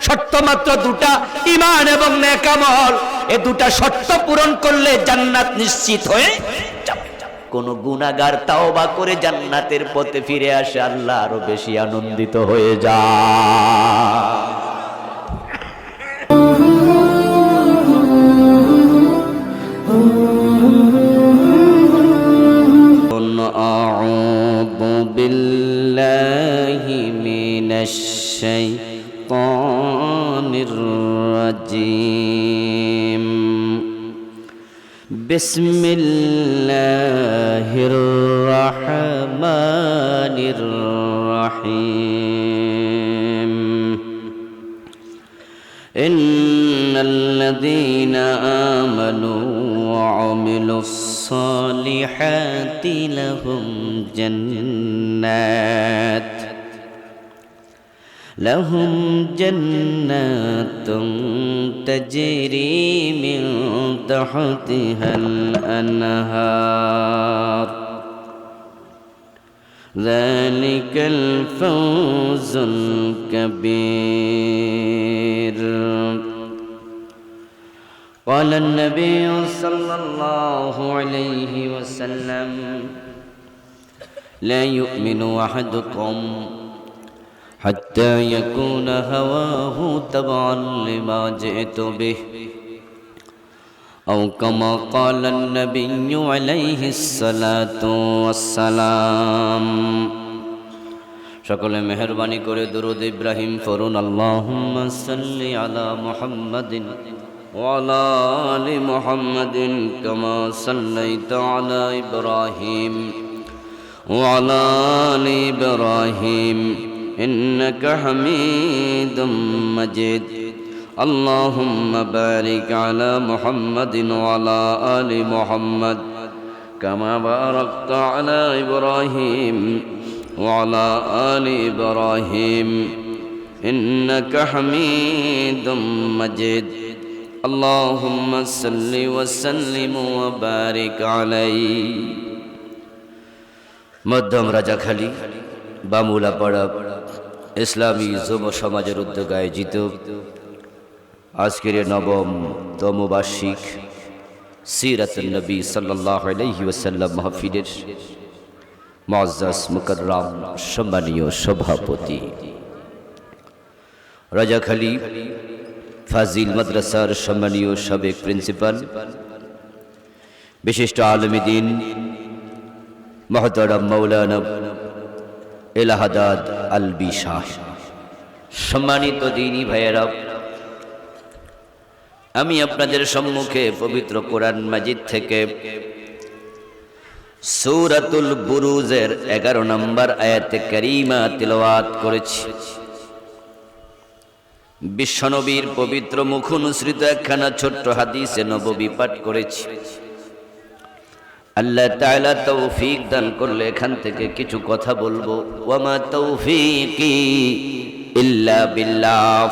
শর্ত মাত্র দুটা, ঈমান এবং নেক আমল। এই দুটা শর্ত পূরণ করলে জান্নাত নিশ্চিত হয়ে যাবে। কোন গুনাহগার তাওবা করে জান্নাতের পথে ফিরে আসে, আল্লাহ আরো বেশি আনন্দিত হয়ে যায়। আউযু বিল্লাহি মিনাশ শাইতানির রাজীম। বিসমিল্লাহির রহমানির রহিম। ইন্নাল্লাযীনা আমানু ওয়া আমিলুস সালিহাতি লাহুম জান্নাতুন তাজরি মিন তাহতিহাল আনহার। যালিকাল ফাওজুল কাবীর। قال النبي صلى الله عليه وسلم: لا يؤمن أحدكم حتى يكون هواه تبعا لما جئت به، أو كما قال النبي عليه الصلاة والسلام। সকলে মেহেরবানি করে দুরূদ ইব্রাহিম পড়ুন। আল্লাহুম্মা সাল্লি আলা মুহাম্মাদিন وعلى آل محمد كما صليت على إبراهيم وعلى آل إبراهيم إنك حميد مجيد. اللهم بارك على محمد وعلى آل محمد كما باركت على إبراهيم وعلى آل إبراهيم إنك حميد مجيد. اللهم صل وسلم وبارك عليه. মধ্যম রাজাখালী বামুলাপাড়া ইসলামী যুব সমাজের উদ্যোগে আয়োজিত আজকের নবমতম বার্ষিক সিরাতুন নবী সাল্লাল্লাহু আলাইহি ওয়াসাল্লাম মাহফিলের মুআজ্জাজ মুকাররম সম্মানীয় সভাপতি, রাজাখালী ফাজিল মাদ্রাসার সম্মানীয় সাবেক প্রিন্সিপাল, বিশিষ্ট আলেম দ্বীন মুহতারাম মাওলানা এলাহাদাদ আলবী শাহ, সম্মানিত দ্বীনী ভাইয়েরা, আমি আপনাদের সম্মুখে পবিত্র কোরআন মাজিদ থেকে সূরাতুল বুরুজের 11 নম্বর আয়াতে কারীমা তিলাওয়াত করেছি। বিশ্বনবীর পবিত্র মুখ অনুসৃত একখানা ছোট্ট হাদিসে নববী পাঠ করেছি। আল্লাহ তাআলা তৌফিক দান করলে এখান থেকে কিছু কথা বলবো। ওয়ামা তৌফিকি ইল্লা বিল্লাহ।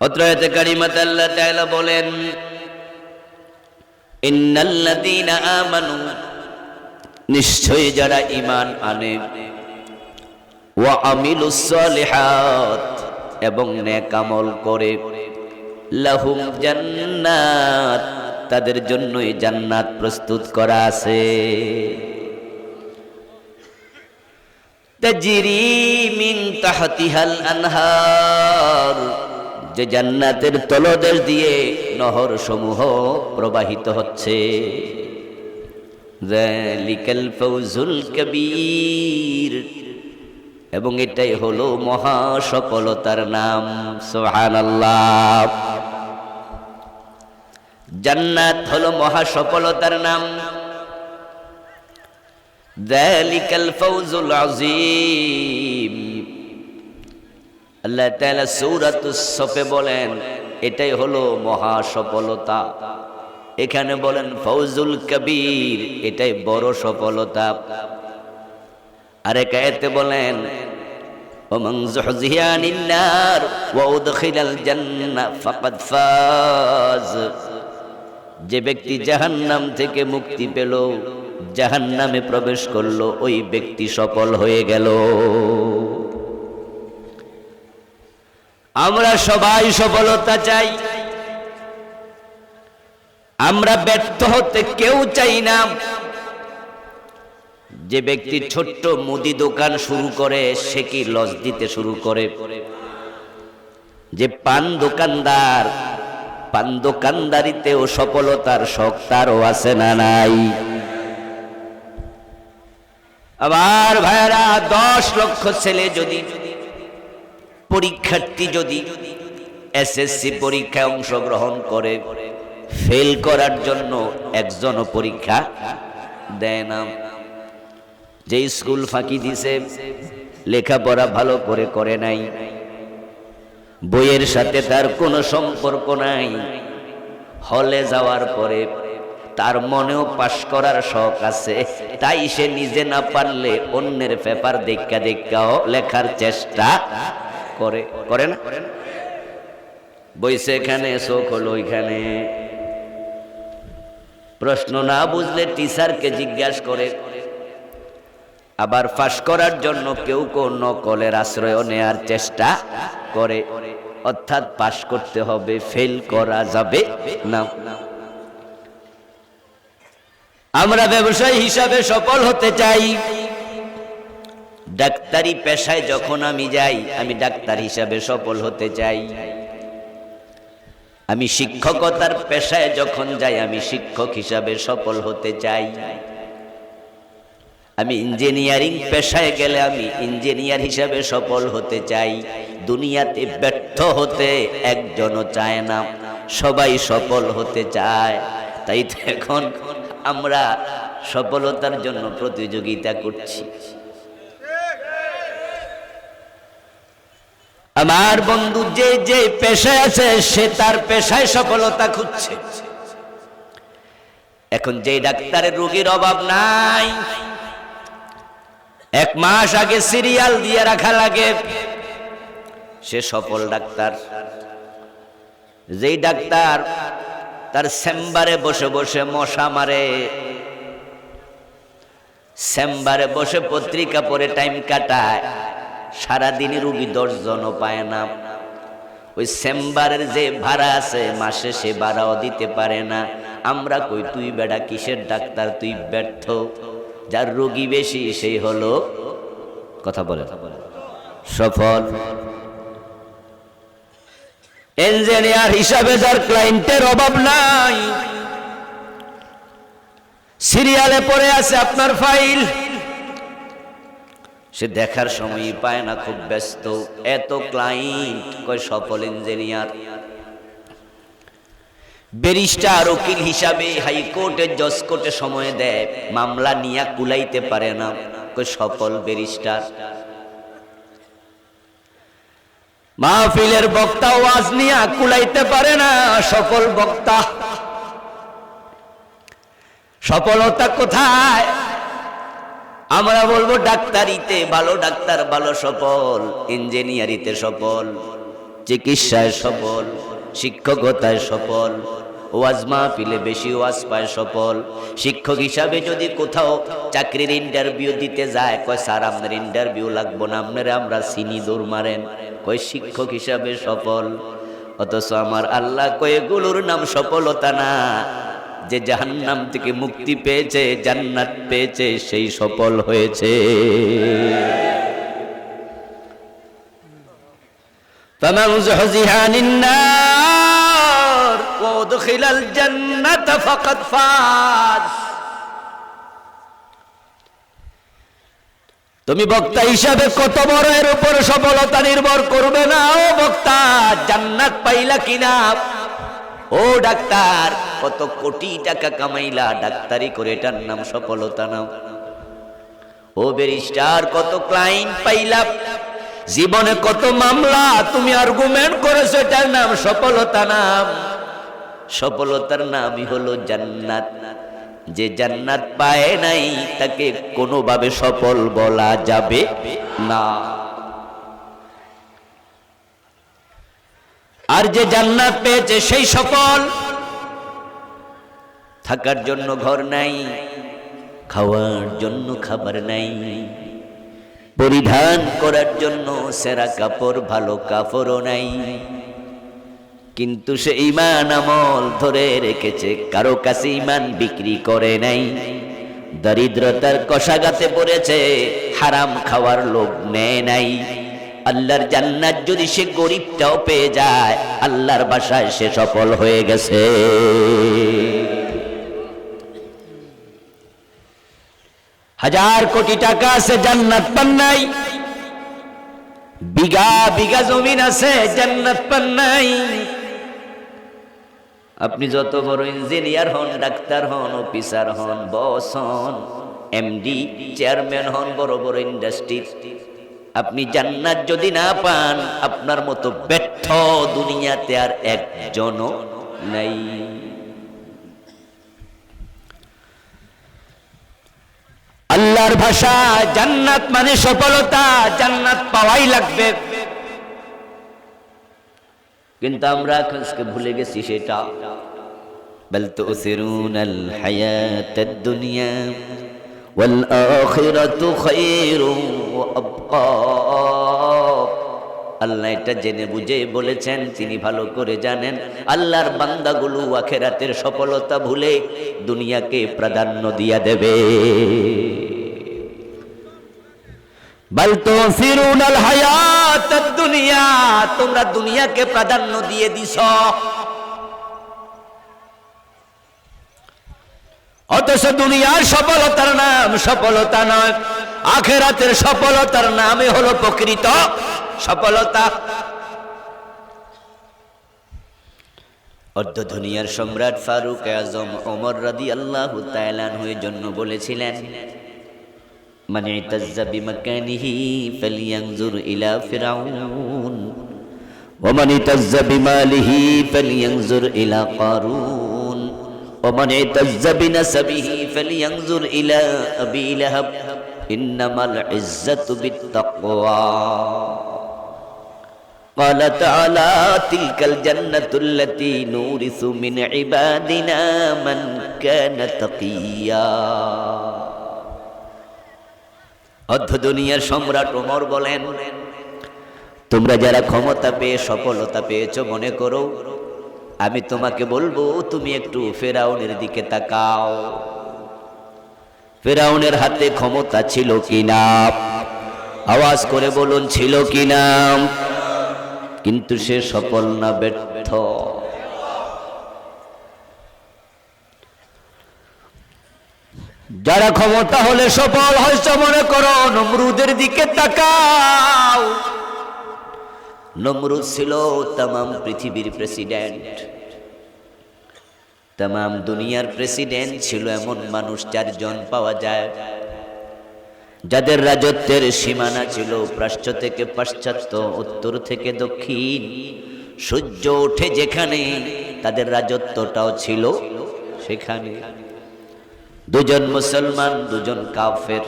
অত্র আয়াতে কারিমাতে আল্লাহ তাআলা বলেন, ইন্নাল্লাযীনা আমানু, নিশ্চয়ই যারা ঈমান আনে, ওয়া আমিলুস সালিহাত, এবং নেক আমল করে, লাহুম জান্নাত, তাদের জন্যই জান্নাত প্রস্তুত করা আছে। তাজরি মিন তাহতিহাল আনহার, যে জান্নাতের তলদেশ দিয়ে নহর সমূহ প্রবাহিত হচ্ছে। যালিকাল ফাওজুল কাবীর, এবং এটাই হলো মহা সফলতার নাম। সুবহানাল্লাহ। জান্নাত হলো মহা সফলতার নাম। যালিকাল ফাওজুল আযীম। আল্লাহ তাআলা সূরাতুস সফে বলেন এটাই হলো মহা সফলতা। এখানে বলেন ফাওজুল কবীর, এটাই বড় সফলতা। আরেক আয়াতে বলেন ওমান যুহজিহা আনিন নার ওয়া উদখিলাল জান্নাহ ফাকাদ ফাজ, যে ব্যক্তি জাহান্নাম থেকে মুক্তি পেল, জাহান্নামে প্রবেশ করলো, ওই ব্যক্তি সফল হয়ে গেল। আমরা সবাই সফলতা চাই, আমরা ব্যর্থ হতে কেউ চাই না। যে ব্যক্তি ছোট্ট মুদি দোকান শুরু করে সে কি লস দিতে শুরু করে? যে পান দোকানদার, পান দোকানদারিতেও সফলতার শখ তারও আছে না নাই? আবার ভাইরা 10 লক্ষ ছেলে যদি, পরীক্ষার্থী যদি এসএসসি পরীক্ষায় অংশগ্রহণ করে, ফেল করার জন্য একজনও পরীক্ষা দেয় না। যে স্কুল ফাঁকি দিছে, লেখাপড়া ভালো করে করে নাই, বইয়ের সাথে তার কোনো সম্পর্ক নাই, হলে যাওয়ার পরে তার মনেও পাশ করার শখ আছে, তাই সে নিজে না পারলে অন্যের পেপার দেখা দেখাও লেখার চেষ্টা করে, করে না? বইছে এখানে, শোক হলো ওইখানে, প্রশ্ন না বুঝলে টিচারকে জিজ্ঞাসা করে। আবার পাশ করার জন্য কেউ কেউ নকলের আশ্রয় নেয়ার চেষ্টা করে, অর্থাৎ পাশ করতে হবে, ফেল করা যাবে না। আমরা ব্যবসায়ী হিসাবে সফল হতে চাই। ডাক্তারি পেশায় যখন আমি যাই, আমি ডাক্তার হিসাবে সফল হতে চাই। আমি শিক্ষকতার পেশায় যখন যাই, আমি শিক্ষক হিসাবে সফল হতে চাই। আমি ইঞ্জিনিয়ারিং পেশায় গেলে আমি ইঞ্জিনিয়ার হিসাবে সফল হতে চাই। দুনিয়াতে ব্যর্থ হতে একজনও চায় না, সবাই সফল হতে চায়। তাই তো এখন আমরা সফলতার জন্য প্রতিযোগিতা করছি। আমার বন্ধু যে যে পেশায় আছে সে তার পেশায় সফলতা খুঁজছে। এখন যে ডাক্তারের রোগীর অভাব নাই, 1 মাস আগে সিরিয়াল দিয়ে রাখা লাগে, সে সফল ডাক্তার। যেই ডাক্তার তার চেম্বারে বসে বসে মশা মারে, চেম্বারে বসে পত্রিকা পড়ে টাইম কাটায়, সারাদিনই রোগী 10 জনও পায় না। ওই চেম্বারের যে ভাড়া আছে মাসে সে ভাড়াও দিতে পারে না। আমরা কই তুই বেটা কিসের ডাক্তার, তুই ব্যর্থ। যার রোগী বেশি সেই হলো, কথা বলে, সফল। ইঞ্জিনিয়ার হিসাবে যার ক্লায়েন্টের অভাব নাই, সিরিয়ালে পড়ে আছে আপনার ফাইল, সে দেখার সময় পায় না, খুব ব্যস্ত, এত ক্লায়েন্ট, কয় সফল ইঞ্জিনিয়ার। ব্যারিস্টার উকিল হিসাবে হাইকোর্টে জজ কোর্টে সময় দেয়, মামলা নিয়ে কুলাইতে পারে না, কয় সফল ব্যারিস্টার। মাহফিলের বক্তা ওয়াজ নিয়ে কুলাইতে পারে না, সফল বক্তা। সফলতা কোথায়? আমরা বলবো ডাক্তারিতে ভালো ডাক্তার ভালো সফল, ইঞ্জিনিয়ারিতে সফল, চিকিৎসায় সফল, শিক্ষকতায় সফল, ওয়াজ মাহফিলে বেশি ওয়াজ পায় সফল। শিক্ষক হিসাবে যদি কোথাও চাকরির ইন্টারভিউ দিতে যায়, কয় স্যার আপনার ইন্টারভিউ লাগবো না, আপনারা আমরা চিনি, দৌড় মারেন, কয় শিক্ষক হিসাবে সফল। অথচ আমার আল্লাহ কয় এগুলোর নাম সফলতা না। যে জাহান্নাম থেকে মুক্তি পেয়েছে, জান্নাত পেয়েছে, সেই সফল হয়েছে। ফামান যুহজিহা আনিন নার ওয়া উদখিলাল জান্নাতা ফাকাদ ফাজ। তুমি বক্তা হিসাবে কত বড়, এর উপর সফলতা নির্ভর করবে না। ও বক্তা, জান্নাত পাইলা কিনা? ও ডাক্তার, কত কোটি টাকা কামাইলা ডাক্তারি করে, এটার নাম সফলতা না। ও ব্যারিস্টার, কত ক্লায়েন্ট পাইলা, জীবনে কত মামলা তুমি আর্গুমেন্ট করেছো, এটার নাম সফলতা না। সফলতার নামই হলো জান্নাত। যে জান্নাত পায় নাই তাকে কোনোভাবে সফল বলা যাবে না। আর যে জান্নাত পেয়েছে সেই সফল। থাকার জন্য ঘর নাই, খাওয়ার জন্য খাবার নাই, পরিধান করার জন্য সেরা কাপড়, ভালো কাপড়ও নাই, কিন্তু সে ঈমান আমল ধরে রেখেছে, কারো কাছে ঈমান বিক্রি করে নাই। দরিদ্রতার কষাঘাতে পড়েছে, হারাম খাওয়ার লোভ নেয় নাই। আল্লাহর জান্নাত যদি সে গরিবটাও পেয়ে যায়, আল্লাহর বাসায় সে সফল হয়ে গেছে। হাজার কোটি টাকা আছে, জান্নাত পান নাই। বিঘা বিঘা জমিন আছে, জান্নাত পান নাই। আপনি যত বড় ইঞ্জিনিয়ার হন, ডাক্তার হন, অফিসার হন, বস হন, এমডি, চেয়ারম্যান হন বড় বড় ইন্ডাস্ট্রির, আপনি জান্নাত যদি না পান, আপনার মতো ব্যর্থ দুনিয়াতে আর একজনও নাই। আল্লাহর ভাষা জান্নাত মানে সফলতা, জান্নাত পাওয়াই লাগবে। কিন্তু আমরা আজকে ভুলে গেছি সেটা। বল তুসিরুনাল হায়াতাদ দুনিয়া ওয়াল আখিরাতু খায়রুন ওয়া আবকা। আল্লাহ এটা জেনে বুঝে বলেছেন, তিনি ভালো করে জানেন আল্লাহর বান্দাগুলো আখিরাতের সফলতা ভুলে দুনিয়াকে প্রাধান্য দিয়া দেবে। বল তুসিরুনাল হায়াতাদ দুনিয়া, তোমরা দুনিয়াকে প্রাধান্য দিয়ে দিছ, অথচ দুনিয়ার সফলতার নাম সফলতা নয়, আখিরাতের সফলতার নামই হলো প্রকৃত সফলতা। অর্ধ দুনিয়ার সম্রাট ফারুক আজম ওমর রাদিয়াল্লাহু তাআলা আনহুর জন্য বলেছিলেন, মান ইতাজ্জা বিমাকানিহি ফালইয়ানজুর ইলা ফিরআউন ওয়া মান ইতাজ্জা বিমালিহি ফালইয়ানজুর ইলা কারুন ওয়া মান ইতাজ্জা বিনাসাবিহি ফালইয়ানজুর ইলা আবি লাহাব ইন্নামাল ইজ্জাতু বিত্তাকওয়া। قال تعالى تلك الجنة التي نورث من عبادنا من كان تقيا। অর্ধ দুনিয়ার সম্রাট ওমর বলেন, তোমরা যারা ক্ষমতা পেয়ে সফলতা পেয়েছো মনে করো, আমি তোমাকে বলবো তুমি একটু ফেরাউনের দিকে তাকাও। ফেরাউনের হাতে ক্ষমতা ছিল কিনা? আওয়াজ করে বলুন, ছিল কিনা? কিন্তু সে সফল না ব্যর্থ? যারা ক্ষমতা হলে সফল হয়েছে মনে করো, নমরুদের দিকে তাকাও। নমরুদ ছিল তামাম পৃথিবীর প্রেসিডেন্ট, তামাম দুনিয়ার প্রেসিডেন্ট ছিল এমন মানুষ 4 জন পাওয়া যায়, যাদের রাজত্বের সীমানা ছিল প্রাচ্য থেকে পাশ্চাত্য, উত্তর থেকে দক্ষিণ। সূর্য ওঠে যেখানে, তাদের রাজত্বটাও ছিল সেখানে। 2 জন মুসলমান, 2 জন কাফের।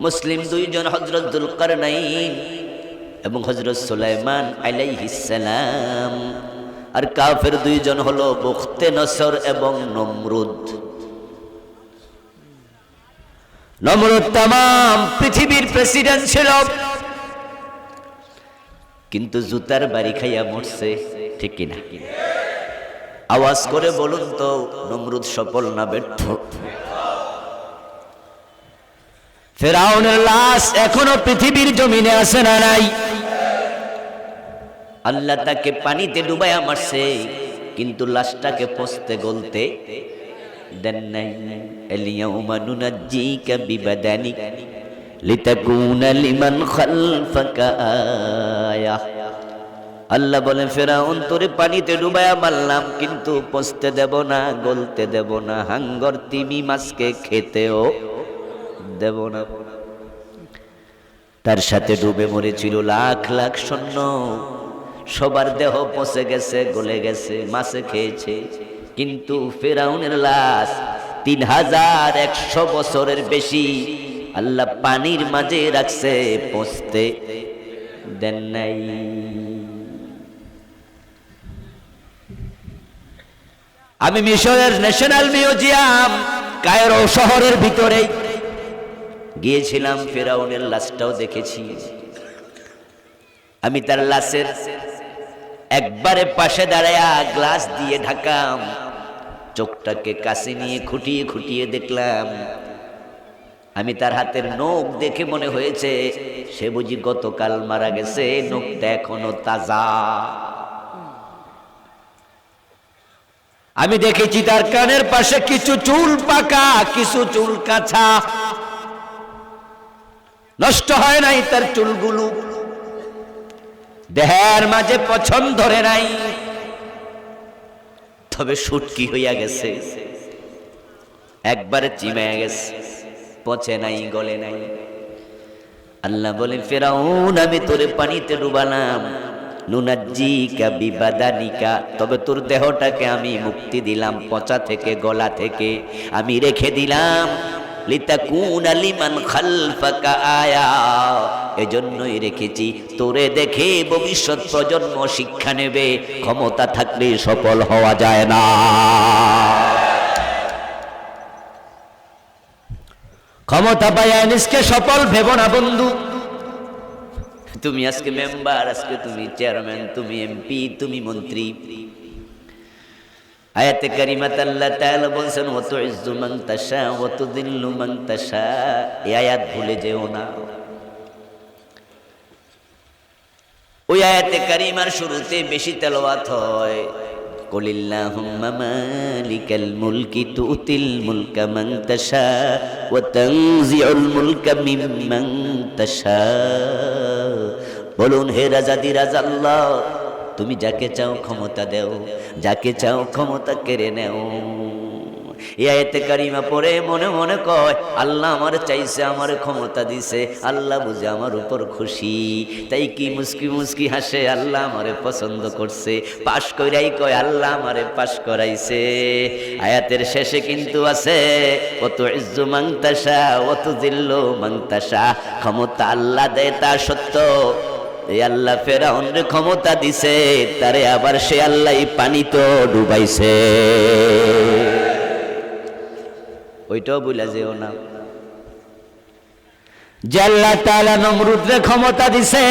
মুসলিম 2 জন, হযরত যুলকারনাইন এবং হযরত সুলাইমান আলাইহিস সালাম। আর কাফের 2 জন হলো বুখতে নসর এবং নমরুদ। নমরুদ তামাম পৃথিবীর প্রেসিডেন্ট ছিল, কিন্তু জুতার বাড়ি খাইয়া মরছে, ঠিক কিনা? আওয়াজ করে বলুন তো, নমরুদ সফল না ব্যর্থ? ফেরাউনের লাশ এখনো পৃথিবীর জমিনে আছে না নাই? আল্লাহ তাকে পানিতে ডুবাইয়া মারছে, কিন্তু লাশটাকে পচতে গলতে দেন নাই। আলিয়াউমা নুনাজ্জিকা বিবাদানিক লিতাকুনা লিমান খালফাকা আয়া। আল্লাহ বলেন, ফেরাউন তোরে পানিতে ডুবাইয়া মারলাম, কিন্তু পচতে দেব না, গলতে দেব না, হাঙ্গর তিমি মাছকে খেতেও দেব না। তার সাথে ডুবে মরেছিল লাখ লাখ সৈন্য, সবার দেহ পচে গেছে, গলে গেছে, মাছে খেয়েছে, কিন্তু ফেরাউনের লাশ 3100 বছরের বেশি আল্লাহ পানির মাঝে রাখছে, পচতে দেন নাই। আমি মিশরের ন্যাশনাল মিউজিয়াম কায়রো শহরের ভিতরে গিয়েছিলাম, ফেরাউনের লাশটাও দেখেছি। আমি তার লাশের একবারে পাশে দাঁড়ায়া গ্লাস দিয়ে ঢাকাম, চোখটাকে কাছে নিয়ে খুঁটিয়ে খুঁটিয়ে দেখলাম। আমি তার হাতের নখ দেখে মনে হয়েছে সে বুঝি গতকাল মারা গেছে, নখটা এখনো তাজা। আমি দেখেছি তার কানের পাশে কিছু চুল পাকা, কিছু চুল কাঁচা, নষ্ট হয় নাই তার চুলগুলো, দেহের মাঝে পছন্দ ধরে নাই, তবে শুটকি হইয়া গেছে, একবারে চিমাইয়া গেছে, পচে নাই, গলে নাই। আল্লাহ বলে, ফেরাউন আমি তোরে পানিতে ডুবালাম, নুনাজ্জিকা বিবাদানিকা, তবে তোর দেহটাকে আমি মুক্তি দিলাম পচা থেকে, গলা থেকে আমি রেখে দিলাম, লিতাকুনা লিমান খালফাকা আয়া, এজন্যই রেখেছি তোরে দেখে ভবিষ্যৎ প্রজন্ম শিক্ষা নেবে, ক্ষমতা থাকলে সফল হওয়া যায় না। ক্ষমতা পাইয়া নিজকে সফল ভেবো না বন্ধু। তুমি আজকে মেম্বার, আজকে তুমি চেয়ারম্যান, তুমি এমপি, তুমি মন্ত্রী। আয়াতে কারিমাত আল্লাহ তাআলা বলেন, ওয়া তুইজ্জু মান তাশা ওয়া তুযিল্লু মান তাশা, এই আয়াত ভুলে যেও না। ওই আয়াতে কারিমার শুরুতে বেশি তেলাওয়াত হয়, কুলিল্লাহুম্মা মালিকাল মুলকি তুতিল মুলকা মান তাশা ওয়া তানজিউল মুলকা মিম্মান তাশা। বলুন, হে রাজাদি রাজা আল্লাহ, তুমি যাকে চাও ক্ষমতা দেও, যাকে চাও ক্ষমতা কেড়ে নেও। এই আয়াতে কারিমা পড়ে মনে মনে কয়, আল্লাহ আমার চাইছে, আমার ক্ষমতা দিছে, আল্লাহ বুঝে আমার উপর খুশি, তাই কি মুস্কি মুস্কি হাসে, আল্লাহ আমারে পছন্দ করছে, পাশ কইরাই কয় আল্লাহ আমারে পাশ করাইছে। আয়াতের শেষে কিন্তু আছে, ওয়া তুইজ্জু মান তাশা ওয়া তুযিল্লু মান তাশা, ক্ষমতা আল্লাহ দেয় তা সত্য, এই আল্লাহ ফেরাউনের ক্ষমতা দিছে, তারে আবার সে আল্লাহ পানি তো ডুবাইছে, ওইটাও বুঝলা যেও না। যে আল্লাহ তাআলা নমরুদরে ক্ষমতা দিছে,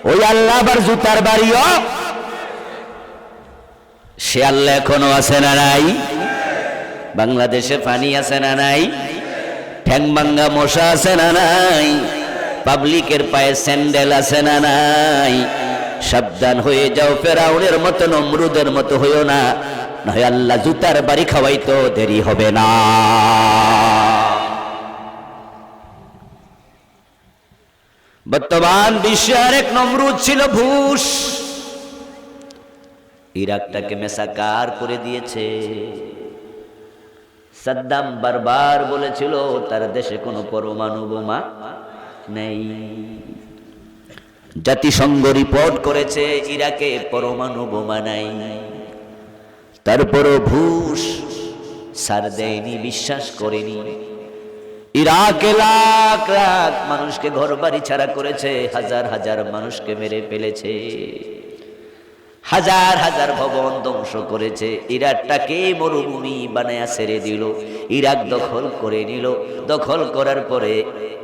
ওই আল্লাহ আবার জুতার বাড়িও, সে আল্লাহ এখনো আছে না নাই? বাংলাদেশে পানি আছে না নাই? ঠ্যাং ভাঙ্গা মশা আছে না নাই? পাবলিকের পায়ে স্যান্ডেল আছে না নাই? সাবধান হয়ে যাও, ফেরাউনের মতো নমরুদের মতো হইও না, নয় আল্লাহ জুতার বাড়ি খাওয়াইতো দেরি হবে না। বর্তমান বিশ্বে আরেক নমরুদ ছিল বুশ, ইরাকটাকে মেসাকার করে দিয়েছে। সাদ্দাম বারবার বলেছিল তার দেশে কোনো পরমাণু বোমা নেই। জাতিসংঘ রিপোর্ট করেছে ইরাকে পরমাণু বোমা নাই, তারপরও বুশ সার দেয়নি, বিশ্বাস করেনি। ইরাকে লাখ লাখ মানুষকে ঘর বাড়ি ছাড়া করেছে, হাজার হাজার মানুষকে মেরে ফেলেছে, হাজার হাজার ভবন ধ্বংস করেছে। ইরাকটাকে মরুভূমি বানায়া ছেড়ে দিল, ইরাক দখল করে নিল। দখল করার পরে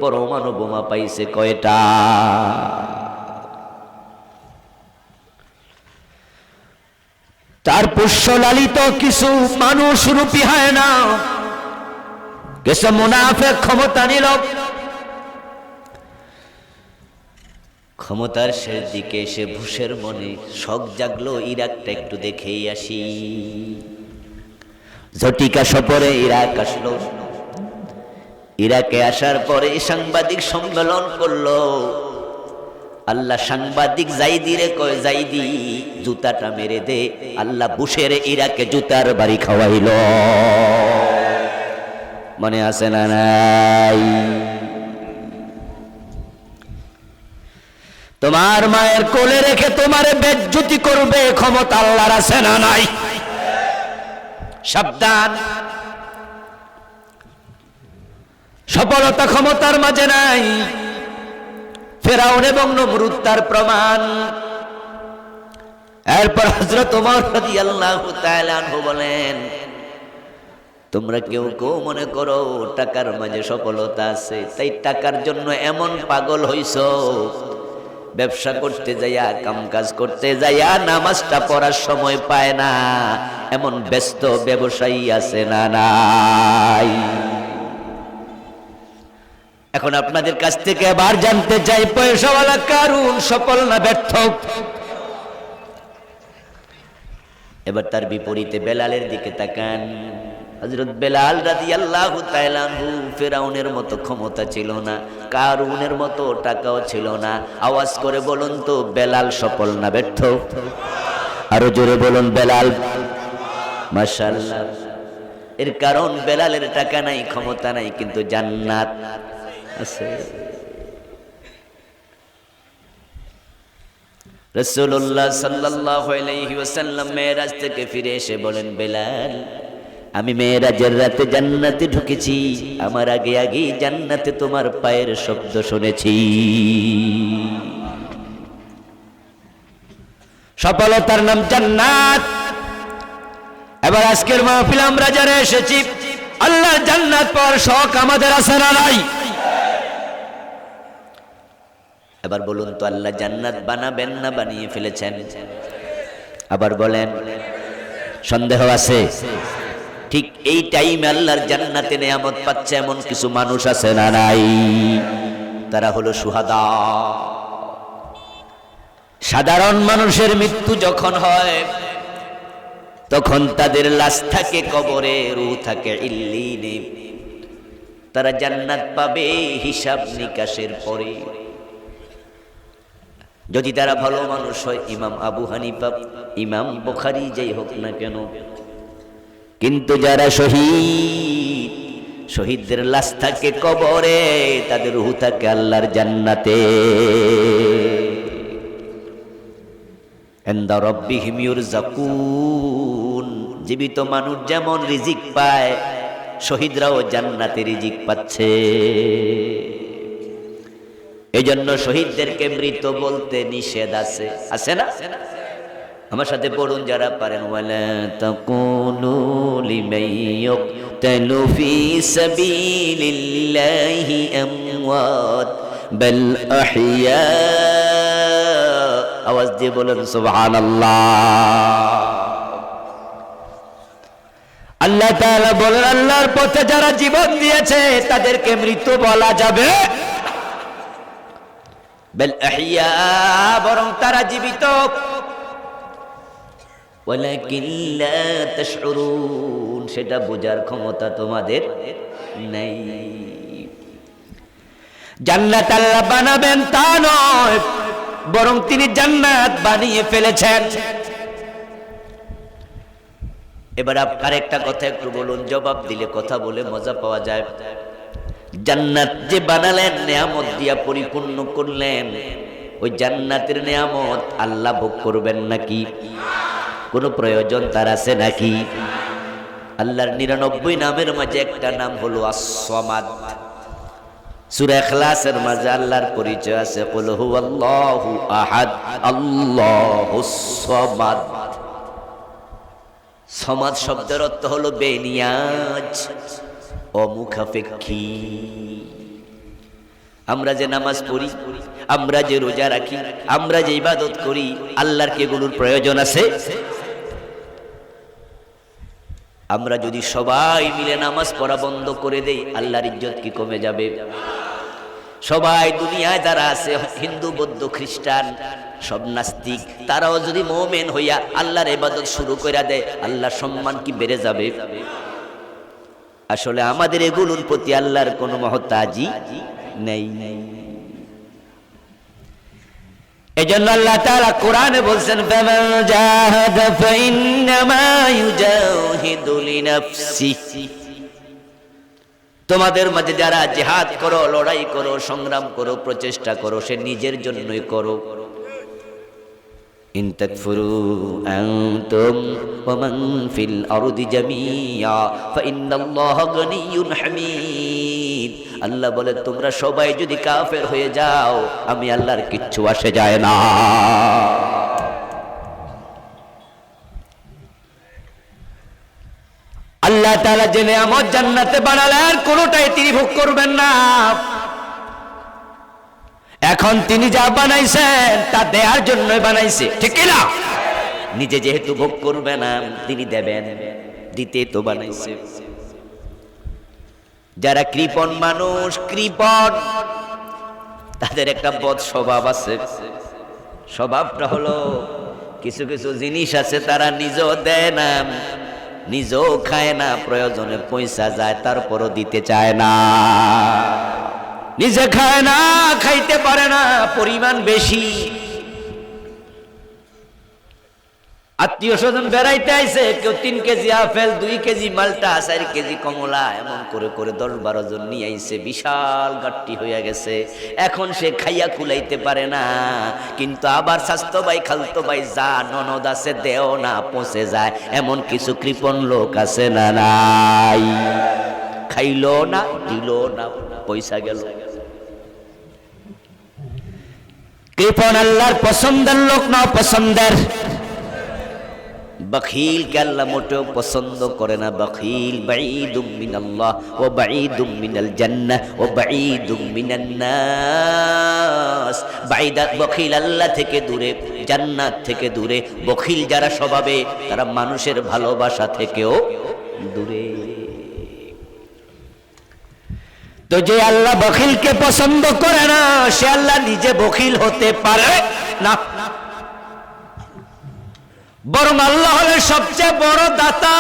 পরমাণু বোমা পাইছে কয়টা? তার পুষ্য লালিত কিছু মানুষ রূপী হয় না, কিছু মুনাফিক ক্ষমতা নিল। ক্ষমতার শেষ দিকে এসে বুশের মনে শখ জাগলো, ইরাকটা একটু দেখেই আসি। ঝটিকা সফরে ইরাক আসলো। ইরাকে আসার পরে সাংবাদিক সম্মেলন করলো। আল্লাহ সাংবাদিক জাইদি রে কয়, জাইদি জুতাটা মেরে দে। আল্লাহ বুশের ইরাকে জুতার বাড়ি খাওয়াইল। মনে আছে না নাই? তোমার মায়ের কোলে রেখে তোমারে বেজ্জতি করবে ক্ষমতা আল্লাহর আছে না নাই? সাবধান, সফলতা ক্ষমতার মাঝে নাই। ফেরাউন এবং নমরুদ তার প্রমাণ। এরপর হযরত ওমর রাদিয়াল্লাহু তাআলা আনহু বলেন, তোমরা কেউ কেউ মনে করো টাকার মাঝে সফলতা আছে, তাই টাকার জন্য এমন পাগল হইছো, ব্যবসা করতে যাইয়া কাম কাজ করতে যাইয়া নামাজটা পড়ার সময় পায় না, এমন ব্যস্ত ব্যবসায়ী আছে না নাই? এখন আপনাদের কাছ থেকে আবার জানতে চাই, পয়সাওয়ালা কারুন সফল না ব্যর্থ? এবার তার বিপরীতে বেলালের দিকে তাকান। হযরত বেলাল রাদিয়াল্লাহু তাআলা আনহু ফিরাউনের মতো ক্ষমতা ছিল না, কারুনের মতো টাকাও ছিল না। আওয়াজ করে বলুন তো, বেলাল সফল না ব্যর্থ? আরো জোরে বলুন, বেলাল। মাশাআল্লাহ। এর কারণ বেলালের টাকা নাই, ক্ষমতা নাই, কিন্তু জান্নাত আছে। রাসূলুল্লাহ সাল্লাল্লাহু আলাইহি ওয়াসাল্লাম মেরাজ থেকে ফিরে এসে বলেন, বেলাল, আমি মেরাজের রাতে জান্নাতে ঢুকেছি, আমার আগে আগে জান্নাতে তোমার পায়ের শব্দ শুনেছি। সফলতার নাম জান্নাত। এবার আজকের মাহফিল আমরা যারা এসেছি, আল্লাহর জান্নাত পাওয়ার শখ আমাদের আছে না নাই? এবার বলুন তো, আল্লাহ জান্নাত বানাবেন না বানিয়ে ফেলেছেন? আবার বলেন, সন্দেহ আছে? ঠিক এই টাইমে আল্লাহর জান্নাতে নেয়ামত পাচ্ছে এমন কিছু মানুষ আছে না নাই? তারা হলো শুহাদা। সাধারণ মানুষের মৃত্যু যখন হয়, তখন তাদের লাশ থাকে কবরে, রূহ থাকে ইল্লিনে। তারা জান্নাত পাবে হিসাব নিকাশের পরে। যদি তারা ভালো মানুষ হয়, ইমাম আবু হানিফা, ইমাম বুখারী যাই হোক না কেন। কিন্তু যারা শহীদ, শহীদদের লাশ থাকে কবরে, তাদের রূহ থাকে আল্লাহর জান্নাতে। ইনদা রাব্বিহিম ইউরযাকুন। জীবিত মানুষ যেমন রিজিক পায়, শহীদরাও জান্নাতে রিজিক পাচ্ছে। এজন্য শহীদদেরকে মৃত বলতে নিষেধ আছে, আছে না? আমার সাথে পড়ুন যারা পারেন, ওয়ালা তাকুলু লিমান ইয়ুকতালু ফি সাবিলিল্লাহি আমওয়াত বাল আহইয়া। আওয়াজ দিয়ে বলেন সুবহানাল্লাহ। আল্লাহ তাআলা বলেন, আল্লাহর পথে যারা জীবন দিয়েছে তাদেরকে মৃত বলা যাবে? বাল আহইয়া, বরং তারা জীবিত। ওয়ালাকিন লা তাশউরুন, সেটা বোঝার ক্ষমতা তোমাদের নাই। জান্নাত আল্লাহ বানাবেন তা নয়, বরং তিনি জান্নাত বানিয়ে ফেলেছেন। এবার আপনার একটা কথা একটু বলুন, জবাব দিলে কথা বলে মজা পাওয়া যায়। জান্নাত যে বানালেন, নেয়ামত দিয়া পরিপূর্ণ করলেন, ওই জান্নাতের নেয়ামত আল্লাহ ভোগ করবেন নাকি? কোনো প্রয়োজন তার আছে নাকি? আল্লাহর 99 নামের মাঝে একটা নাম হলো আস-সামাদ। সূরা ইখলাসের মাঝে আল্লাহর পরিচয় আছে, কুল হুয়াল্লাহু আহাদ আল্লাহুস সামাদ। সামাদ শব্দের অর্থ হলো বেনিয়াজ, অমুখাপেক্ষী। আমরা যে নামাজ পড়ি, আমরা যে রোজা রাখি, আমরা যে ইবাদত করি, আল্লাহর কি এগুলোর প্রয়োজন আছে? আমরা যদি সবাই মিলে নামাজ পড়া বন্ধ করে দেই, আল্লাহর ইজ্জত কি কমে যাবে? সবাই দুনিয়ায় যারা আছে, হিন্দু বৌদ্ধ খ্রিস্টান সব নাস্তিক, তারাও যদি মুমিন হইয়া আল্লাহর ইবাদত শুরু করে দেয়, আল্লাহর সম্মান কি বেড়ে যাবে? আসলে আমাদের এগুলোর প্রতি আল্লাহর কোনো মহতাজি নেই। এজন্য আল্লাহ তাআলা কোরআনে বলছেন, ফামান জাহাদা ফাইন্নামা ইউজাহিদু লিনাফসিহি। তোমাদের মাঝে যারা জিহাদ করো, লড়াই করো, সংগ্রাম করো, প্রচেষ্টা করো, সে নিজের জন্যই করো। ইন তাকফুরু আনতুম ওয়া মান ফিল আরদি জামিআ ফাইন্নাল্লাহা গানিয়্যুন হামিদ। আল্লাহ বলে, তোমরা সবাই যদি কাফের হয়ে যাও, আমি আল্লাহর কিচ্ছু আসে যায় না। আল্লাহ তাআলা যে নিয়ামত জান্নাতে বানালেন কোনোটাই তিনি ভোগ করবেন না। এখন তিনি যা বানাইছেন তা দেওয়ার জন্যই বানাইছে, ঠিক কি না? নিজে যেহেতু ভোগ করবে না, তিনি দেবেন, দিতে তো বানাইছে। যারা কৃপণ মানুষ, কৃপণ, তাদের একটা বদ স্বভাব আছে। স্বভাবটা হলো কিছু কিছু জিনিস আছে তারা নিজেও দেয় না, নিজেও খায় না, প্রয়োজনে পয়সা যায় তারপরও দিতে চায় না। নিজে খায় না, খাইতে পারে না, পরিমাণ বেশি। আত্মীয় স্বজন বেড়াইতে আইছে, কেউ 3 কেজি আপেল, 2 কেজি মালটা, 4 কেজি কমলা, এমন করে করে 10-12 জন নিয়ে আইছে, বিশাল গাট্টি হইয়া গেছে। এখন সে খাইয়া কুলাইতে পারে না, কিন্তু আবার স্বাস্থ্য ভাই খালতো ভাই যা ননদ আছে দেও না, পচে যায়। এমন কিছু কৃপণ লোক আছে না নাই? খাইলো না, দিল না, পয়সা গেল। কৃপণ আল্লাহর পছন্দের লোক না, পছন্দের। বখিলকে আল্লাহ মোটেও পছন্দ করে না। বখিল বাঈদুম মিনাল্লাহ ওয়া বাঈদুম মিনাল জান্নাহ ওয়া বাঈদুম মিনান নাস। বখিল আল্লাহ থেকে দূরে, জান্নাত থেকে দূরে। বখিল যারা স্বভাবে, তারা মানুষের ভালোবাসা থেকেও দূরে। তো যে আল্লাহ বখিলকে পছন্দ করে না, সে আল্লাহ নিজে বখিল হতে পারে না। বরং আল্লাহ হলেন সবচেয়ে বড় দাতা।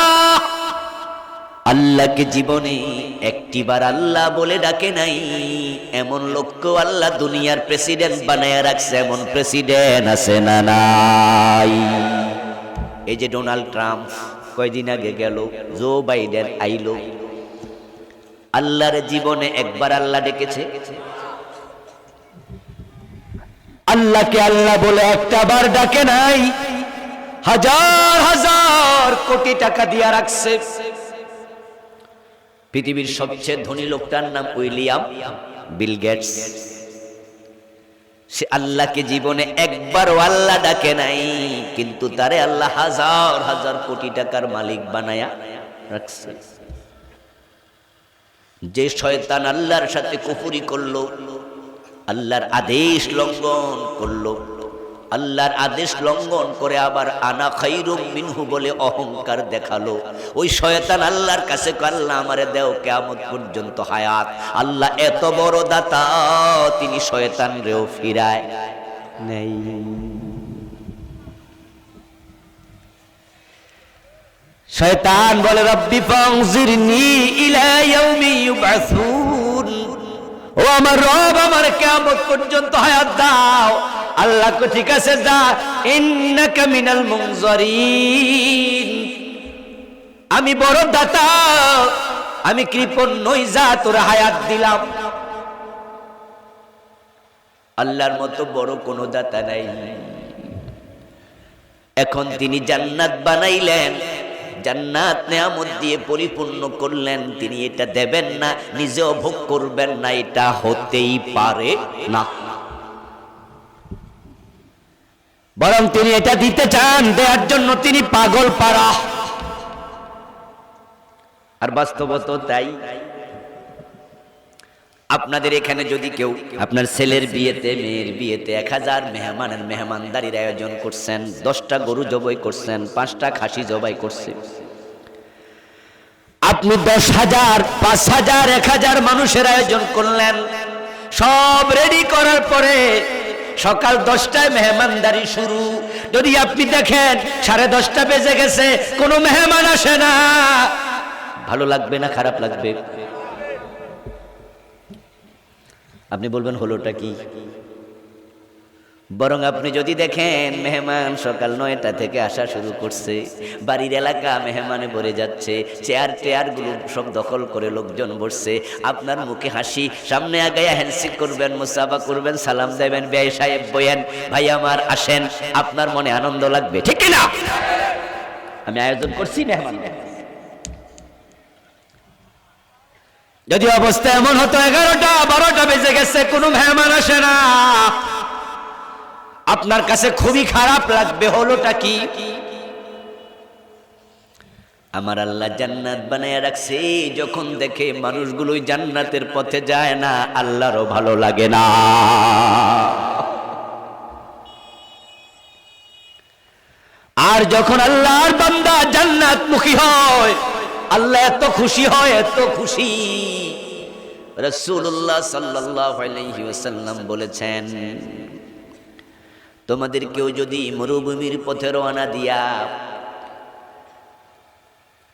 আল্লাহকে জীবনে একটিবার আল্লাহ বলে ডাকে নাই এমন লোককেও আল্লাহ দুনিয়ার প্রেসিডেন্ট বানায় রাখছে। এমন প্রেসিডেন্ট আছে না নাই? এই যে ডোনাল্ড ট্রাম্প কয়দিন আগে গেল, জো বাইডেন আইলো। আল্লাহর জীবনে একবার আল্লাহ ডেকেছে? আল্লাহকে আল্লাহ বলে একটা বার ডাকে নাই। হাজার হাজার কোটি টাকা দিয়া রাখছে। পৃথিবীর সবচেয়ে ধনী লোকটার নাম উইলিয়াম বিল গেটস। সে আল্লাহকে জীবনে একবারও আল্লাহ ডাকে নাই, কিন্তু তারে আল্লাহ হাজার হাজার কোটি টাকার মালিক বানায়া রাখছে। যে শয়তান আল্লাহর সাথে কুফরি করলো, আল্লাহর আদেশ লঙ্ঘন করলো, আল্লাহর আদেশ লঙ্ঘন করে আবার আনা খাইরুম মিনহু বলে অহংকার দেখালো, ওই শয়তান আল্লাহর কাছে আল্লাহ আমারে দেও কিয়ামত পর্যন্ত হায়াত। আল্লাহ এত বড় দাতা, তিনি শয়তানরেও ফিরায় নেই। শয়তান বলে রব্বি ফানজিরনি ইলা ইয়াউমি ইউবআসুন, ও আমার রব আমার কিয়ামত পর্যন্ত হায়াত দাও। আল্লাহ কো ঠিক আছে যা, ইন্নাকা মিনাল মুনজারিন, আমি বড় দাতা, আমি কৃপণ নই, যা তোর হায়াত দিলাম। আল্লাহর মতো বড় কোনো দাতা নাই। এখন তিনি জান্নাত বানাইলেন, জান্নাত নেয়ামত দিয়ে পরিপূর্ণ করলেন, তিনি এটা দেবেন না, নিজেও ভোগ করবেন না, এটা হতেই পারে না। বরং তিনি এটা দিতে চান, দেওয়ার জন্য তিনি পাগল পারা। আর বাস্তবত তাই। আপনাদের এখানে যদি কেউ আপনার ছেলের বিয়েতে, মেয়ের বিয়েতে 1000 মেহমানের মেহমানদারির আয়োজন করছেন, 10টা গরু জবাই করছেন, 5টা খাসি জবাই করছেন, আপনি 10,000, 5,000, 1,000 মানুষের আয়োজন করলেন, সব রেডি করার পরে সকাল 10টায় মেহমানদারি শুরু। যদি আপনি দেখেন 10:30 বেজে গেছে, কোনো মেহমান আসে না, ভালো লাগবে না খারাপ লাগবে? আপনি বলবেন হলোটা কি? বরং আপনি যদি দেখেন মেহমান সকাল 9টা থেকে আসা শুরু করছে, বাড়ির এলাকা মেহমানে ভরে যাচ্ছে, চেয়ার টেয়ার গুলো সব দখল করে লোকজন বসছে, আপনার মুখে হাসি, সামনে আগাইয়া হ্যান্ডশেক করবেন, মুসাফা করবেন, সালাম দেবেন, বেয়াই সাহেব বয়েন, ভাই আমার আসেন, আপনার মনে আনন্দ লাগবে, ঠিক কি না? আমি আয়োজন করছি মেহমান। যদি অবস্থা এমন হতো 11টা 12টা বেজে গেছে, কোনো মেহমান আসে না, আপনার কাছে খুবই খারাপ লাগবে। হলোটা কি? আমার আল্লাহ জান্নাত বানায় রাখছে, যখন দেখে মানুষগুলো জান্নাতের পথে যায় না, আল্লাহরও ভালো লাগে না। আর যখন আল্লাহর বান্দা জান্নাতমুখী হয়, আল্লাহ এত খুশি হয়, এত খুশি। রাসূলুল্লাহ সাল্লাল্লাহু আলাইহি ওয়াসাল্লাম বলেছেন, তোমাদের কেউ যদি মরুভূমির পথে রওনা দিয়া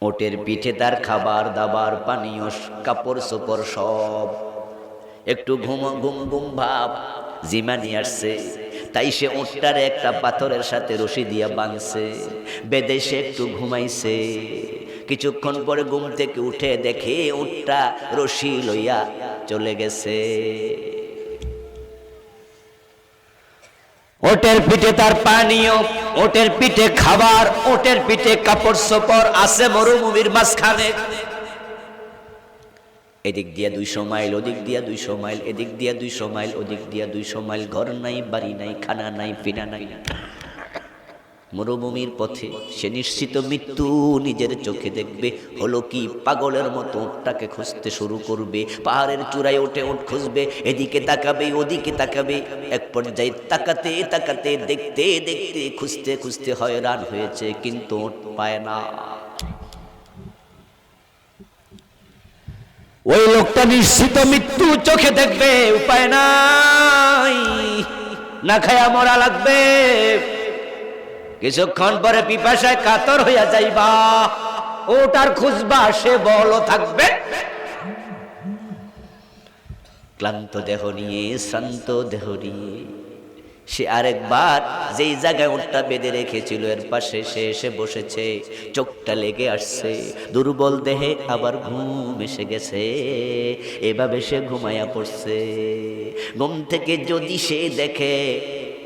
ওটের পিঠে তার খাবার দাবার পানীয় কাপড় চোপড় সব একটু ঘুম ভাব জিমা নিয়ে আসছে, তাই সে ওটটারে একটা পাথরের সাথে রশি দিয়া বাঁধছে, বেঁধে সে একটু ঘুমাইছে। কিছুক্ষণ পরে ঘুম থেকে উঠে দেখে উটটা রশি লইয়া চলে গেছে। ওটের পিঠে তার পানীয়, ওটের পিঠে খাবার, ওটের পিঠে কাপড় চোপড় আছে মরুভূমির মাঝখানে। এদিক দিয়া 200 মাইল, ওদিক দিয়া 200 মাইল, এদিক দিয়া 200 মাইল, ওদিক দিয়া 200 মাইল, ঘর নাই, বাড়ি নাই, খানা নাই, পিনা নাই। মরুভূমির পথে সে নিশ্চিত মৃত্যু নিজের চোখে দেখবে। হলো কি, পাগলের মতো ওটটাকে খুঁজতে শুরু করবে। পাহাড়ের চূড়ায় ওঠে, ওট খুঁজবে, এদিকে তাকাবে, ওদিকে তাকাবে। এক পর্যায়ে তাকাতে তাকাতে, দেখতে দেখতে, খুঁজতে খুঁজতে হয়রান হয়েছে, কিন্তু ওট পায় না। ওই লোকটা নিশ্চিত মৃত্যু চোখে দেখবে, উপায় নাই, না খায়া মরা লাগবে। কিছুক্ষণ পরে পিপাসায় কাতর হইয়া যাইবা, ওটার খুঁজবা, সে বলও থাকবে। ক্লান্ত দেহ নিয়ে, শ্রান্ত দেহ নিয়ে সে আরেকবার যেই জায়গায় ওটটা বেঁধে রেখেছিল এর পাশে সে এসে বসেছে। চোখটা লেগে আসছে, দুর্বল দেহে আবার ঘুম এসে গেছে। এভাবে সে ঘুমাইয়া পড়ছে। ঘুম থেকে যদি সে দেখে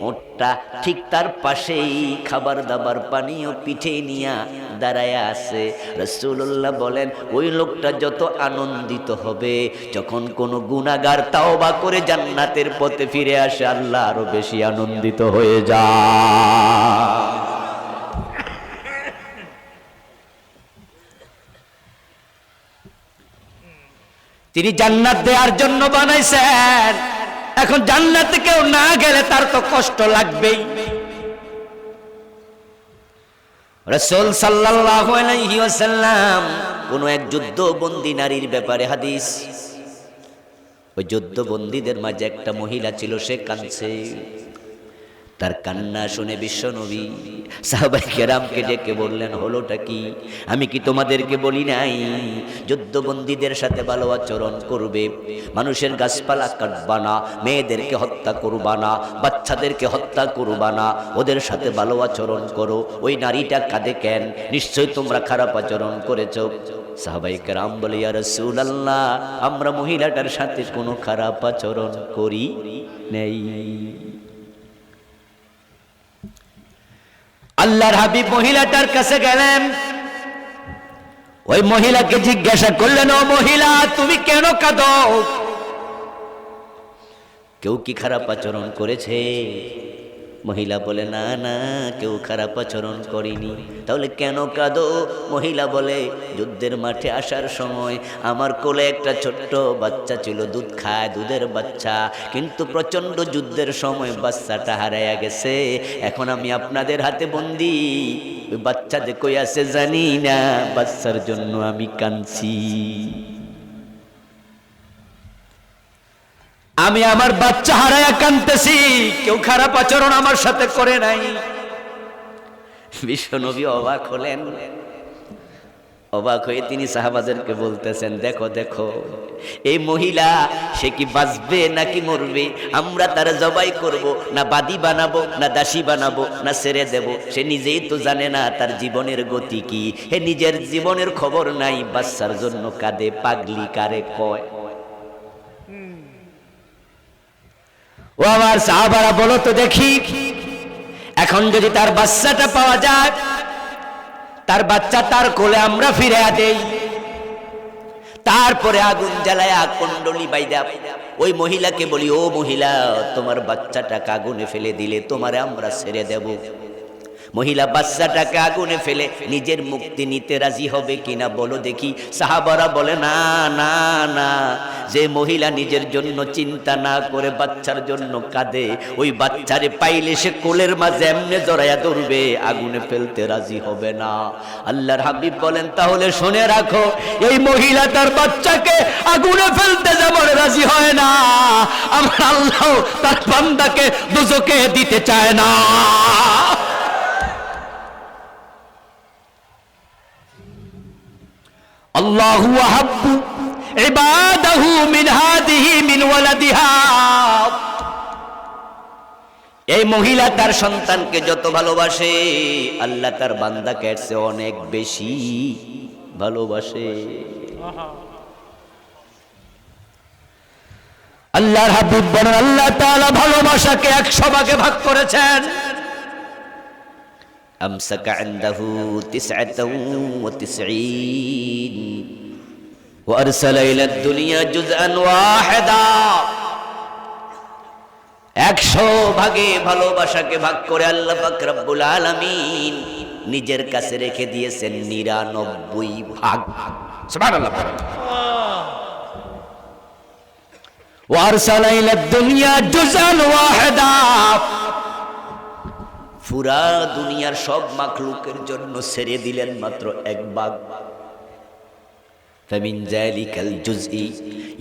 ওটটা ঠিক তার পাশেই খাবার দাবার পানীয় পিঠে নিয়া দাঁড়ায় আছে, রাসূলুল্লাহ বলেন ওই লোকটা যত আনন্দিত হবে যখন কোনো গুনাহগার তাওবা করে জান্নাতের পথে ফিরে আসে, আল্লাহ আরো বেশি আনন্দিত হয়ে যায়। তিনি জান্নাত দেওয়ার জন্য বানাইছেন। এখন জান্নাতে কেউ না গেলে তার তো কষ্ট লাগবেই। রাসূল সাল্লাল্লাহু আলাইহি ওয়াসাল্লাম কোন এক যুদ্ধবন্দী নারীর ব্যাপারে হাদিস, ওই যুদ্ধবন্দীদের মাঝে একটা মহিলা ছিল, সে কাঁদছে। তার কান্না শুনে বিশ্বনবী সাহাবায়ে কেরামকে ডেকে বললেন, হলোটা কি? আমি কি তোমাদেরকে বলি নাই যুদ্ধবন্দীদের সাথে ভালো আচরণ করবে, মানুষের গাছপালা কাটবা না, মেয়েদেরকে হত্যা করবা না, বাচ্চাদেরকে হত্যা করবা না, ওদের সাথে ভালো আচরণ করো। ওই নারীটা কাঁদে কেন? নিশ্চয় তোমরা খারাপ আচরণ করেছ। সাহাবায়ে কেরাম বলে, ইয়া রাসূলুল্লাহ, আমরা মহিলাটার সাথে কোনো খারাপ আচরণ করি নেই। আল্লাহর হাবিব মহিলাটার কাছে গেলেন, ওই মহিলাকে জিজ্ঞাসা করলেন, ও মহিলা, তুমি কেন কাঁদো? কেউ কি খারাপ আচরণ করেছে? মহিলা বলে, না না, কেউ খারাপ আচরণ করেনি। তাহলে কেন কাঁদো? মহিলা বলে, যুদ্ধের মাঠে আসার সময় আমার কোলে একটা ছোট্ট বাচ্চা ছিল, দুধ খায়, দুধের বাচ্চা, কিন্তু প্রচন্ড যুদ্ধের সময় বাচ্চাটা হারাইয়া গেছে। এখন আমি আপনাদের হাতে বন্দী, ওই বাচ্চা যে কই আছে জানি না, বাচ্চার জন্য আমি কাঁদছি। আমি আমার বাচ্চা হারায়া কাঁদতেছি, কেউ খারাপ আচরণ আমার সাথে করে নাই। বিশ্বনবী অবাক হলেন। অবাক হয়ে তিনি সাহাবাদেরকে বলতেছেন, দেখো দেখো, এই মহিলা সে কি বাঁচবে নাকি মরবে? আমরা তার জবাই করব না, বাদী বানাবো না, দাসী বানাবো না, ছেড়ে দেব? সে নিজেই তো জানে না তার জীবনের গতি কি। হে নিজের জীবনের খবর নাই, বাচ্চার জন্য কাঁদে। পাগলি কারে কয়? ও আমার সাহাবারা, বলো তো দেখি, এখন যদি তার বাচ্চাটা পাওয়া যায়, তার বাচ্চা তার কোলে আমরা ফিরে দেই, তারপরে আগুন জ্বালায় কুণ্ডলি বাইদা ওই মহিলাকে বলি, ও মহিলা, তোমার বাচ্চাটাকে আগুনে ফেলে দিলে তোমারে আমরা ছেড়ে দেব। মহিলা বাচ্চাটাকে আগুনে ফেলে নিজের মুক্তি নিতে রাজি হবে কিনা বলো দেখি। সাহাবারা বলে না না না, যে মহিলা নিজের জন্য চিন্তা না করে বাচ্চার জন্য কাঁদে, ওই বাচ্চারে পাইলে সে কোলের মাঝে এমনে জড়াইয়া ধরবে, আগুনে ফেলতে রাজি হবে না। আল্লাহর হাবিব বলেন তাহলে শুনে রাখো, এই মহিলা তার বাচ্চাকে আগুনে ফেলতে যেমন রাজি হয় না, আমার আল্লাহ তার বান্দাকে দোজখে দিতে চায় না। আল্লাহু আহাব্বু ইবাদাহু মিন হাদিহি মিন ওয়ালাদিহা। এই মহিলা তার সন্তানকে যত ভালোবাসে, আল্লাহ তার বান্দাকে এর চেয়ে অনেক বেশি ভালোবাসে। আল্লাহর হাবিব বলেন আল্লাহ তাআলা ভালোবাসাকে 100 ভাগে ভাগ করেছেন। أمسك عنده 99 وأرسل إلى الدنيا جزءا واحدا। 100 ভাগে ভালোবাসাকে ভাগ করে আল্লাহ পাক রব্বুল আলামিন নিজের কাছে রেখে দিয়েছেন 99 ভাগ। সুবহানাল্লাহ। وأرسل إلى الدنيا جزءا واحدا। পুরা দুনিয়ার সব মাখলুকের জন্য ছেড়ে দিলেন মাত্র 1 ভাগ। فمن ذلك الجزء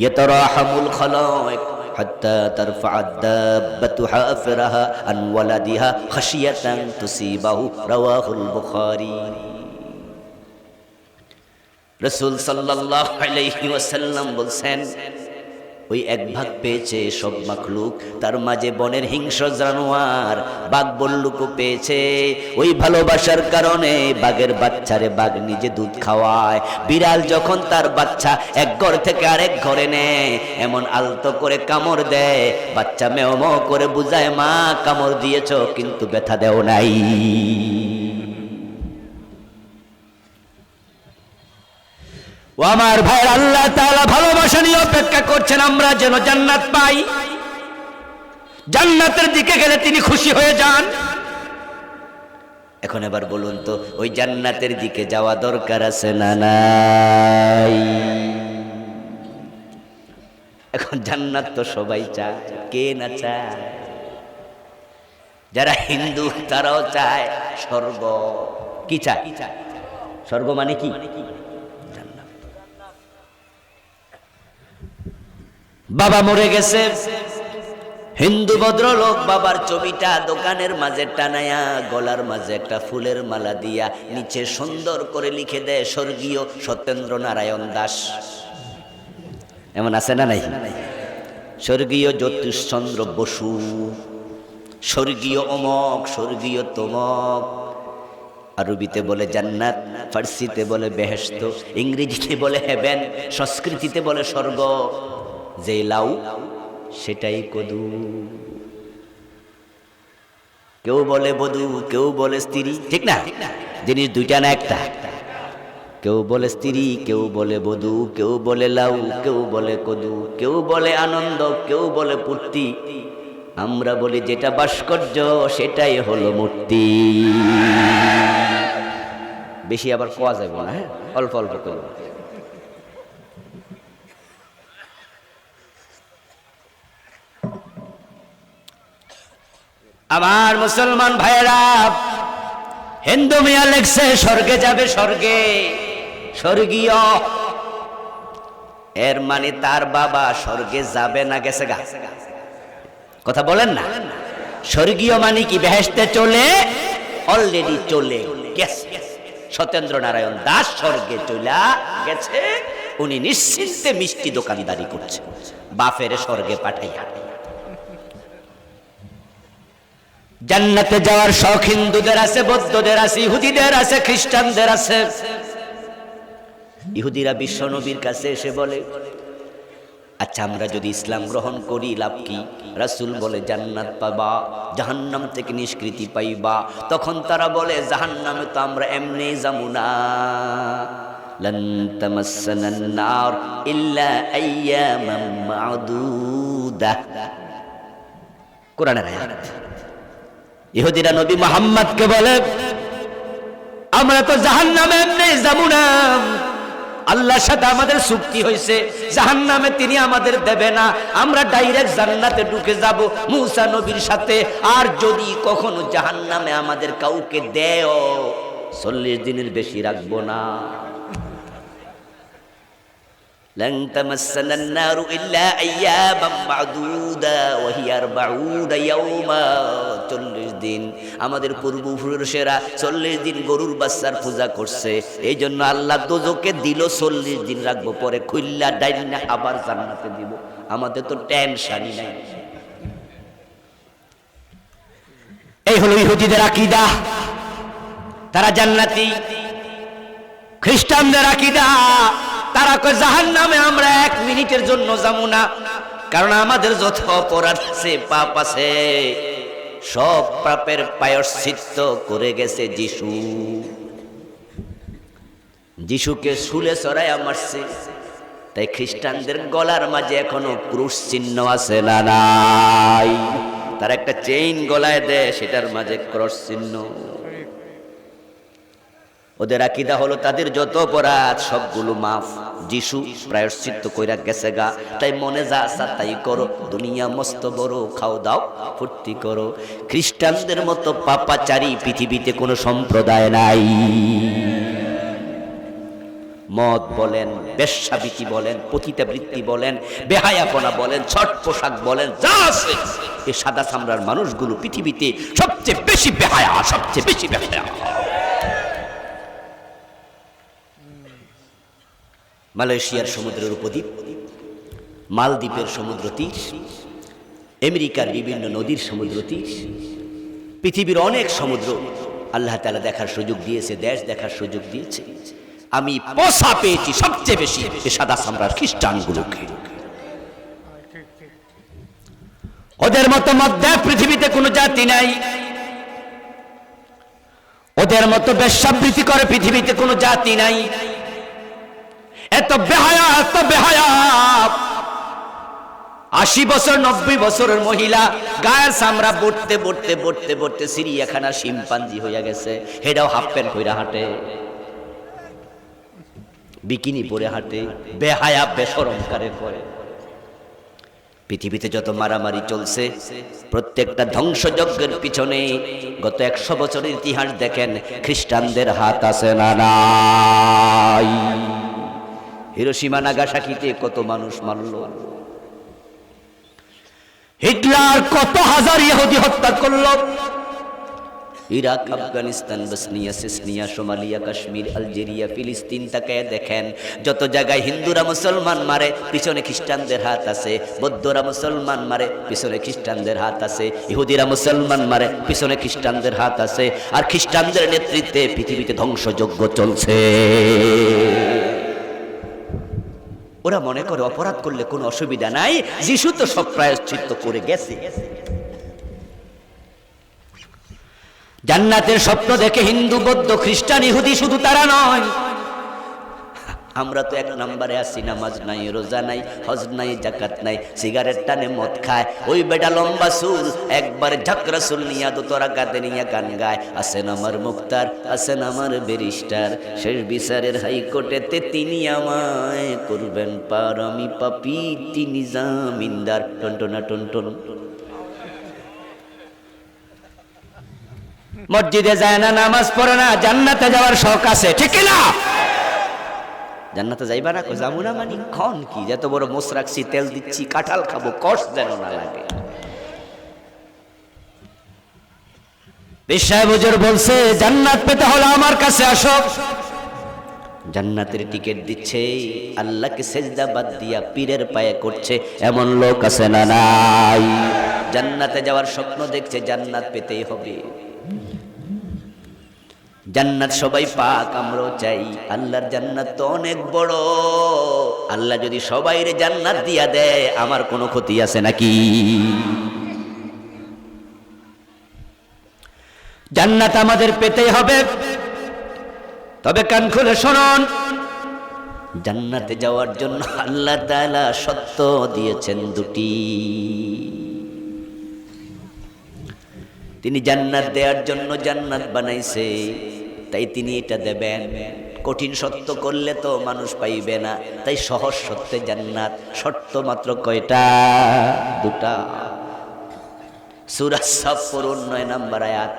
يتراحم الخلائق حتى ترفع الدابة حافرها عن ولدها خشية تصيبه رواه البخاري। রাসূল সাল্লাল্লাহু আলাইহি ওয়াসাল্লাম বলেন ওই 1 ভাগ পেয়েছে সব মাখলুক, তার মাঝে বনের হিংস্র জানোয়ার বাঘ বল্লুকও পেয়েছে। ওই ভালোবাসার কারণে বাঘের বাচ্চারে বাঘ নিজে দুধ খাওয়ায়, বিড়াল যখন তার বাচ্চা এক ঘর থেকে আরেক ঘরে নেয় এমন আলতো করে কামড় দেয়, বাচ্চা মেও মেও করে বুঝায় মা কামড় দিয়েছো কিন্তু ব্যথা দেও নাই। ও আমার ভাই, আল্লাহ তাআলা ভালোবাসা নিয়ে অপেক্ষা করছেন আমরা যেন জান্নাত পাই। জান্নাতের দিকে গেলে তিনি খুশি হয়ে যান। এখন এবার বলুন তো, ওই জান্নাতের দিকে যাওয়া দরকার আছে না নাই? এখন জান্নাত তো সবাই চায়, কে না চায়? যারা হিন্দু তারাও চায় স্বর্গ। কি চায়? স্বর্গ মানে কি? বাবা মরে গেছে, হিন্দু ভদ্রলোক বাবার ছবিটা দোকানের মাঝে টানায়া গলার মাঝে একটা ফুলের মালা দিয়া নিচে সুন্দর করে লিখে দেয় স্বর্গীয় সত্যেন্দ্র নারায়ণ দাস। এমন আছে না নাই? স্বর্গীয় জ্যোতিষচন্দ্র বসু, স্বর্গীয় অমক, স্বর্গীয় তমক। আরবিতে বলে জান্নাত, ফার্সিতে বলে বেহেশত, ইংরেজিতে বলে হেভেন, সংস্কৃতিতে বলে স্বর্গ। যে লাউ সেটাই কদু। কেউ বলে বধূ, কেউ বলে স্ত্রী, ঠিক না? জিনিস দুইটা না একটা? কেউ বলে স্ত্রী, কেউ বলে বধূ, কেউ বলে লাউ, কেউ বলে কদু, কেউ বলে আনন্দ, কেউ বলে পূর্তি। আমরা বলি যেটা ভাস্কর্য সেটাই হলো মূর্তি। বেশি আবার কোয়া যাবে না, হ্যাঁ, অল্প অল্প করবো। আমার মুসলমান ভাইয়েরা, হিন্দু মিয়া লেখছে স্বর্গে যাবে, স্বর্গে, স্বর্গীয়। এর মানে তার বাবা স্বর্গে যাবে না গেছে গা? কথা বলেন না। স্বর্গীয় মানে কি? বেহেশতে চলে, অলরেডি চলে গেছে। সত্যেন্দ্র নারায়ণ দাস স্বর্গে চলে গেছে, উনি নিশ্চিন্তে মিষ্টি দোকানদারি করছে, বাপের স্বর্গে পাঠাইয়া। জান্নাতে যাওয়ার শখ হিন্দুদের আছে, বৌদ্ধদের আছে, ইহুদিদের আছে, খ্রিস্টানদের আছে। ইহুদিরা বিশ্ব নবীর কাছে এসে বলে, আচ্ছা আমরা যদি ইসলাম গ্রহণ করি লাভ কি? রাসূল বলে জান্নাত পাবা, জাহান্নাম থেকে নিষ্কৃতি পাইবা। তখন তারা বলে জাহান্নামে তো আমরা এমনি যাবো না, লান তামাসসানান নার ইল্লা আইয়ামান মা'দুদা। কোরআনের আয়াত। ইহুদিরা নবী মুহাম্মদকে বলে, আমরা তো জাহান্নামে এমনি যাবো না, আল্লাহর সাথে আমাদের চুক্তি হয়েছে, জাহান্নামে তিনি আমাদের দেবে না, আমরা ডাইরেক্ট জান্নাতে ঢুকে যাব মুসা নবীর সাথে। আর যদি কখনো জাহান্নামে আমাদের কাউকে দেয় 40 দিনের বেশি রাখবো না। لن تمسنا النار إلا أياما معدودة وهي 40 يوما। 40 দিন আমাদের পূর্বপুরুষেরা 40 দিন গরুর বাচ্চার পূজা করছে, এই জন্য আল্লাহ দোজকে দিল 40 দিন রাখবো, পরে খুল্লা ডাইনা আবার জান্নাতে দিব। আমাদের তো টেনশনই নাই। এই হলো ইহুদিদের আকীদা, তারা জান্নাতি। খ্রিস্টানদের আকীদা, তারা কয় জাহান্নামে আমরা 1 মিনিটের জন্য যাবো না, কারণ আমাদের যত অপরাধ আছে, পাপ আছে, সব পাপের প্রায়শ্চিত্ত করে গেছে যিশু। যিশুকে শুলে চড়াইয়া মারছে, তাই খ্রিস্টানদের গলার মাঝে এখনো ক্রুশ চিহ্ন আছে না নাই? তার একটা চেইন গলায় দেয়, সেটার মাঝে ক্রস চিহ্ন। ওদের আকীদা হলো তাদের যত অপরাধ সবগুলো মাফ, যিশু প্রায়শ্চিত্ত কইরা গেছে গা, তাই মনে যা আসা তাই করো, দুনিয়া মস্ত বড়, খাও দাও ফুর্তি করো। খ্রিস্টানদের মতো পাপাচারী পৃথিবীতে কোনো সম্প্রদায় নাই। মদ বলেন, বেশ্যাবৃত্তি বলেন, পতিতাবৃত্তি বলেন, বেহায়াপনা বলেন, ছট পোশাক বলেন, যা আছে এই সাদা চামড়ার মানুষগুলো পৃথিবীতে সবচেয়ে বেশি বেহায়া, সবচেয়ে বেশি বেহায়া। মালয়েশিয়ার সমুদ্রের উপদ্বীপ, মালদ্বীপের সমুদ্র তীর, আমেরিকার বিভিন্ন নদীর সমুদ্র তীর, পৃথিবীর অনেক সমুদ্র আল্লাহ তাআলা দেখার সুযোগ দিয়েছে, দেশ দেখার সুযোগ দিয়েছে। আমি পোষা পেয়েছি সবচেয়ে বেশি সাদা চামড়ার খ্রিস্টানগুলোকে। ওদের মতো মধ্যে পৃথিবীতে কোনো জাতি নাই, ওদের মতো বেশ্যাবৃত্তি করে পৃথিবীতে কোনো জাতি নাই। এত বেহায়া, এত বেহায়া। 80 বছর 90 বছরের মহিলা গায়ের চামড়া বটতে বটতে বটতে বটতে চিড়িয়াখানার শিম্পাঞ্জি হইয়া গেছে, হেডাও হাফ প্যান্ট পরে হাঁটে, বিকিনি পরে হাঁটে, বেহায়া বেশরম কারে করে। পৃথিবীতে যত মারামারি চলছে, প্রত্যেকটা ধ্বংসযজ্ঞের পিছনে গত 100 বছরের ইতিহাস দেখেন, খ্রিস্টানদের হাত আছে না নাই? হিরোশিমা নাগাসাকিতে কত মানুষ মারল, হিটলার কত হাজার ইহুদি হত্যা করল, ইরাক, আফগানিস্তান, বসনিয়া, সিসনিয়া, সোমালিয়া, কাশ্মীর, আলজেরিয়া, ফিলিস্তিন তাকায় দেখেন, যত জায়গায় হিন্দুরা মুসলমান মারে পিছনে খ্রিস্টানদের হাত আছে, বৌদ্ধরা মুসলমান মারে পিছনে খ্রিস্টানদের হাত আছে, ইহুদিরা মুসলমান মারে পিছনে খ্রিস্টানদের হাত আছে। আর খ্রিস্টানদের নেতৃত্বে পৃথিবীতে ধ্বংসযজ্ঞ চলছে। ওরা মনে করে অপরাধ করলে কোনো অসুবিধা নাই, যিশু তো সব প্রায়শ্চিত্ত করে গেছে। জান্নাতের স্বপ্ন দেখে হিন্দু, বৌদ্ধ, খ্রিস্টান, ইহুদি শুধু তারা নয়, আমরা তো 1 নম্বরে আছি। নামাজ নাই, রোজা নাই, হজ নাই, যাকাত নাই, সিগারেট টানে, মদ খায়। ওই বেটা লম্বা চুল একবার ঝাকরা চুল নিয়া দোতরা গাতে নিয়া গান গায়, আছেন আমার মুক্তার, আছেন আমার ব্যারিস্টার, শেষ বিচারের হাইকোর্টেতে তিনি আমায় করবেন পার, আমি পাপী তিনি জামিনদার। টনটনা টনটন। মসজিদে যায় না, নামাজ পড়ে না, জান্নাতে যাওয়ার শখ আছে, ঠিক না? জান্নাতে যাইবা না? যাবো না মানে খন কি, যত বড় মোষ রাখছি, তেল দিচ্ছি, কাঁঠাল খাবো, কষ্ট যেন না লাগে। পেশায় হুজুর বলছে জান্নাত পেতে হলে আমার কাছে আসো। জান্নাতের টিকিট দিচ্ছে, আল্লাহকে সেজদা বাদ দিয়া পীরের পায়ে করছে, এমন লোক আছে না নাই? জান্নাতে যাওয়ার স্বপ্ন দেখছে, জান্নাত পেতেই হবে। জান্নাত সবাই পাক, আমরাও চাই। আল্লাহর জান্নাত তো অনেক বড়, আল্লাহ যদি সবাইরে জান্নাত দিয়া দেয় আমার কোনো ক্ষতি আছে নাকি? জান্নাত আমাদের পেতেই হবে। তবে কান খুলে শুনুন, জান্নাতে যাওয়ার জন্য আল্লাহ তাআলা শর্ত দিয়েছেন 2টি। তিনি জান্নাত দেওয়ার জন্য জান্নাত বানাইছে, তাই তিনি এটা দেবেন। কঠিন সত্য করলে তো মানুষ পাইবে না, তাই সহজ সত্যে জান্নাত। শর্ত মাত্র কয়টা? দুটা। সূরা সাফ পড়ুন 9 নম্বর আয়াত।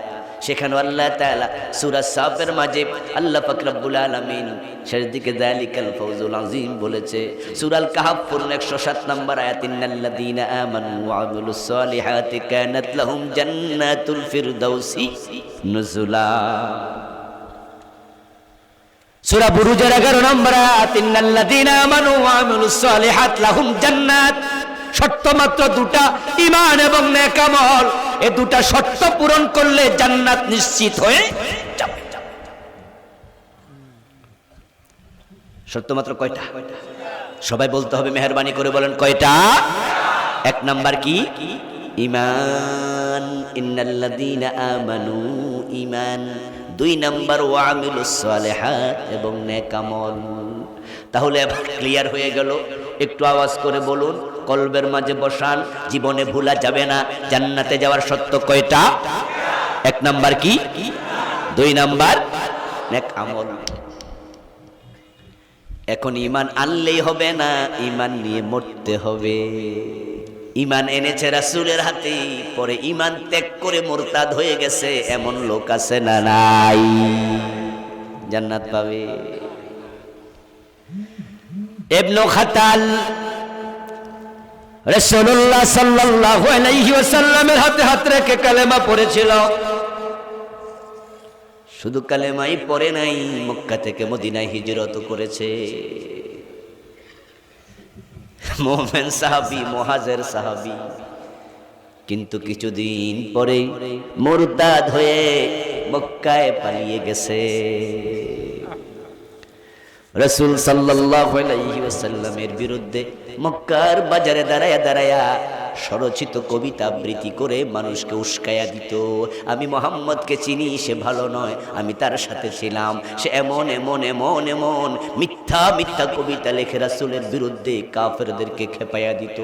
সেখানে আল্লাহ তাআলা সূরা সাফের মাঝে আল্লাহ পাক রব্বুল আলামিন শেষ দিকে যালিকাল ফাওজুল আযীম বলেছে। সূরা আল কাহফ পড়ুন 107 নম্বর আয়াত, ইন্নাল্লাযীনা আমানু ওয়া আমিলুস সালিহাতি কানাত লাহুম জান্নাতুল ফিরদাউসি নুজুলা। সূরা বুরুজের 11 নম্বর আয়াত, ইন্নাল্লাযীনা আমানু ওয়া আমিলুস সালিহাত লাহুম জান্নাত। শর্ত মাত্র দুটা, ঈমান এবং নেক আমল। এই দুটা শর্ত পূরণ করলে জান্নাত নিশ্চিত হয়ে যাবে। শর্ত মাত্র কয়টা? সবাই বলতে হবে, মেহেরবানি করে বলেন কয়টা? 1 নাম্বার কি? ঈমান, ইন্নাল্লাযীনা আমানু, ঈমান। 2 নাম্বার ওয়া আমিলুস সালিহাত, এবং নেক আমল। তাহলে এবার ক্লিয়ার হয়ে গেল। একটু আওয়াজ করে বলুন, কলবের মাঝে বসান, জীবনে ভুলা যাবে না জান্নাতে যাওয়ার শর্ত কয়টা? 1 নাম্বার কি? 2 নাম্বার নেক আমল। এখন ঈমান আনলেই হবে না, ঈমান নিয়ে মরতে হবে। ঈমান এনেছে রাসূলের হাতে, পরে ঈমান ত্যাগ করে মুরতাদ হয়ে গেছে, এমন লোক আছে না নাই? জান্নাত পাবে। ইবনে খাতাল রাসূলুল্লাহ সাল্লাল্লাহু আলাইহি ওয়াসাল্লামের হাতে হাত রেখে কালেমা পড়েছিল। শুধু কালেমাই পড়ে নাই, মক্কা থেকে মদিনায় হিজরত করেছে। মুমিন সাহাবী, মুহাজির সাহাবী, কিন্তু কিছুদিন পরে মুরতাদ হয়ে মক্কায় পালিয়ে গেছে। রাসূল সাল্লাল্লাহু আলাইহি ওয়াসাল্লামের বিরুদ্ধে মক্কার বাজারে দাঁড়ায়া দাঁড়ায়া স্বরচিত কবিতা আবৃত্তি করে মানুষকে উস্কায়া দিত। আমি মুহাম্মদকে চিনি, সে ভালো নয়, আমি তার সাথে ছিলাম, সে এমন এমন এমন এমন মিথ্যা মিথ্যা কবিতা লিখে রাসূলের বিরুদ্ধে কাফেরদেরকে খেপায়া দিত।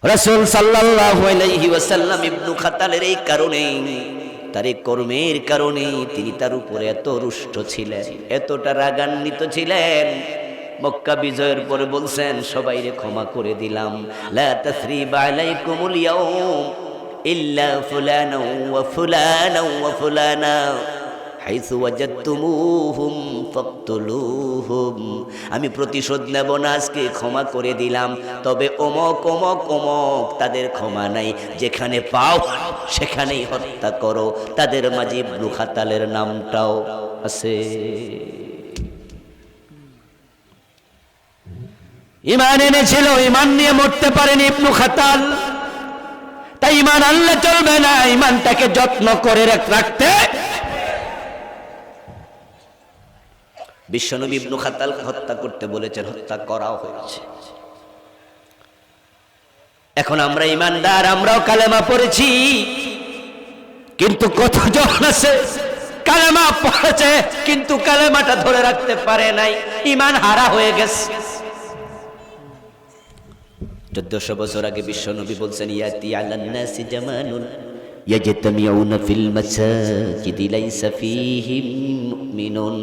রাসূল সাল্লাল্লাহু আলাইহি ওয়াসাল্লাম ইবনে খাতালের এই কারণে, তার এই কর্মের কারণে তিনি তার উপরে এত রুষ্ট ছিলেন, এতটা রাগান্বিত ছিলেন। মক্কা বিজয়ের পরে বলছেন, সবাইরে ক্ষমা করে দিলাম, লা তাসরিবা আলাইকুমুল ইয়াউম ইল্লা ফুলানা ওয়া ফুলানা ওয়া ফুলানা হাইসু ওয়াজাদতুমুহুম ফাকতুলুহুম। আমি প্রতিশোধ নেব না, আজকে ক্ষমা করে দিলাম, তবে অমক অমক অমক তাদের ক্ষমা নাই, যেখানে পাও সেখানেই হত্যা করো। তাদের মাঝে ইবনে খাতালের নামটাও আছে। ঈমান এনেছিল, ঈমান নিয়ে মরতে পারেনি ইবনে খাতাল। তাই ঈমান আনলে চলবে না, ঈমানটাকে যত্ন করে রাখতে। বিশ্বনবী ইবনে খাতালকে হত্যা করতে বলেছেন, হত্যা করাও হয়েছে। এখন আমরা ঈমানদার, আমরাও কালেমা পড়েছি, কিন্তু কতজন আছে কালেমা পড়েছে কিন্তু কালেমাটা ধরে রাখতে পারে নাই, ঈমান হারা হয়ে গেছে। 1400 বছর আগে বিশ্বনবী বলছেন, ইয়াতি আলান নাসি জামানুন ইয়াজতামিউনা ফিল মাসাজিদি লাইসা ফীহিম মুমিনুন।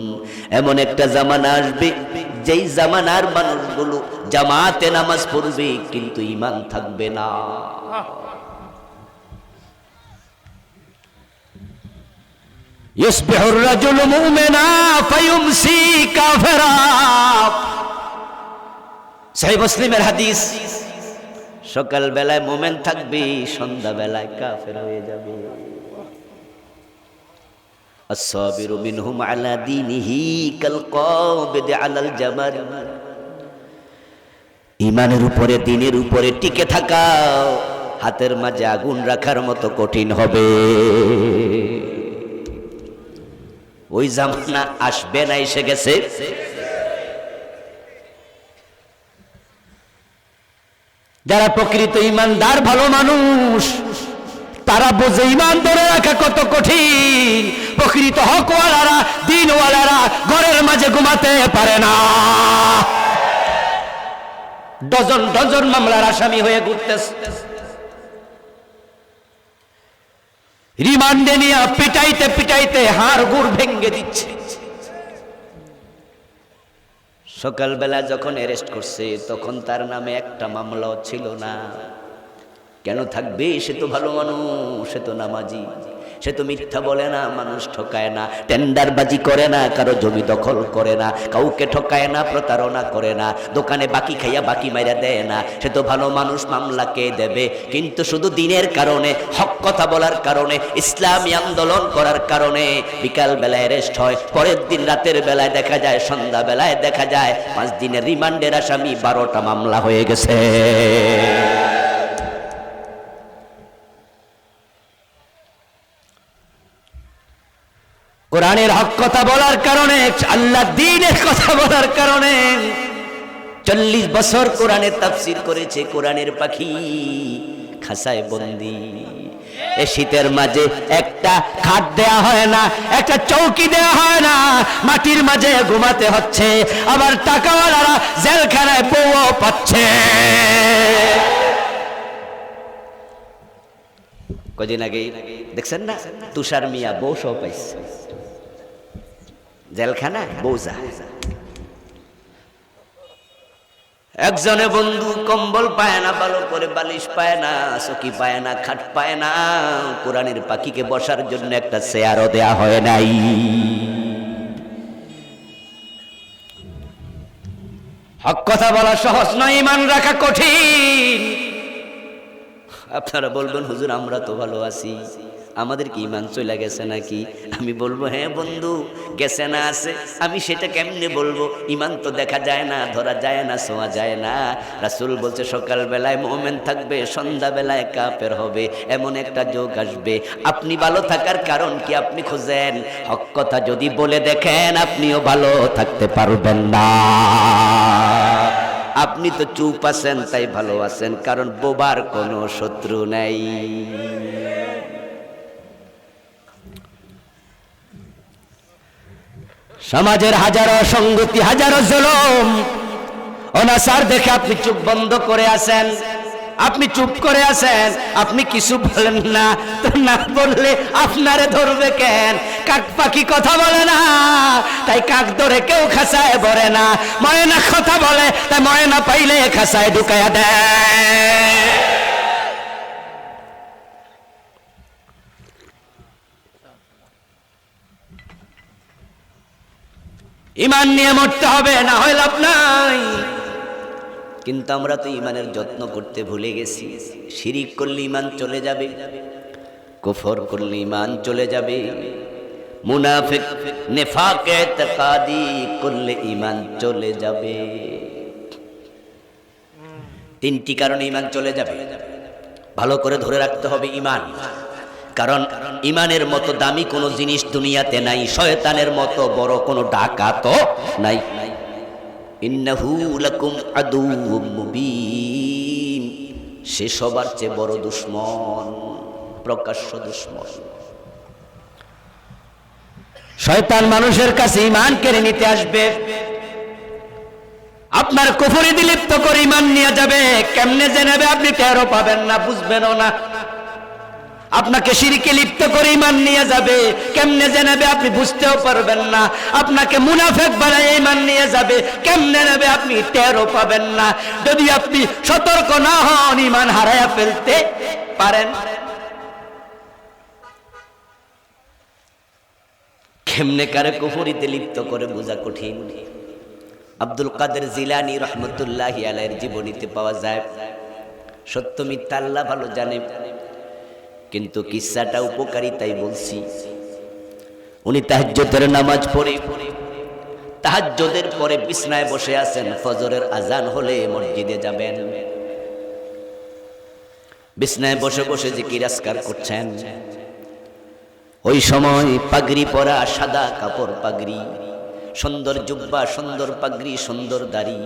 এমন একটা জামানা আসবে, যেই জামানার মানুষগুলো জামাতে নামাজ পড়বে কিন্তু ঈমান থাকবে না। ইসবিহুর রাজুলু মুমিনা ফায়ুমসি কাফিরা। সহিহ মুসলিমের হাদিস, সকাল বেলায় মুমিন থাকবে, সন্ধ্যা বেলায় কাফের হয়ে যাবে। আসসাবিরু মিনহুম আলা দীনিহি কাল কাবিদ আলাল জামার। ঈমানের উপরে, দ্বীনের উপরে টিকে থাকা হাতের মাঝে আগুন রাখার মতো কঠিন হবে। ওই জামানা আসবে না, এসে গেছে। যারা প্রকৃত ঈমানদার, ভালো মানুষ, তারা বোঝে ঈমান ধরে রাখা কত কঠিন। প্রকৃত হকওয়ালারা, দ্বীনওয়ালারা ঘরের মাঝে ঘুমাতে পারে না, ডজন ডজন মামলার আসামি হয়ে ঘুরতেছে। রিমান্ডে নিয়ে পিটাইতে পিটাইতে হাড় গুড় ভেঙে দিচ্ছে। সকালবেলা যখন অ্যারেস্ট করছে তখন তার নামে একটা মামলাও ছিল না। কেন থাকবে? সে তো ভালো মানুষ, সে তো নামাজি, সে তো মিথ্যা বলে না, মানুষ ঠকায় না, টেন্ডারবাজি করে না, কারো জমি দখল করে না, কাউকে ঠকায় না, প্রতারণা করে না, দোকানে বাকি খাইয়া বাকি মাইরা দেয় না। সে তো ভালো মানুষ, মামলা কে দেবে? কিন্তু শুধু দিনের কারণে, হক কথা বলার কারণে, ইসলামী আন্দোলন করার কারণে বিকাল বেলায় অ্যারেস্ট হয়। পরের দিন রাতের বেলায় দেখা যায়, সন্ধ্যা বেলায় দেখা যায় 5 দিনের রিমান্ডের আসামি, 12টা মামলা হয়ে গেছে। কোরআনের হক কথা বলার কারণে, আল্লাহ দ্বীনের কথা বলার কারণে 40 বছর কোরআনের তাফসীর করেছে কোরআনের পাখি, খাসায় বন্দী। এ শীতের মাঝে একটা খাট দেয়া হয় না, একটা চৌকি দেয়া হয় না, মাটির মাঝে ঘুমাতে হচ্ছে। আবার টাকাওয়ালারা জেলখানায় বউও পাচ্ছে। কদিন আগে দেখছেন না, তুষার মিয়া বউ সহ পাইছে জেলখানা, বউজা। একজনে বন্ধু কম্বল পায় না, ভালো করে বালিশ পায় না, চকি পায় না, খাট পায় না, কোরআনের পাখিকে বসার জন্য একটা চেয়ারও দেয়া হয় নাই। হক কথা বলা সহজ নয়, ঈমান রাখা কঠিন। আপনারা বলবেন হুজুর আমরা তো ভালো আছি, আমাদের কি ঈমান চলে গেছে নাকি? আমি বলবো হ্যাঁ বন্ধু, গেছে না আছে। আমি সেটা কেমনে বলবো? ঈমান তো দেখা যায় না, ধরা যায় না, ছোঁয়া যায় না। রাসূল বলছে সকাল বেলায় মুমিন থাকবে, সন্ধ্যা বেলায় কাফের হবে, এমন একটা যোগ আসবে। আপনি ভালো থাকার কারণ কি আপনি খোঁজেন? হক কথা যদি বলে দেখেন আপনিও ভালো থাকতে পারবেন না। আপনি তো চুপ আছেন তাই ভালো আছেন, কারণ বোবার কোনো শত্রু নাই। সমাজের হাজারো সংগতি, হাজারো জুলুম, অনাচার দেখে আপনি চুপ বন্ধ করে আছেন, আপনি চুপ করে আছেন, আপনি কিছু বলেন না। তো না বললে আপনারে ধরবে কেন? কাক পাখি কথা বলে না, তাই কাক ধরে কেউ খাঁচায় ভরে না। ময়না কথা বলে, তাই ময়না পাইলে খাঁচায় ঢুকাইয়া দেয়। ঈমান নিয়ে মরতে হবে, না হয় লাভ নাই। কিন্তু আমরা তো ঈমানের যত্ন করতে ভুলে গেছি। শিরিক করলে ঈমান চলে যাবে, কুফর করলে ঈমান চলে যাবে, মুনাফিক নিফাক ইতিকাদি করলে ঈমান চলে যাবে। 3টি কারণে ঈমান চলে যাবে। ভালো করে ধরে রাখতে হবে ঈমান, কারণ ঈমানের মতো দামি কোনো জিনিস দুনিয়াতে নাই, শয়তানের মতো বড় কোনো ডাকাতও নাই। ইন্নাহু লাকুম আদুউম মুবিন, সে সবার চেয়ে বড় দুশমন, প্রকাশ্য দুশমন। শয়তান মানুষের কাছে ঈমান কেড়ে নিতে আসবে, আপনার কুফরে লিপ্ত করে ঈমান নিয়ে যাবে। কেমনে যে নেবে আপনি টেরও পাবেন না, বুঝবেনও না। আপনাকে শিরকে লিপ্ত করে ঈমান নিয়ে যাবে, কেমনে যে নেবে আপনি বুঝতেও পারবেন না। আপনাকে মুনাফিক বানায় ঈমান নিয়ে যাবে, কেমনে নেবে আপনি টেরও পাবেন না। যদি আপনি সতর্ক না হন ঈমান হারায়া ফেলতে পারেন। কেমনে কারে কুফরিতে লিপ্ত করে বোঝা কঠিন। আব্দুল কাদের জিলানী রহমতুল্লাহি আলাইহির জীবনীতে পাওয়া যায়। সত্য মিথ্যা আল্লাহ ভালো জানে, কিন্তু কিসসাটা উপকারী তাই বলছি। উনি তাহাজ্জুদের নামাজ পড়ে, তাহাজ্জুদের পরে বিছনায় বসে আছেন, ফজরের আজান হলে মসজিদে যাবেন। বিছনায় বসে বসে জিকির আজকার করছেন। ওই সময় পাগড়ি পরা, সাদা কাপড় পাগড়ি, সুন্দর জুব্বা, সুন্দর পাগড়ি, সুন্দর দাড়ি,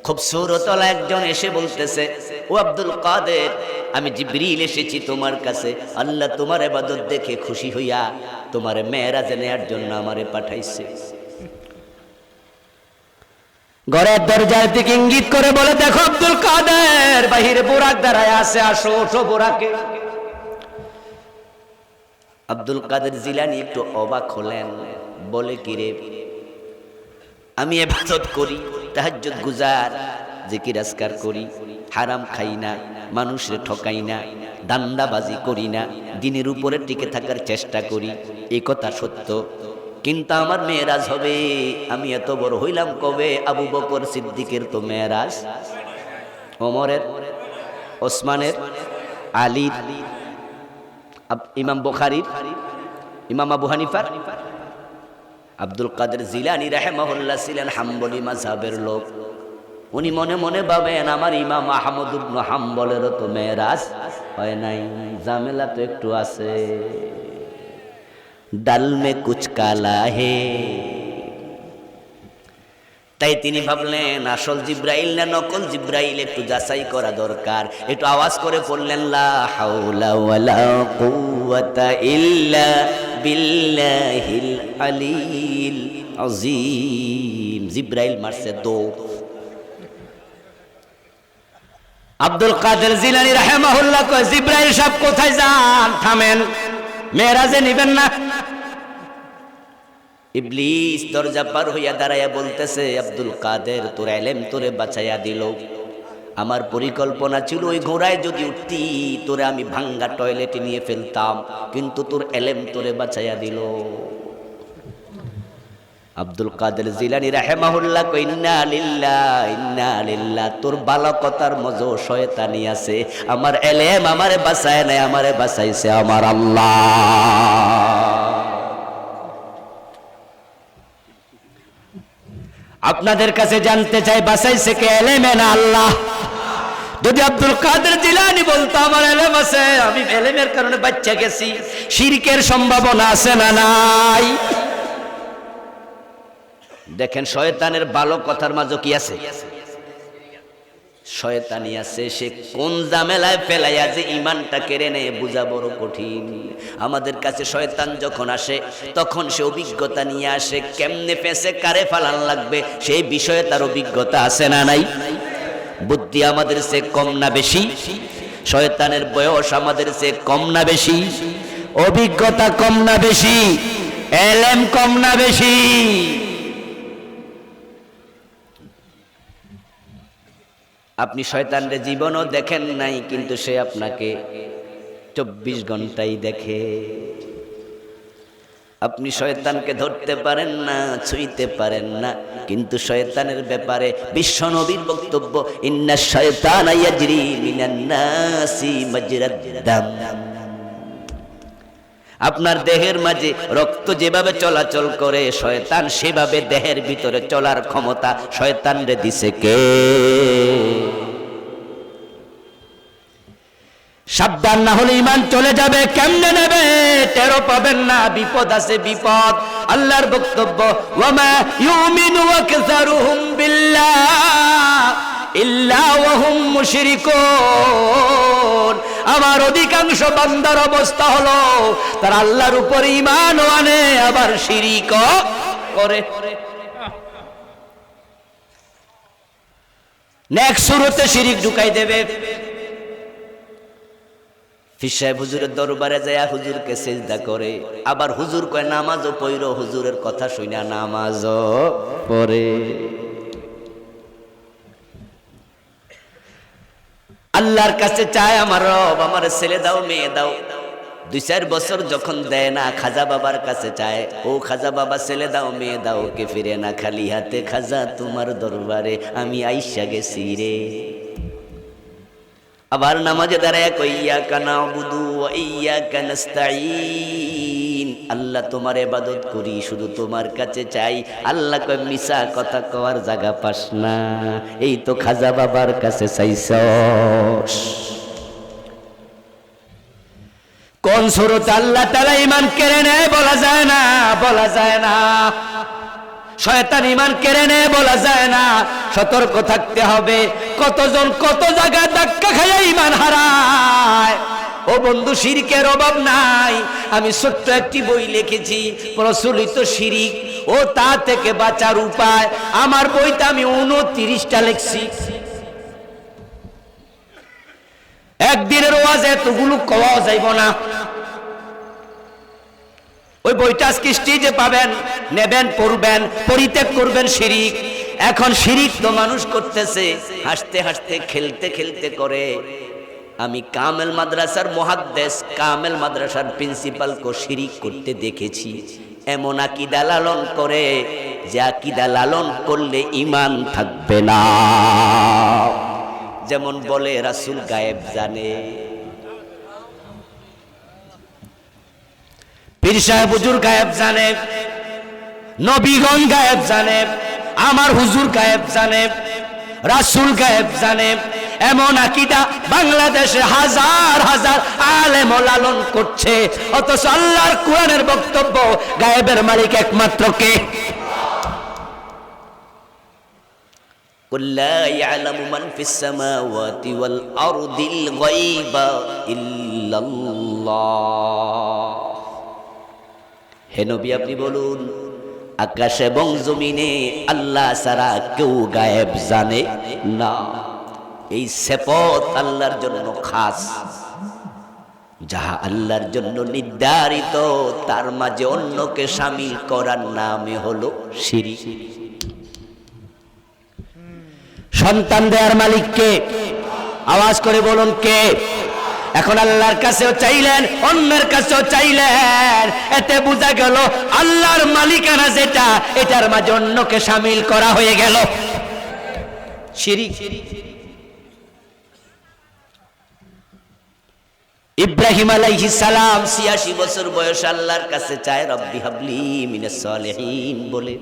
খুবসুরত একজন এসে বলতেছে, ও আব্দুল কাদের, আমি জিবরিল এসেছি তোমার কাছে। আল্লাহ তোমার ইবাদত দেখে খুশি হইয়া তোমার মেরাজে নেয়ার জন্য আমারে পাঠাইছে। ঘরের দরজার দিকে ইঙ্গিত করে বলে, দেখো আব্দুল কাদের, বাহিরে বোরাক দাঁড়ায় আছে, আসো ওঠো বোরাকে। আব্দুল কাদের জিলানী একটু অবাক হলেন, বলে কি রে, আমি ইবাদত করি, তাহাজ্জুদ গুজার, জিকির আজকার করি, হারাম খাই না, মানুষরে ঠকাই না, দান্দাবাজি করি না, দিনের উপরে টিকে থাকার চেষ্টা করি, এই কথা সত্য, কিন্তু আমার মেয়েরাজ হবে। আমি এত বড় হইলাম কবে? আবু বকর সিদ্দিকের তো মেয়েরাজ, ওমরের, ওসমানের, আলীর, ইমাম বুখারীর, ইমাম আবু হানিফার। আব্দুল কাদের জিলানী রাহিমাহুল্লাহ ছিলেন হাম্বলী মাযহাবের লোক। উনি মনে মনে ভাবেন আমার ইমাম আহমদ ইবনে হাম্বলেরও তো মেরাজ হয় নাই, ঝামেলা তো একটু আছে, ডাল মে কুছ কালা হে। তাই তিনি ভাবলেন আসল জিব্রাইল না নকল জিব্রাইল একটু যাচাই করা দরকার। একটু আওয়াজ করে পড়লেন লা হাওলা ওয়ালা কুওয়াতা ইল্লা বিল্লাহিল আলিল আযীম। জিব্রাইল মারছে দৌড়। আব্দুল কাদের জিলানী রাহিমাহুল্লাহ কয়, জিব্রাইল সাহেব কোথায় যান? থামেন, মেরাজে নিবেন না? ইবলিস দরজা পার হইয়া দাঁড়াইয়া বলতেছে, আব্দুল কাদের তোর ইলম তোরে বাঁচাইয়া দিল। আমার পরিকল্পনা ছিল ওই ঘোড়ায় যদি উঠতি তোরে আমি ভাঙ্গা টয়লেটে নিয়ে ফেলতাম, কিন্তু তোর ইলম তোরে বাঁচাইয়া দিল। আব্দুল কাদের জিলানী রাহিমাহুল্লাহ কয়, ইন্না লিল্লাহি ইন্না লিল্লাহ। তোর বালকতার মজো শয়তানি আছে, আমার ইলম আমারে বাঁচায় নাই, আমারে বাঁচাইছে আমার আল্লাহ। আপনাদের কাছে জানতে চাই, বাঁচাইছে কে, ইলমে না আল্লাহ? যদি আব্দুল কাদের জিলানী বলতো আমার ইলম আছে, আমি ইলমের কারণে বাচ্চা গেছি, শিরকের সম্ভাবনা আছে না নাই? দেখেন শয়তানের ভালো কথার মাঝে কি আছে, শয়তানি আছে। সে কোন ঝামেলায় ফেলাইয়া যে ঈমানটা কেড়ে নেয় বোঝা বড় কঠিন। আমাদের কাছে শয়তান যখন আসে তখন সে অভিজ্ঞতা নিয়ে আসে, কেমনে ফেসে কারে ফালান লাগবে সেই বিষয়ে তার অভিজ্ঞতা আছে না নাই? বুদ্ধি আমাদের চেয়ে কম না বেশি? শয়তানের বয়স আমাদের চেয়ে কম না বেশি? অভিজ্ঞতা কম না বেশি? ইলম কম না বেশি? আপনি শয়তানের জীবনও দেখেন নাই, কিন্তু সে আপনাকে 24 ঘন্টাই দেখে। আপনি শয়তানকে ধরতে পারেন না, ছুঁইতে পারেন না, কিন্তু শয়তানের ব্যাপারে বিশ্বনবীর বক্তব্য, ইন্নাশ শায়তানা ইয়াজরি মিনান নাসি মাজরাদ দাম। আপনার দেহের মাঝে রক্ত যেভাবে চলাচল করে শয়তান সেভাবে দেহের ভিতরে চলার ক্ষমতা শয়তানরে দিছে কে? সাবধান না হলে ঈমান চলে যাবে। কেমনে নেবে টেরও পাবেন না, বিপদ আছে বিপদ। আল্লাহর বক্তব্য, ওয়ামা ইউমিনু আকসারুহুম বিল্লাহ ইল্লা ওয়া হুম মুশরিকুন। আমার অধিকাংশ বান্দার অবস্থা হলো তারা আল্লাহর উপর ঈমানও আনে আবার শিরিকও করে। নেক্সট শুরুতে শিরিক ঢুকাই দেবে। পীর সাহেব হুজুরের দরবারে যায় হুজুরকে সিজদা করে, আবার হুজুর কয় নামাজও পড়ো, হুজুরের কথা শুনা নামাজও পড়ে। আল্লাহর কাছে চায় আমার রব আমার ছেলে দাও মেয়ে দাও। 2-4 বছর যখন দেয় না, খাজা বাবার কাছে চায়, ও খাজা বাবা ছেলে দাও মেয়ে দাও, কে ফিরে না খালি হাতে, খাজা তোমার দরবারে আমি আইসা গেছি রে। আবার নামাজে দাঁড়ায় কই ইয়াকা নাবুদু ওয়া ইয়াকা নাস্তাঈন, আল্লাহ তোমার ইবাদত করি, শুধু তোমার কাছে চাই। আল্লাহ কয় মিছা কথা কওয়ার জায়গা পাস না, এই তো খাজা বাবার কাছে চাইছস। কোন সূরাতে আল্লাহ তাআলা ঈমান কেড়ে নেয় বলা যায় না, বলা যায় না। শয়তান ঈমান কেড়ে নেয় বলা যায় না, সতর্ক থাকতে হবে। কতজন কত জায়গায় ধাক্কা খাইয়া ঈমান হারায়। ও বন্ধু, শিরকের অভাব নাই। আমি ছোট্ট একটি বই লিখেছি, প্রচলিত শিরিক ও তা থেকে বাঁচার উপায়। আমার বইতে আমি 29টা লিখছি। একদিনের ওয়াজে এতগুলো কওয়া যাইব না। ওই বইটা আজকে স্টেজে পাবেন, নেবেন, পড়বেন, পরিত্যাগ করবেন শিরিক। এখন শিরিক তো মানুষ করতেছে হাসতে হাসতে, খেলতে খেলতে করে। আমি কামেল মাদ্রাসার মুহাদ্দিস, কামেল মাদ্রাসার প্রিন্সিপাল কো শিরিক করতে দেখেছি। এমন আকীদা লালন করে যে আকীদা লালন করলে ঈমান থাকবে না। যেমন বলে রাসূল গায়েব জানে, পীর সাহেব হুজুর গায়েব জানে, নবীগণ গায়েব জানে, আমার হুজুর গায়েব জানে, রাসূল গায়েব জানে। এমন আকীদা বাংলাদেশে হাজার হাজার আলেম লালন করছে, অথচ আল্লাহর কোরআনের বক্তব্য গায়েবের মালিক একমাত্র কে? কুল লা ইয়ালামু মান ফিস সামাওয়াতি ওয়াল আরদিল গায়বা ইল্লাল্লাহ। হে নবী, আপনি বলুন, আকাশ এবং জমিনে আল্লাহ ছাড়া কেউ গায়েব জানে না। এই সিফাত আল্লাহর জন্য খাস। যাহা আল্লাহর জন্য নির্ধারিত তার মাঝে অন্যকে শামিল করার নামে হলো শিরিক। সন্তান দেওয়ার মালিক কে? আওয়াজ করে বলুন কে? এখন আল্লাহর কাছেও চাইলেন, অন্যের কাছেও চাইলেন, এতে বোঝা গেল আল্লাহর মালিকানা যেটা, এটার মাঝে অন্যকে শামিল করা হয়ে গেল শিরিক। ইব্রাহিম আলাইহিস সালাম ৮৬ বছর বয়স আল্লাহর কাছে চায় রব্বি হাবলি মিনাস সালিহিন বলে।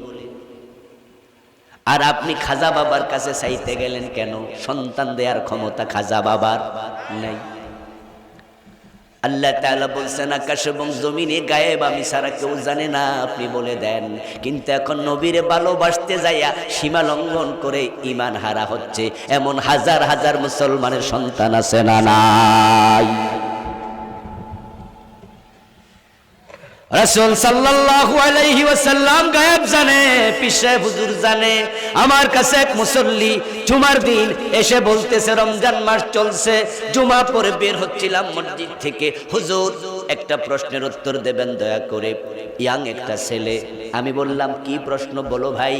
আর আপনি খাজা বাবার কাছে চাইতে গেলেন কেন? সন্তান দেওয়ার ক্ষমতা খাজা বাবার নাই। আল্লাহ তাআলা বলছেন আকাশ এবং জমিনে গায়েব আমি ছাড়া কেউ জানে না, আপনি বলে দেন। কিন্তু এখন নবীরে ভালোবাসতে যাইয়া সীমা লঙ্ঘন করে ঈমান হারা হচ্ছে এমন হাজার হাজার মুসলমানের সন্তান আছে না নাই? রাসূল সাল্লাল্লাহু আলাইহি ওয়াসাল্লাম গায়েব জানে, পীর সাহেব হুজুর জানে। আমার কাছে এক মুসল্লি জুমার দিন এসে বলতেছে, রমজান মাস চলছে, জুমা পরে বের হচ্ছিলাম মসজিদ থেকে, হুজুর একটা প্রশ্নের উত্তর দেবেন দয়া করে। ইয়াং একটা ছেলে। আমি বললাম কি প্রশ্ন বলো ভাই?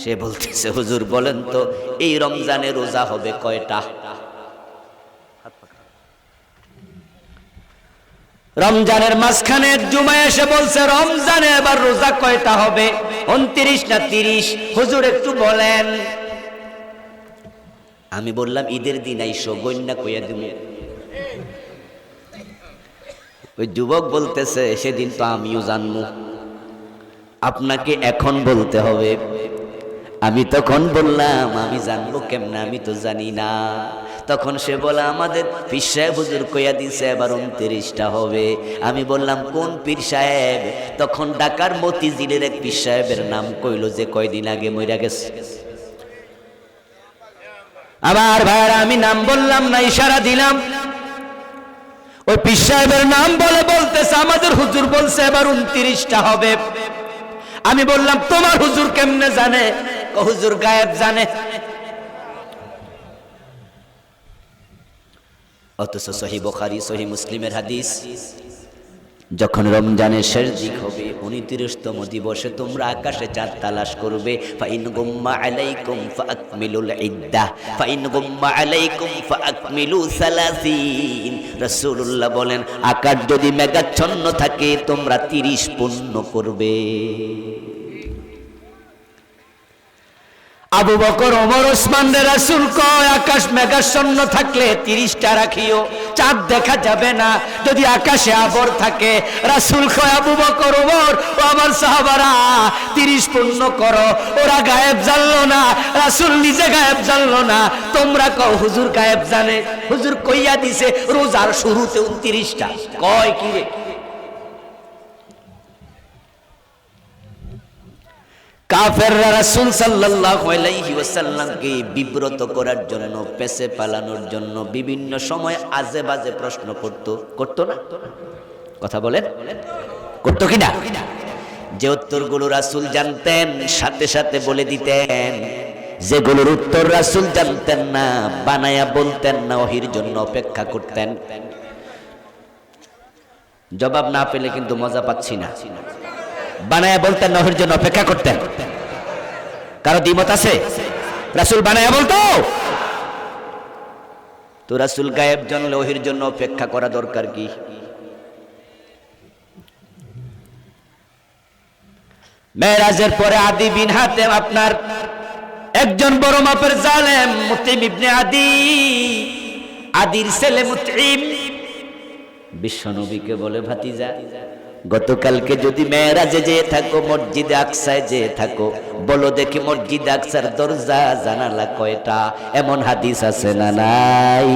সে বলতেছে, হুজুর বলেন তো এই রমজানে রোজা হবে কয়টা? রমজানের মাঝখানে জুমায় এসে বলছে, রমজানে এবার রোজা কয়টা হবে? 29 না 30? হুজুর একটু বলেন। আমি বললাম ঈদের দিন আইসো, গন্যা কইয়া দিব। ওই যুবক বলতেছে, সেদিন তো আমিও জানবো, আপনাকে এখন বলতে হবে। আমি তখন বললাম, আমি জানবো কেমনে, আমি তো জানি না। তখন সে বলে, আমাদের পীর সাহেব হুজুর কইয়া দিছে এবার 29টা হবে। আমি বললাম কোন পীর সাহেব? তখন ঢাকার মতিঝিলের এক পীর সাহেবের নাম কইল যে কয়দিন আগে মইরা গেছে। আমার ভাইরা, আমি নাম বললাম না, ইশারা দিলাম। ওই পীর সাহেবের নাম বলে বলতেছে, আমাদের হুজুর বলছে এবার 29টা হবে। আমি বললাম তোমার হুজুর কেমনে জানে? হুজুর গায়েব জানে। অথচ সহিহ বুখারী সহিহ মুসলিমের হাদিস, যখন রমজানের শেষ দিক হবে 29তম দিবসে তোমরা আকাশে চাঁদ তালাশ করবে। ফাইন গুম্মা আলাইকুম ফাআকমিলুল ইদ্দাহ, ফাইন গুম্মা আলাইকুম ফাআকমিলু 30। রাসূলুল্লাহ বলেন, আকাশ যদি মেঘাচ্ছন্ন থাকে তোমরা 30 পূর্ণ করবে। আবু বকর, ওমর, ওসমান রে রাসূল কয়, আকাশ মেঘাচ্ছন্ন থাকলে 30টা রাখিও, চাঁদ দেখা যাবে না। যদি আকাশে আবর থাকে, রাসূল কয়, আবু বকর, ওমর ও আমার সাহাবারা 30 পূর্ণ করো। ওরা গায়েব জানলো না, রাসূল নিজে গায়েব জানলো না। তোমরা কও হুজুর গায়েব জানে। হুজুর কইয়া দিছে রোজার শুরুতে 29টা। কয় কি রে? কাফেররা রাসূল সাল্লাল্লাহু আলাইহি ওয়াসাল্লামকে বিব্রত করার জন্য, পেছে পালানোর জন্য বিভিন্ন সময় আজে বাজে প্রশ্ন করতো না? কথা বলেন, করতো কিনা? যে উত্তরগুলো রাসূল জানতেন সাথে সাথে বলে দিতেন, যেগুলোর উত্তর রাসূল জানতেন না বানায়া বলতেন না, ওহির জন্য অপেক্ষা করতেন। জবাব না পেলে কিন্তু মজা পাচ্ছি না। বানায়া বলতেন নহর জন্য অপেক্ষা করতেন। কারো দ্বিমত আছে? রাসূল বানায়া বলতো তো রাসূল গায়েব জানলে ওহির জন্য অপেক্ষা করা দরকার কি? মেরাজের পরে আদি বিন হাতেম আপনার একজন বড় মাপের জালেম মুতিম ইবনে আদির ছেলে মুতিম বিশ্বনবীকে বলে, ভাতিজা গতকালকে যদি মেরাজে যেয়ে থাকো, মসজিদে আকসায় যেয়ে থাকো, বলো দেখি মসজিদে আকসার দরজা জানালা কয়টা? এমন হাদিস আছে না নাই?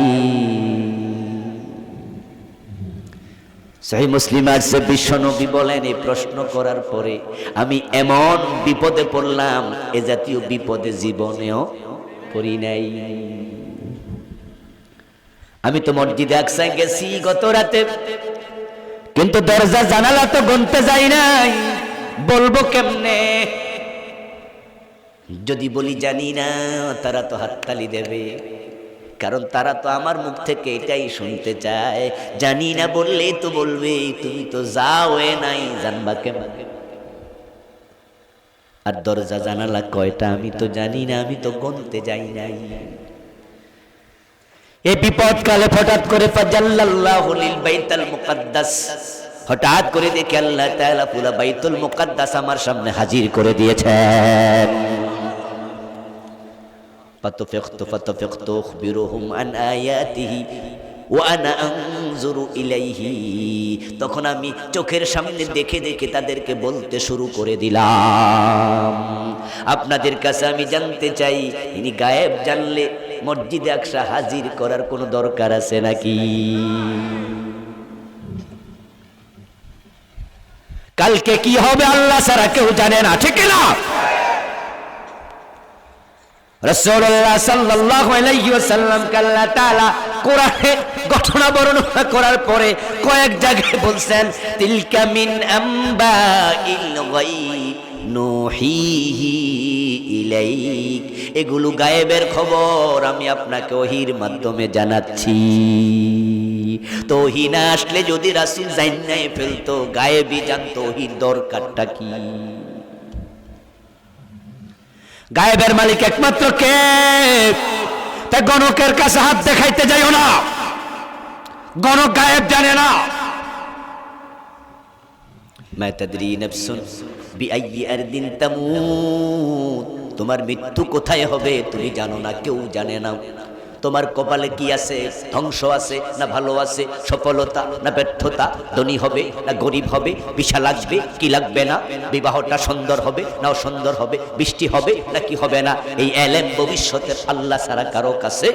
সহিহ মুসলিম আছে, বিশ্বনবী বলেন এই প্রশ্ন করার পরে আমি এমন বিপদে পড়লাম, এ জাতীয় বিপদে জীবনেও পড়ি নাই। আমি তো মসজিদে আকসায় গেছি গত রাতে, কিন্তু দরজা জানালা তো গুনতে যাই নাই, বলবো কেমনে? যদি বলি জানি না, তারা তো হাততালি দেবে, কারণ তারা তো আমার মুখ থেকে এটাই শুনতে চায়। জানি না বললেই তো বলবে তুমি তো যাও নাই, জানবা কেমনে? আর দরজা জানালা কয়টা আমি তো জানি না, আমি তো গুনতে যাই নাই। এই বিপদকালে হঠাৎ করে ফাজাল্লাল্লাহু লিল বাইতুল মুকাদ্দাস, হঠাৎ করে দেখে আল্লাহ তাআলা পুরা বাইতুল মুকাদ্দাস আমার সামনে হাজির করে দিয়েছেন। ফাতাফিকতু আখবিরুহুম আন আয়াতিহি ওয়া আনা আনজুরু ইলাইহি, তখন আমি চোখের সামনে দেখে দেখে তাদেরকে বলতে শুরু করে দিলাম। আপনাদের কাছে আমি জানতে চাই, ইনি গায়েব জানলে মসজিদে আকসা হাজির করার কোনো দরকার আছে নাকি? কালকে কি হবে আল্লাহ ছাড়া কেউ জানে না, ঠিক না? রাসূলুল্লাহ সাল্লাল্লাহু আলাইহি ওয়াসাল্লাম আল্লাহ তাআলা কোরআনে ঘটনা বর্ণনা করার পরে কয়েক জায়গায় বলছেন, তিলকা মিন আম্বাইল গায়ব নুহিহি ইলাইক, এগুলো গায়েবের খবর আমি আপনাকে ওহীর মাধ্যমে জানাচ্ছি। তো ওহী না আসলে যদি রাসূল জান্নায়ে ফেলতো, গায়েবী জানতো, ওহীর দরকারটা কি? গায়েবের মালিক একমাত্র কে? তাই গণকের কাছে হাত দেখাইতে যাইও না, গণক গায়েব জানে না। মা তাদরি নাফসুন বিআইয়ি আরদিন তামুত, তোমার মৃত্যু কোথায় হবে তুমি জানো না, কেউ জানে না। তোমার কপালে কি আছে? ধ্বংস আছে না ভালো আছে? সফলতা না ব্যর্থতা? ধনী হবে না গরিব হবে? বিশা লাগবে কি লাগবে না? বিবাহটা সুন্দর হবে না অসুন্দর হবে? বৃষ্টি হবে না কি হবে না? এই এলেম ভবিষ্যতের আল্লাহ ছাড়া কারো কাছে।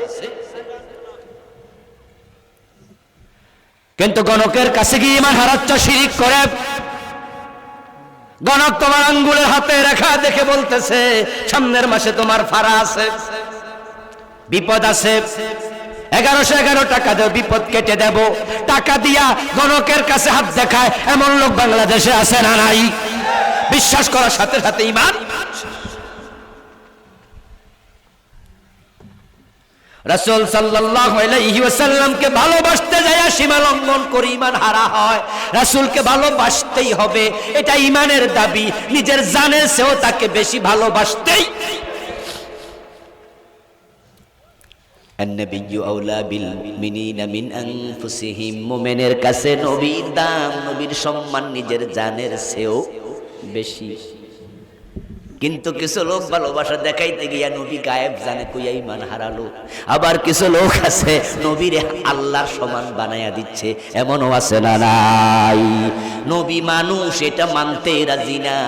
কিন্তু গণকের কাছে গিয়ে ইমান হারাচ্ছ শিরিক করে। গণক তোমার আঙ্গুলের হাতে রেখা দেখে বলতেছে সামনের মাসে তোমার ফারা আছে, বিপদ আছে, 1111 টাকা দেব, বিপদ কেটে দেব। টাকা দিয়া গণকের কাছে হাত দেখায় এমন লোক বাংলাদেশে আছে না নাই? বিশ্বাস করার সাথে সাথে ঈমান। রাসূল সাল্লাল্লাহু আলাইহি ওয়াসাল্লামকে ভালোবাসতে যায় সীমা লঙ্ঘন করে ঈমান হারা হয়। রাসূলকে ভালোবাসতেই হবে, এটা ঈমানের দাবি। নিজের জানের চেয়েও তাকে বেশি ভালোবাসতেই। আন-নাবিয়্যু আওলা বিল মুমিনিনা মিন আনফুসিহিম, মুমিনের কাছে নবীর দাম, নবীর সম্মান নিজের জানের চেয়েও বেশি। কিন্তু কিছু লোক ভালোবাসা দেখাইতে গিয়া নবী গায়েব জানে কইয়া ঈমান হারালো। আবার কিছু লোক আছে নবীরে আল্লাহর সমান বানায়া দিচ্ছে, এমনও আছে না নাই? নবী মানুষ এটা মানতে রাজি না।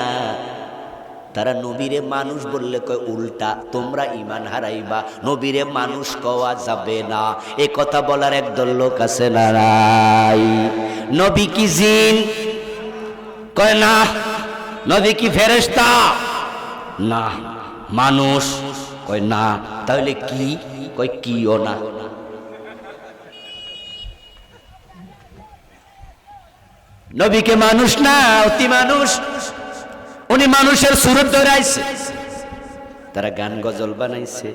তারা নবীরে মানুষ বললে কয় উল্টা, তোমরা ঈমান হারাইবা, নবীরে মানুষ কওয়া যাবে না। এ কথা বলার একদল লোক আছে না নাই? নবী কি জিন? কয় না। নবী কি ফেরেশতা? না। মানুষ? কয় না। তাহলে কি? কয় কিও না। নবীকে মানুষ না, অতি মানুষ। উনি মানুষের সুরত ধরে আইছে। তারা গান গজল বানাইছে,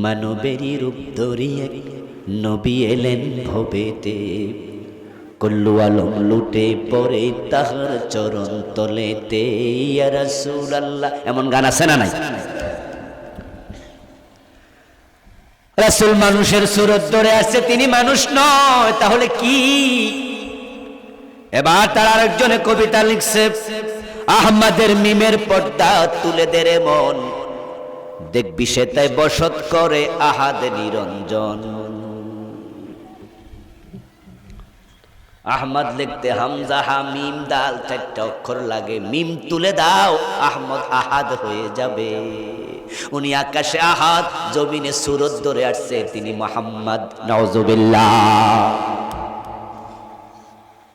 মানবেরই রূপ ধরিয়া নবী এলেন ভবেতে, কুল্লু আলম লুটে পড়ে তাহার চরণ তলেতে ইয়া রাসূলুল্লাহ। এমন গান আছে না নাই? রাসূল মানুষের সুরত ধরে আছে, তিনি মানুষ নয়, তাহলে কি? এবার তার আরেকজনে কবিতা লিখছে, আহমদের মিমের পর্দা তুলে দে রে মন, দেখবি সে তাই বসত করে আহাদ নিরঞ্জন। আহমদ লিখতে হামজা হা মিম দাল চারটা অক্ষর লাগে, মিম তুলে দাও আহমদ আহাদ হয়ে যাবে। উনি আকাশে আহাদ, জমিনে সুরত ধরে আসছে, তিনি মুহাম্মদ। নাউজুবিল্লাহ।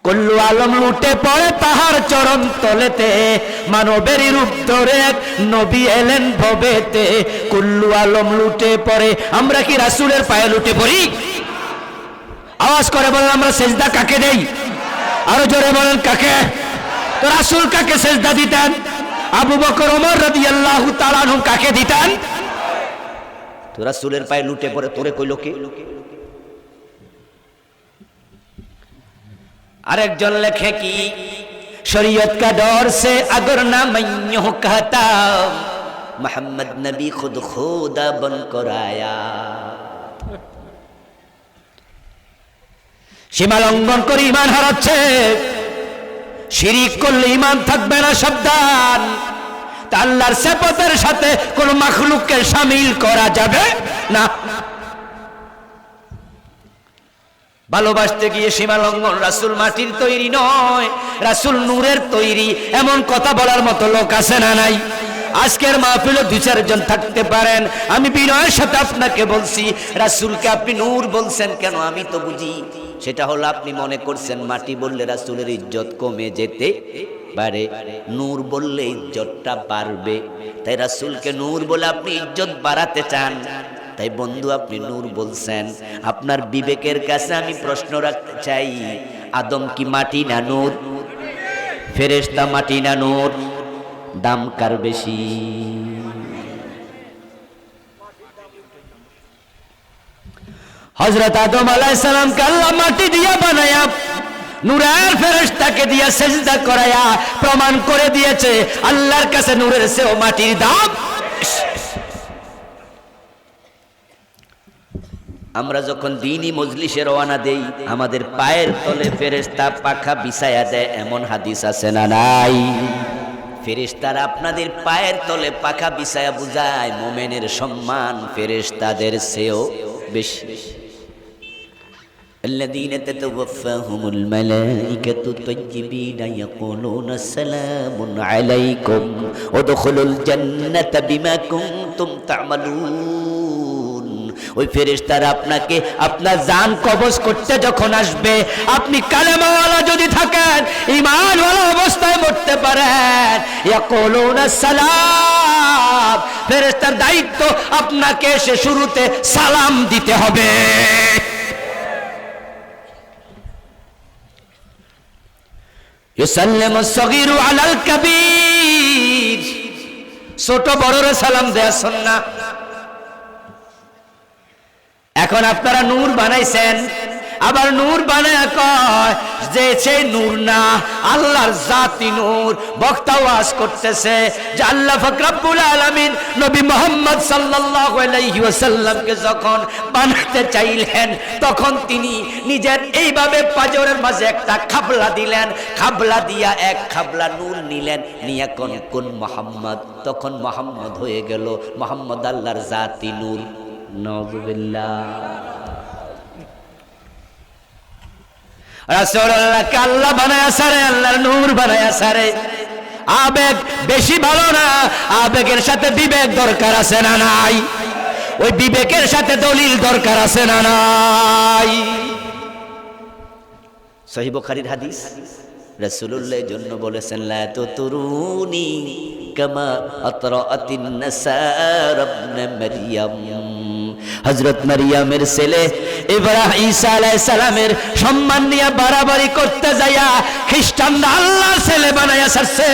কুল্লু আলম লুটে পড়ে তাহার চরণ তলেতে, মানবের রূপ ধরে এক নবী এলেন ভবেতে। কুল্লু আলম লুটে পড়ে, আমরা কি রাসূলের পায়ে লুটে পড়ি? আওয়াজ করে বলেন, আমরা সেজদা কাকে দেই? আরো জোরে বলেন কাকে? তো রাসূল কাকে সেজদা দিতেন? আবু বকর ওমর রাদিয়াল্লাহু তাআলা আনহু কাকে দিতেন? তো রাসূলের পায়ে লুটে পড়ে তোরে কইলো কে? আরেকজন লেখে কি, শরীয়ত কা দৌর সে अगर ना मैं यूं कहता मोहम्मद नबी खुद खुदा बनकर आया। সীমা লঙ্ঘন করে ঈমান হারাচ্ছে, শিরিক করলে ঈমান থাকবে না, সাবধান। তা আল্লাহর সিফাতের সাথে কোন মাখলুককে শামিল করা যাবে না। ভালোবাসতে গিয়ে সীমা লঙ্ঘন। রাসূল মাটির তৈরি নয়, রাসূল নূরের তৈরি, এমন কথা বলার মতো লোক আছে না নাই? আজকের মাহফিলে দুই চারজন থাকতে পারেন। আমি বিনয়ের সাথে আপনাকে বলছি, রাসূলকে আপনি নূর বলছেন কেন? আমি তো বুঝি সেটা হলো আপনি মনে করছেন মাটি বললে রাসূলের ইজ্জত কমে যেতে পারে, নূর বললে ইজ্জতটা বাড়বে। তাই রাসূলকে নূর বলে আপনি ইজ্জত বাড়াতে চান। তাই বন্ধু আপনি নূর বলছেন। আপনার বিবেকের কাছে আমি প্রশ্ন রাখতে চাই, আদম কি মাটি না নূর? ফেরেশতা মাটি না নূর? দাম কার বেশি? হযরত আদম আলাইহিস সালামকে আল্লাহ মাটি দিয়ে বানায়া নূরের ফেরেশতাকে দিয়ে সিজদা করায়া প্রমাণ করে দিয়েছে আল্লাহর কাছে নূরের চেয়েও মাটির দাম। আমরা যখন দ্বীনি মজলিসে রওনা দেই, আমাদের পায়ের তলে ফেরেশতা পাখা বিছায়া দেয়, এমন হাদিস আছে না নাই? ফেরেশতারা আপনাদের পায়ের তলে পাখা বিছায়া বুঝায় মুমিনের সম্মান ফেরেশতাদের চেয়েও বেশি। الذين تتوفاهم الملائكة طيبين يقولون سلام عليكم ادخلوا الجنة بما كنتم تعملون। ওই ফেরেশতারা আপনাকে আপনার জান কবজ করতে যখন আসবে, আপনি কালেমাওয়ালা যদি থাকেন, ঈমানওয়ালা অবস্থায় মরতে পারেন, ইয়াকুলুনা সালাম, ফেরেশতার দায়িত্ব আপনাকে সে শুরুতে সালাম দিতে হবে। ইউসাল্লিমু সগীরু আলাল কাবীর, ছোট বড়রে সালাম দেয়া সুন্নাহ। এখন আপনারা নূর বানাইছেন, আবার নূর বানায় কয় যে সেই নূর না, আল্লাহর জাতি নূর। বক্তা ওয়াজ করতেছে যে আল্লাহ পাক রব্বুল আলামিন নবী মুহাম্মদ সাল্লাল্লাহু আলাইহি ওয়াসাল্লামকে যখন বানাতে চাইলেন, তখন তিনি নিজের এইভাবে পাজরের মাঝে একটা খাবলা দিলেন, খাবলা দিয়া এক খাবলা নূর নিলেন, নিয়ে কোন মুহাম্মদ, তখন মুহাম্মদ হয়ে গেল। মুহাম্মদ আল্লাহর জাতি নূর। নাউযুবিল্লাহ। রাসূলুল্লাহকে আল্লাহ বানায়া সারে, আল্লাহর নূর বানায়া সারে। আবেগ বেশি ভালো না, আবেগের সাথে বিবেক দরকার আছে না নাই? ওই বিবেকের সাথে দলিল দরকার আছে না নাই? সহিহ বুখারীর হাদিস, রাসূলুল্লাহ এর জন্য বলেছেন লা তুতুরুনি কামা আতরাতিন নাসারা ইবনে মারইয়াম। হযরত মারইয়ামের ছেলে ইব্রাহিম ঈসা আলাইহিস সালামের সম্মান নিয়ে বাড়াবাড়ি করতে যায়া খ্রিস্টানরা আল্লাহর ছেলে বানায়া ছাড়ছে।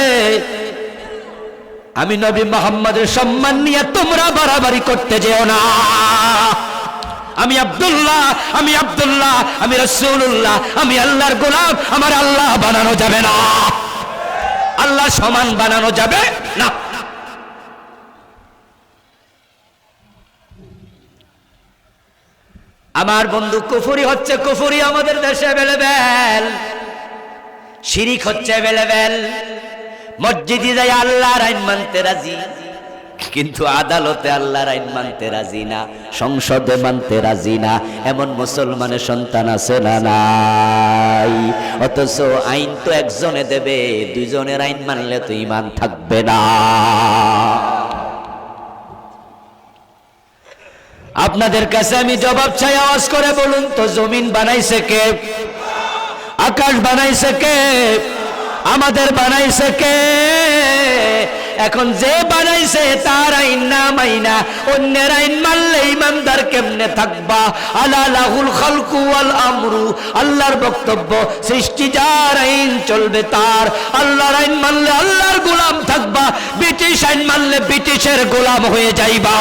আমি নবী মুহাম্মদের সম্মান নিয়ে তোমরা বাড়াবাড়ি করতে যেও না। আমি আব্দুল্লাহ, আমি আব্দুল্লাহ, আমি রাসূলুল্লাহ, আমি আল্লাহর গোলাম, আমার আল্লাহ বানানো যাবে না, আল্লাহ সমান বানানো যাবে না। আমার বন্ধু, কুফরি হচ্ছে, কুফরি আমাদের দেশে অ্যাভেলেবেল, শিরিক হচ্ছে অ্যাভেলেবেল। মসজিদে যায় আল্লাহর আইন মানতে রাজি, কিন্তু আদালতে আল্লাহর আইন মানতে রাজি না, সংসদে মানতে রাজি না। এমন মুসলমানের সন্তান আছে না নাই? অথচ আইন তো একজনে দেবে, দুইজনের আইন মানলে তো ঈমান থাকবে না। আপনাদের কাছে আমি জবাব চাই, আওয়াজ করে বলুন তো, জমিন বানাইছে কে? আকাশ বানাইছে কে? আমাদের বানাইছে কে? এখন যে বানাইছে তার আইন না মাইনা অন্যের আইন মানলে ইমানদার কেমনে থাকবা? আলা লাহুল খালকু ওয়াল আমরু, আল্লাহর বক্তব্য, সৃষ্টি যার আইন চলবে তার। আল্লাহর আইন মানলে আল্লাহর গোলাম থাকবা, ব্রিটিশ আইন মানলে ব্রিটিশের গোলাম হয়ে যাইবা।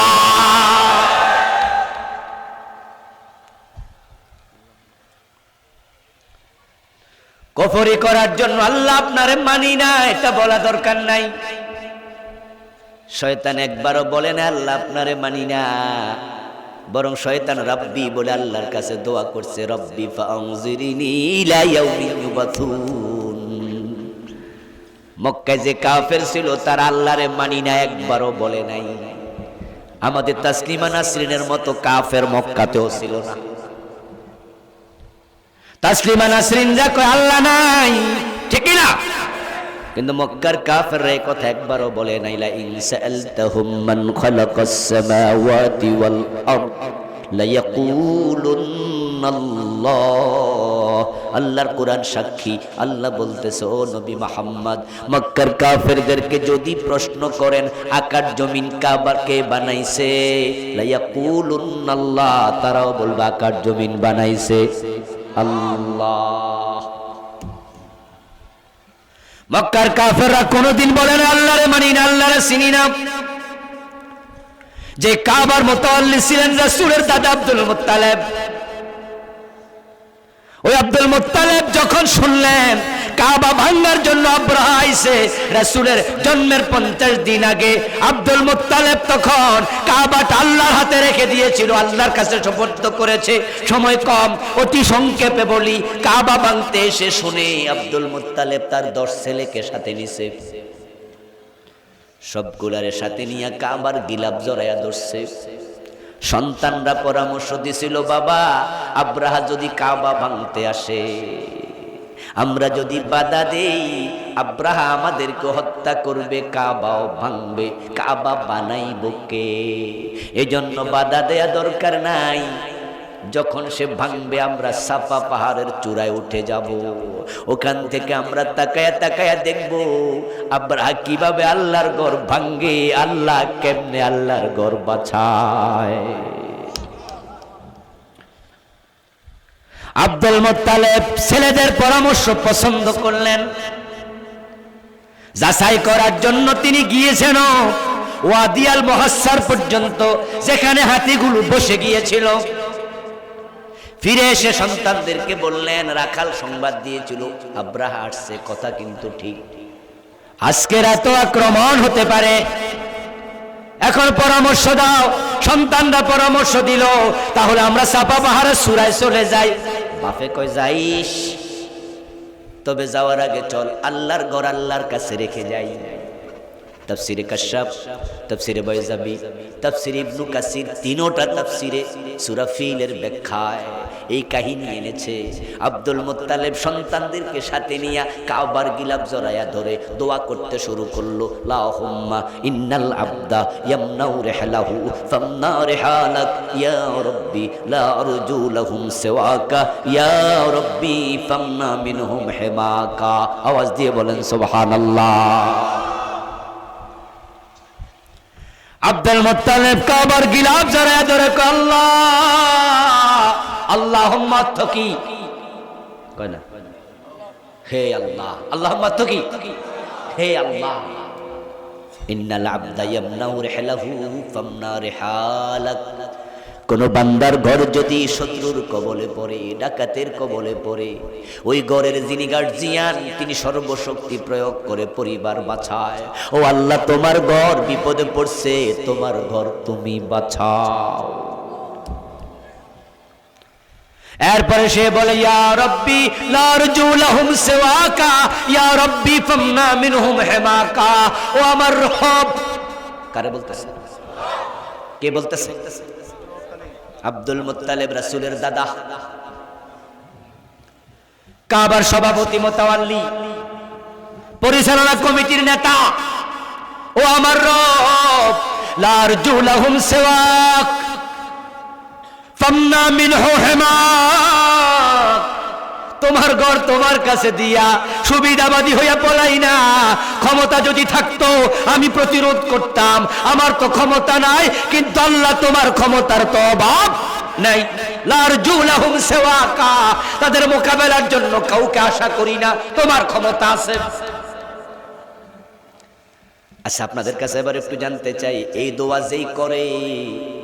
কুফরি করার জন্য আল্লাহ আপনারে মানি না এটা বলা দরকার নাই। শয়তান একবারও বলে না আল্লাহ আপনারে মানি না, বরং শয়তান রাব্বি বলে আল্লাহর কাছে দোয়া করছে, রব্বি ফাআনজিরনি ইলা ইয়াউমি ইউবাসুন। মক্কায় যে কাফের ছিল তারা আল্লাহরে মানি না একবারও বলে নাই। আমাদের তাসলিমা নাসরিনের মতো কাফের মক্কাতেও ছিল না। তাসলিমা নাসরিন যা কয় আল্লাহ নাই, ঠিক না? কিন্তু মক্কার কাফেররা এই কথা একবারও বলে নাই। লা ইন সাআলতাহুম মান খালাকাস সামাওয়াতি ওয়াল আরদ লা ইয়াকুলুন্নাল্লাহ। আল্লাহর কোরআন সাক্ষী, আল্লাহ বলতেছে, ও নবী মুহাম্মদ, মক্কার কাফেরদেরকে যদি প্রশ্ন করেন আকাশ জমিন কাবাকে বানাইছে, লা ইয়াকুলুন্নাল্লাহ, তারাও বলবে আকাশ জমিন বানাইছে আল্লাহ। মক্কার কাফেররা কোনদিন বলে না আল্লাহরে মানি না, আল্লাহরে চিনি না। যে কাবার মুতাওয়াল্লি ছিলেন রাসূলের দাদা আব্দুল মুত্তালিব, ওই আব্দুল মুত্তালিব যখন শুনলেন কাবা ভাঙার জন্য আব্রাহা আইছে, রাসূলের জন্মের 50 দিন আগে আব্দুল মুত্তালিব তখন কাবাটা আল্লাহর হাতে রেখে দিয়েছিল, আল্লাহর কাছে সুপর্দ করেছে। সময় কম, অতি সংক্ষেপে বলি, কাবা ভাঙতে এসে শুনে আব্দুল মুত্তালিব তার 10 ছেলেকে সাথে নিছে, সবগুলারে সাথে নিয়ে কাবার গিলাফ জড়াইয়া ধরছে। সন্তানরা পরামর্শ দিছিল, বাবা আব্রাহা যদি কাবা ভাঙতে আসে, আমরা যদি বাধা দেই, আব্রাহা আমাদেরকে হত্যা করবে, কাবাও ভাঙবে, কাবা বানাইব কে? এজন্য বাধা দেয়া দরকার নাই। যখন সে ভাঙবে আমরা সাফা পাহাড়ের চূড়ায় উঠে যাব, ওখান থেকে আমরা তাকায়া তাকায়া দেখব আব্রাহা কিভাবে আল্লাহর ঘর ভাঙে, আল্লাহ কেমনে আল্লাহর ঘর বাঁচায়। আব্দুল মুত্তালিব ছেলেদের পরামর্শ পছন্দ করলেন। যাচাই করার জন্য তিনি গিয়েছেন ওয়াদি আল মুহাসসার পর্যন্ত, যেখানে হাতিগুলো বসে গিয়েছিল। ফিরে এসে সন্তানদেরকে বললেন, রাখাল সংবাদ দিয়েছিল আব্রাহা আসছে, কথা কিন্তু ঠিক, আজকে রাতে আক্রমণ হতে পারে, এখন পরামর্শ দাও। সন্তানরা পরামর্শ দিল, তাহলে আমরা সাফা পাহাড়ের চূড়ায় চলে যাই। বাপে কয়, যাইস, তবে যাওয়ার আগে চল আল্লাহর ঘর আল্লাহর কাছে রেখে যাই। তাফসিরে কাশাফ, তাফসিরে বাইজাবি, তাফসিরে ইবনু কাসির, তিনোটা তাফসিরে সূরা ফিলের ব্যাখ্যায় এই কাহিনী এনেছে। আব্দুল মুত্তালিব সন্তানদেরকে সাথে নিয়ে কাবার গিলাফ জড়ায়া ধরে দোয়া করতে শুরু করলো, লাহুম্মা ইন্নাল আবদা ইয়ামনাউ রিহলাহু ফামনা রিহালাক ইয়া রাব্বি লা আরজু লাহুম সিওয়াকা ইয়া রাব্বি ফামনা মিনহুম হিমাকা। আওয়াজ দিয়ে বলেন সুবহানাল্লাহ। আব্দুল মুত্তালিব কাবার গিলাফ জড়ায়া ধরে আল্লাহ আল্লাহুম্মা তকি, কয় না, হে আল্লাহ, আল্লাহুম্মা তকি, হে আল্লাহ, ইন্নাল আবদা ইয়ামনাউ রিহলাহু ফামনা রিহালাক, কোন বান্দার ঘর যদি শত্রুর কবলে পড়ে, ডাকাতের কবলে পড়ে, ওই ঘরের যিনি গার্জিয়ান তিনি সর্বশক্তি প্রয়োগ করে পরিবার বাঁচায়। ও আল্লাহ, তোমার ঘর বিপদে পড়ছে, তোমার ঘর তুমি বাঁচাও। এরপরে সে বলে, ইয়া রব্বি লা আরজু লাহুম সিওয়াকা, ইয়া রব্বি ফামনা মিনহুম হিমাকা। ও আমার রব। কারে বলতেছে? কে বলতেছে? আব্দুল মুত্তালিব, রাসূলের দাদা, কাবার সভাপতি, মুতাওয়াল্লি, পরিচালনা কমিটির নেতা। ও আমার রব, লা আরজু লাহুম সিওয়াক ফামনা মিনহু হিমাক। তোমার ঘর তোমার কাছে দিয়া সুবিধাবাদী হইয়া পলাই না। ক্ষমতা যদি থাকতো আমি প্রতিরোধ করতাম, আমার তো ক্ষমতা নাই। কিন্তু আল্লাহ, তোমার ক্ষমতার তো অভাব নাই। লা আরজু লাহুম সিওয়াকা, তাদের মোকাবেলার জন্য কাউকে আশা করি না, তোমার ক্ষমতা আছে। আচ্ছা, আপনাদের কাছে এবার একটু জানতে চাই, এই দোয়া যেই করে,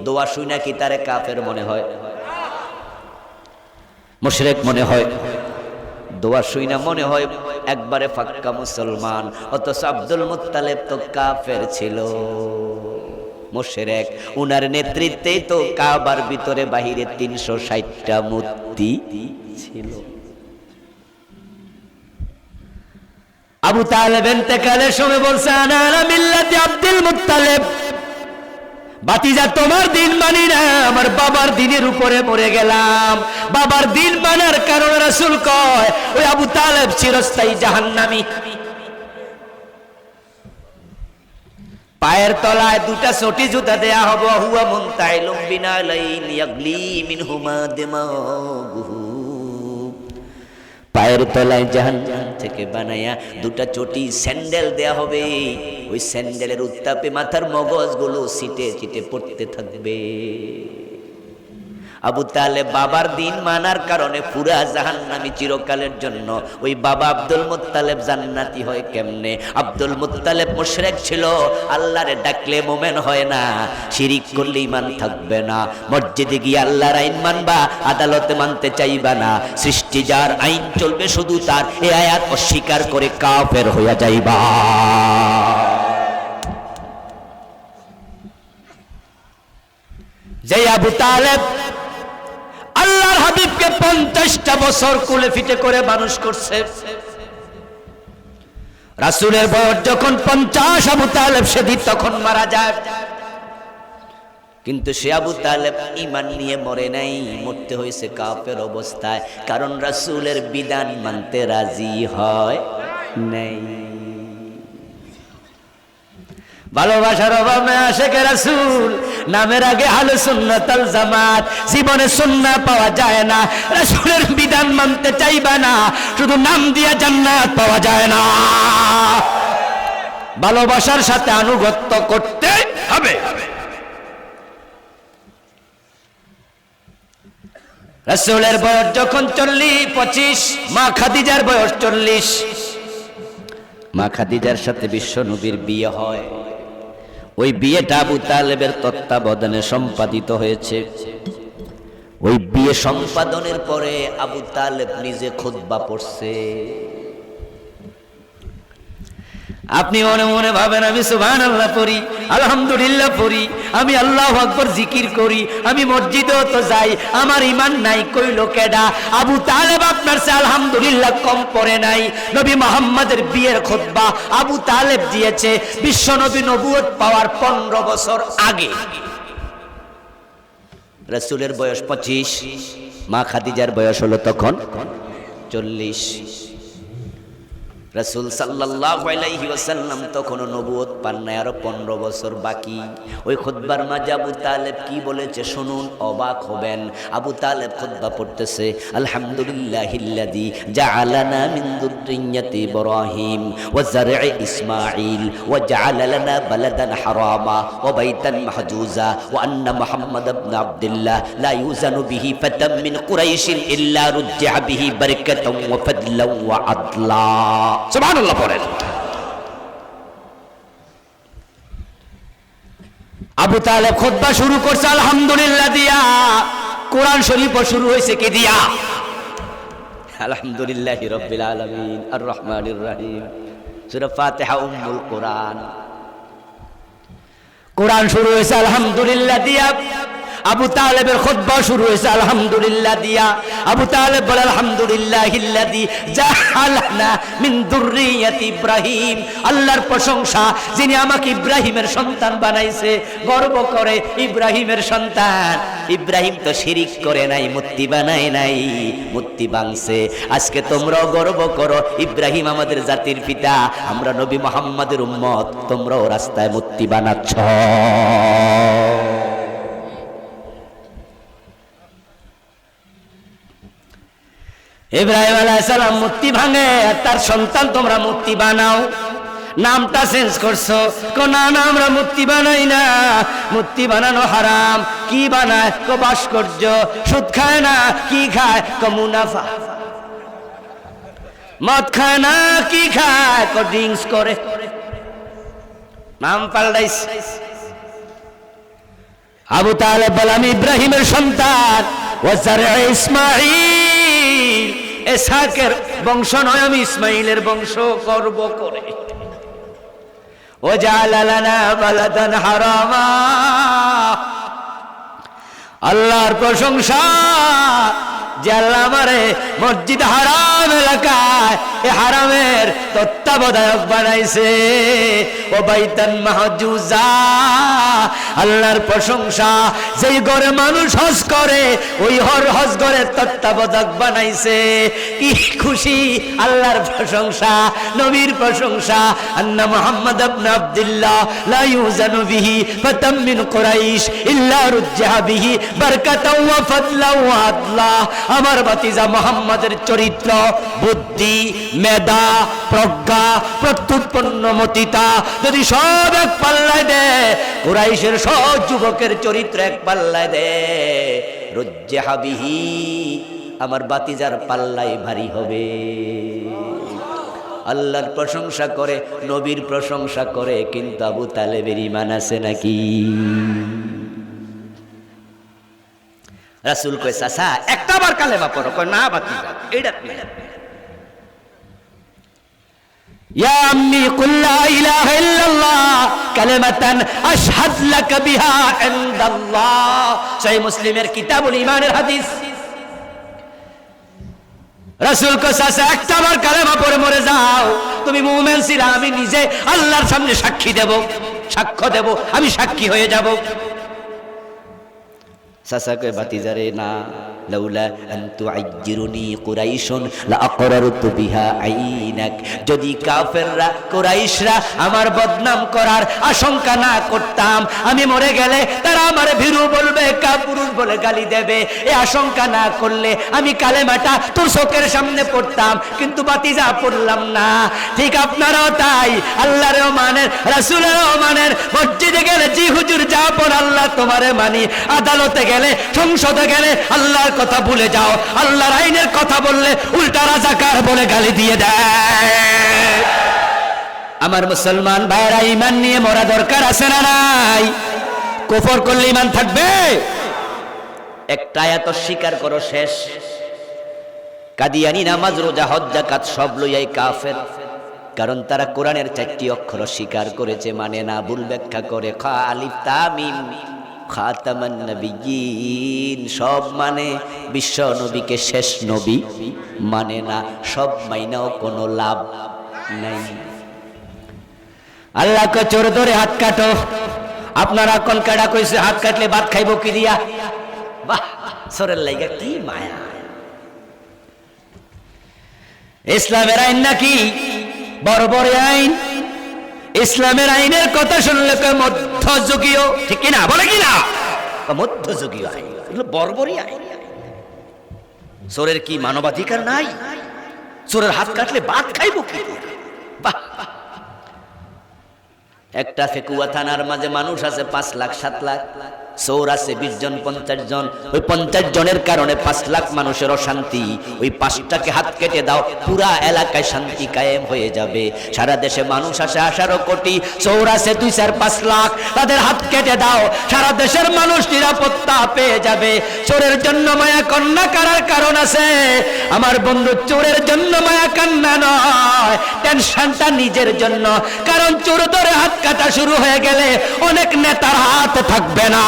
দোয়া শুনে কি তারে কাফের মনে হয়, মুশরিক মনে হয়? দোয়া শুইনা মনে হয় একবারে পাক্কা মুসলমান। অথচ আব্দুল মুত্তালিব তো কাফের ছিল, মুশরিক। উনার নেতৃত্বেই তো কাবার ভিতরে বাহিরে 360টা মূর্তি ছিল। আবু তালেব ইন্তেকালের সময় বলছে, আনা আলা মিল্লাতি আব্দুল মুত্তালিব, বাতিজা তোমার দিন মানি না, আমার বাবার দিনের উপরে মরে গেলাম। বাবার দিন মানার কারণে রাসূল কয় ওই আবু তালেব চিরস্থায়ী জাহান্নামী। পায়ের তলায় দুটা চটি জুতা দেয়া হবে, হুয়া মুনতাইলুম বিনালাইন ইয়াগলি মিনহুমা দিমাগুহু। পায়ের তলায় জাহান্নাম থেকে বানায়া দুটা চটি স্যান্ডেল দেয়া হবে, ওই স্যান্ডেলের উত্তাপে মাথার মগজগুলো ছিটে ছিটে পড়তে থাকবে। আবু তালেব বাবার দিন মানার কারণে পুরা জাহান্নামী চিরকালের জন্য। ওই বাবা আব্দুল মুত্তালিব জান্নাতি হয় কেমনে? আব্দুল মুত্তালিব মুশরিক ছিল, আল্লাহরে ডাকলে মোমেন হয় না, শিরিক করলে ঈমান থাকবে না। মসজিদে গিয়ে আল্লাহর আইন মানবা, আদালতে মানতে চাইবা না। সৃষ্টি যার আইন চলবে শুধু তার, এই আয়াত অস্বীকার করে কাফের হইয়া যাইবা। যে আবু তালেব আল্লাহর হাবিবকে 50টা বছর কোলে পিঠে করে মানুষ করছে, রাসূলের বয়স যখন 50, আবু তালেব সেদিন তখন মারা যায়। কিন্তু সে আবু তালেব ঈমান নিয়ে মরে নাই, মরতে হয়েছে কাফের অবস্থায়, কারণ রাসূলের বিধান মানতে রাজি হয় নাই। ভালোবাসার অভাবে আশিকে রাসূল নামের আগে আহলে সুন্নাত ওয়াল জামাত, জীবনে সুন্নাহ পাওয়া যায় না। রাসূলের বিধান মানতে চাইবা না, শুধু নাম দিয়া জান্নাত পাওয়া যায় না। ভালোবাসার সাথে আনুগত্য করতে হবে। রাসূলের বয়স যখন 40-25, মা খাদিজার বয়স 40। মা খাদিজার সাথে বিশ্ব নবীর বিয়ে হয়। ওই বিয়েটা আবু তালেবের তত্ত্বাবধানে সম্পাদিত হয়েছে। ওই বিয়ে সম্পাদনের পরে আবু তালেব নিজে খুতবা পড়ছে। আপনি মনে মনে ভাবেন আমি সুবহানাল্লাহ পড়ি, আলহামদুলিল্লাহ পড়ি, আমি আল্লাহু আকবার জিকির করি, আমি মসজিদেও তো যাই, আমার ঈমান নাই। কইল কেডা? আবু তালেব আপনার চেয়ে আলহামদুলিল্লাহ কম পড়ে নাই। নবী মুহাম্মদের বিয়ের খুতবা আবু তালেব দিয়েছে বিশ্ব নবী নবুয়ত পাওয়ার 15 বছর আগে। রাসূলের বয়স 25, মা খাদিজার বয়স হলো তখন 40। রাসূল সাল্লাল্লাহু আলাইহি ওয়াসাল্লাম তখনও নবুয়ত পান নাই, আরো 15 বছর বাকি। ওই খুতবার মাঝে আবু তালেব কি বলেছে শুনুন, অবাক হবেন। আবু তালেব খুতবা পড়তেছে, আলহামদুলিল্লাহিল্লাযী জাআলানা মিন যুররিয়্যাতি ইব্রাহিম ওয়া যারঈ ইসমাঈল ওয়া জাআলা লানা বালাদান হারামা ওয়া বাইতান মাহজুজা ওয়া আন্না মুহাম্মাদ ইবনে আবদুল্লাহ লা ইউজানু বিহি ফাতাম মিন কুরাইশিন ইল্লা রুজ্জিআ বিহি বারাকাতান ওয়া ফাদলান ওয়া আদলা। সুবহানাল্লাহ পড়েন। আবু তালেব খুতবা শুরু করছে আলহামদুলিল্লাহ দিয়া, কোরআন শরীফ শুরু হয়েছে কি দিয়া? আলহামদুলিল্লাহি রাব্বিল আলামিন আর রহমানির রহিম, সূরা ফাতিহা উম্মুল কোরআন। কোরআন শুরু হয়েছে আলহামদুলিল্লাহ দিয়া, আবু তালেবের খুতবা শুরু হয়েছে আলহামদুলিল্লাহ দিয়া। আবু তালেব বলে আলহামদুলিল্লাহিল্লাযী জাআলানা মিন যুররিয়াতি ইব্রাহিম, আল্লাহর প্রশংসা যিনি আমাকে ইব্রাহিমের সন্তান বানাইছে। গর্ব করে ইব্রাহিমের সন্তান। ইব্রাহিম তো শিরিক করে নাই, মূর্তি বানায় নাই, মূর্তি ভাঙছে। আজকে তোমরাও গর্ব করো, ইব্রাহিম আমাদের জাতির পিতা, আমরা নবী মুহাম্মাদের উম্মত, তোমরাও রাস্তায় মূর্তি বানাচ্ছ। ইব্রাহিম আলাইহিস সালাম মূর্তি ভাঙে, আর তার সন্তান তোমরা মূর্তি বানাও, নামটা চেঞ্জ করছো। না না, আমরা মূর্তি বানাই না, মূর্তি বানানো হারাম। কি বানায়? ভাস্কর্য। সুদ খায় না, কি খায়? মুনাফা। মদ খায় না, কি খায়? ড্রিঙ্কস করে। নাম পাল্টাইছে। আবু তালেব বলে আমি ইব্রাহিমের সন্তান, ওয়াজারে ইসমাঈল, ইসহাকের বংশ নয়, আমি ইসমাইলের বংশ। গর্ব করে ওয়াজআলা লানা বালাদান হারামা, আল্লাহর প্রশংসা যে আল্লাহ আমারে মসজিদ হারাম এলাকায়, এ হারামের তত্ত্বাবধায়ক বানাইছে। ও বাইতান মাহজুজা, আল্লাহর প্রশংসা যেই ঘরে মানুষ হজ করে, ওই হজ ঘরের তত্ত্বাবধায়ক বানাইছে। কি খুশি! আল্লাহর প্রশংসা, নবীর প্রশংসা। আন্না মুহাম্মদ ইবনে আব্দুল্লাহ লা ইউজানু বিহি ফাতাম মিন কুরাইশ ইল্লা রুজ্জাহা বিহি বারকাতাও ওয়া ফাদলাও ওয়া আদলা। আমার ভাতিজা মুহাম্মাদের চরিত্র, বুদ্ধি, মেধা, প্রজ্ঞা, প্রত্যুৎপন্নমতিতা যদি সব এক পাল্লায় দেয়, কুরাইশের সব যুবকের চরিত্র এক পাল্লায় দেয়, রুজ্জাহা বিহি, আমার ভাতিজার পাল্লায় ভারী হবে। আল্লাহর প্রশংসা করে, নবীর প্রশংসা করে, কিন্তু আবু তালেবের ঈমান আছে নাকি? রাসূল কয় চাচা একটা বার কালেমা পড়ো। কয় না ভাতিজা, এইটা ইয়া আম্মি কুল লা ইলাহা ইল্লাল্লাহ কালিমাতান আশহাদ লাকা বিহা ইনদাল্লাহ। সহিহ মুসলিমের কিতাবুল ঈমানের হাদিস। রাসূল কয় চাচা একটা বার কালেমা পড়ে মরে যাও, তুমি মুমিন ছিলা, আমি নিজে আল্লাহর সামনে সাক্ষী দেব, সাক্ষ্য দেব, আমি সাক্ষী হয়ে যাব। চাচা কয় ভাতিজারে না, লাউলা আন তুআজ্জিরুনি কুরাইশুন লা আকরারতু বিহা আইনাক, যদি কাফেররা, কুরাইশরা আমার বদনাম করার আশঙ্কা না করতাম, আমি মরে গেলে তারা আমার ভীরু বলবে, কাপুরুষ বলে গালি দেবে, এই আশঙ্কা না করলে আমি কালেমাটা তোর চোখের সামনে পড়তাম, কিন্তু ভাতিজা পড়লাম না। ঠিক আপনারাও তাই, আল্লাহরও মানেন, রাসূলেরও মানেন, মসজিদে গেলে জি হুজুর যা পড় আল্লাহ তোমারে মানি, আদালতে গেলে, সংসদে গেলে আল্লাহর কথা ভুলে যাও, আল্লাহর আইনের কথা বললে উল্টা রাজাকার বলে গালি দিয়ে দেয়। আমার মুসলমান ভাইরা, ঈমান নিয়ে মরা দরকার আছে না নাই? কুফর করলে ঈমান থাকবে? একটা আয়াত স্বীকার করো, শেষ। কাদিয়ানি নামাজ, রোজা, হজ, যাকাত সব লইয়াই কাফের, কারণ তারা কোরআনের 4টি অক্ষর স্বীকার করেছে, মানে না, ভুল ব্যাখ্যা করে। খা আলিফ তা মিম, খাতামান নবিয়্যিন সব মানে, বিশ্ব নবীকে শেষ নবী মানে না, সব মাইনাও কোনো লাভ নাই। আল্লাহকে চোর ধরে হাত কাটো। আপনারা কোন কাটা কইছে হাত কাটলে ভাত খাইব কি দিয়া? বাহ, চোরের লাইগা কি মায়া! ইসলামের আইন নাকি বর্বর আইন? ইসলামের আইনের কথা শুনলে মধ্যযুগীয়, ঠিক কিনা? বলে কিনা? মধ্যযুগীয় আইন, বর্বরই আইন। চোরের কি মানবাধিকার নাই? চোরের হাত কাটলে ভাত খাইব কি? বাহ! একটা ফেকুয়া থানার মাঝে মানুষ আছে 5 লাখ 7 লাখ, চোর আছে 20 জন 50 জন, ওই 50 জনের কারণে 5 লাখ মানুষের অশান্তি। ওই 5টাকে হাত কেটে দাও, পুরা এলাকায় শান্তি কায়েম হয়ে যাবে। সারা দেশে মানুষ আছে 18 কোটি, চোর আছে 2-4-5 লাখ, তাদের হাত কেটে দাও, সারা দেশের মানুষ নিরাপত্তা পেয়ে যাবে। চোরের জন্য মায়া কান্না করার কারণ আছে আমার বন্ধু, চোরের জন্য মায়া কান্না নয়, টেনশনটা নিজের জন্য। কারণ চোর ধরে হাত কাটা শুরু হয়ে গেলে অনেক নেতার হাত থাকবে না।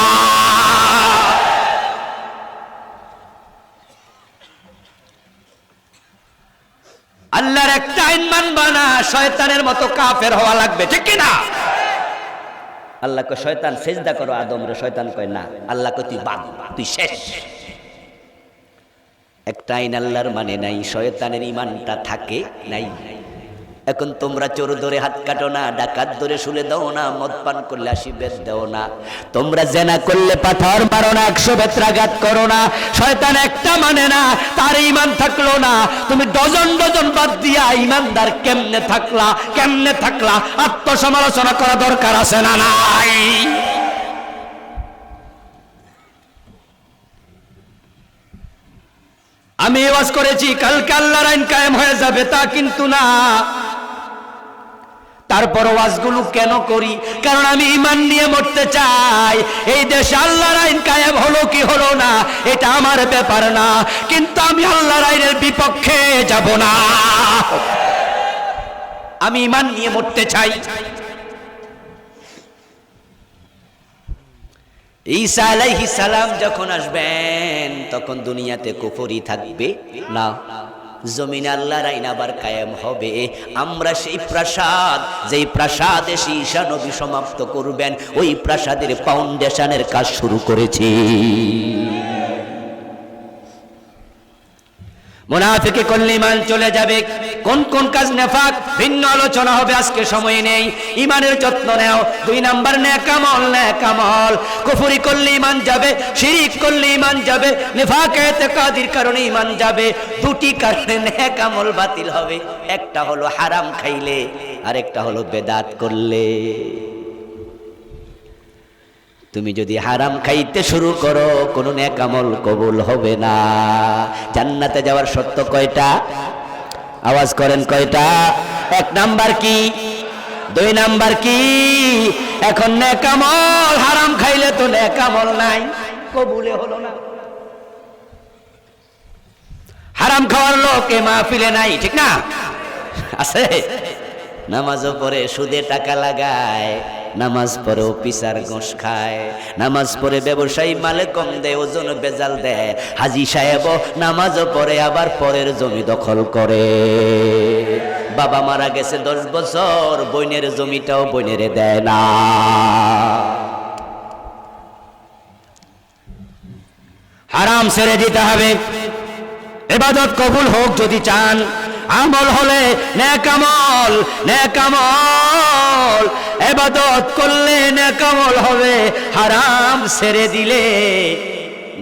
আল্লাহর একটা আইন মানবা না, শয়তানের মতো কাফের হওয়া লাগবে, ঠিক কি না? আল্লাহ কয় শয়তান সেজদা করো আদম রে, শয়তান কয় না। আল্লাহ কয় তুই বাদ, তুই শেষ। একটা আইন আল্লাহর মানে নাই, শয়তানের ঈমানটা থাকে নাই। এখন তোমরা চোর ধরে হাত কাটো না, ডাকাত ধরে শুলে দাও না, মদ পান করলে 80 বেত দাও না, তোমরা জেনা করলে পাথর মারো না, 100 বেত্রাঘাত করো না। শয়তান একটা মানে না, তার ঈমান থাকলো না। তুমি ডজন ডজন বাদ দিয়া ঈমানদার কেমনে থাকলা? আত্মসমালোচনা করা দরকার আছে না নাই? আমি ওয়াজ করেছি কালকে আল্লাহর আইন কায়েম হয়ে যাবে, তা কিন্তু না। তারপর ওয়াজগুলো কেন করি? কারণ আমি ঈমান নিয়ে মরতে চাই। এই দেশে আল্লাহর আইন কায়েম হলো কি হলো না এটা আমার ব্যাপার না, কিন্তু আমি আল্লাহর আইনের বিপক্ষে যাব না। আমি ঈমান নিয়ে মরতে চাই। ঈসা আলাইহিস সালাম যখন আসবেন তখন দুনিয়াতে কুফরি থাকবে না, জমিনে আল্লাহর আইন আবার কায়েম হবে। আমরা সেই প্রাসাদ, যেই প্রাসাদে ঈসা নবী সমাপ্ত করবেন, ওই প্রাসাদের ফাউন্ডেশনের কাজ শুরু করেছি। মুনাফিকি করলে ঈমান চলে যাবে। কোন কোন কাজ নেফাক ভিন্ন আলোচনা হবে, আজকে সময় নেই। ঈমানের যত্ন নাও। 2 নাম্বার নেকামল। কুফরি করলে ঈমান যাবে, শিরিক করলে ঈমান যাবে, নেফাক ইতিকাদির কারণে ঈমান যাবে। 2টি কারণে নেকামল বাতিল হবে। একটা হলো হারাম খাইলে, আর একটা হলো বেদাত করলে। তুমি যদি হারাম খাইতে শুরু করো, কোনো নেক আমল কবুল হবে না। জান্নাতে যাওয়ার শর্ত কয়টা? আওয়াজ করেন কয়টা? 1 নাম্বার কি? 2 নাম্বার কি? এখন নেক আমল হারাম খাইলে তো নেক আমল নাই, কবুলে হলো না। হারাম খাওয়ার লোক এ মাহফিলে নাই, ঠিক না? আছে? নামাজও পড়ে, সুদে টাকা লাগায়, নামাজ পড়ে অফিসার ঘুষ খায়, নামাজ পড়ে ব্যবসায়ী মালে কম দেয়, ওজন বেজাল দেয়। হাজি সাহেব নামাজও পড়ে, আবার পরের জমি দখল করে। বাবা মারা গেছে 10 বছর, বোনের জমিটাও বোনেরে দেয় না। হারাম ছেড়ে দিতে হবে। ইবাদত কবুল হোক যদি চান, আমল হলে নেক আমল, ইবাদত করলে নেক আমল হবে। হারাম ছেড়ে দিলে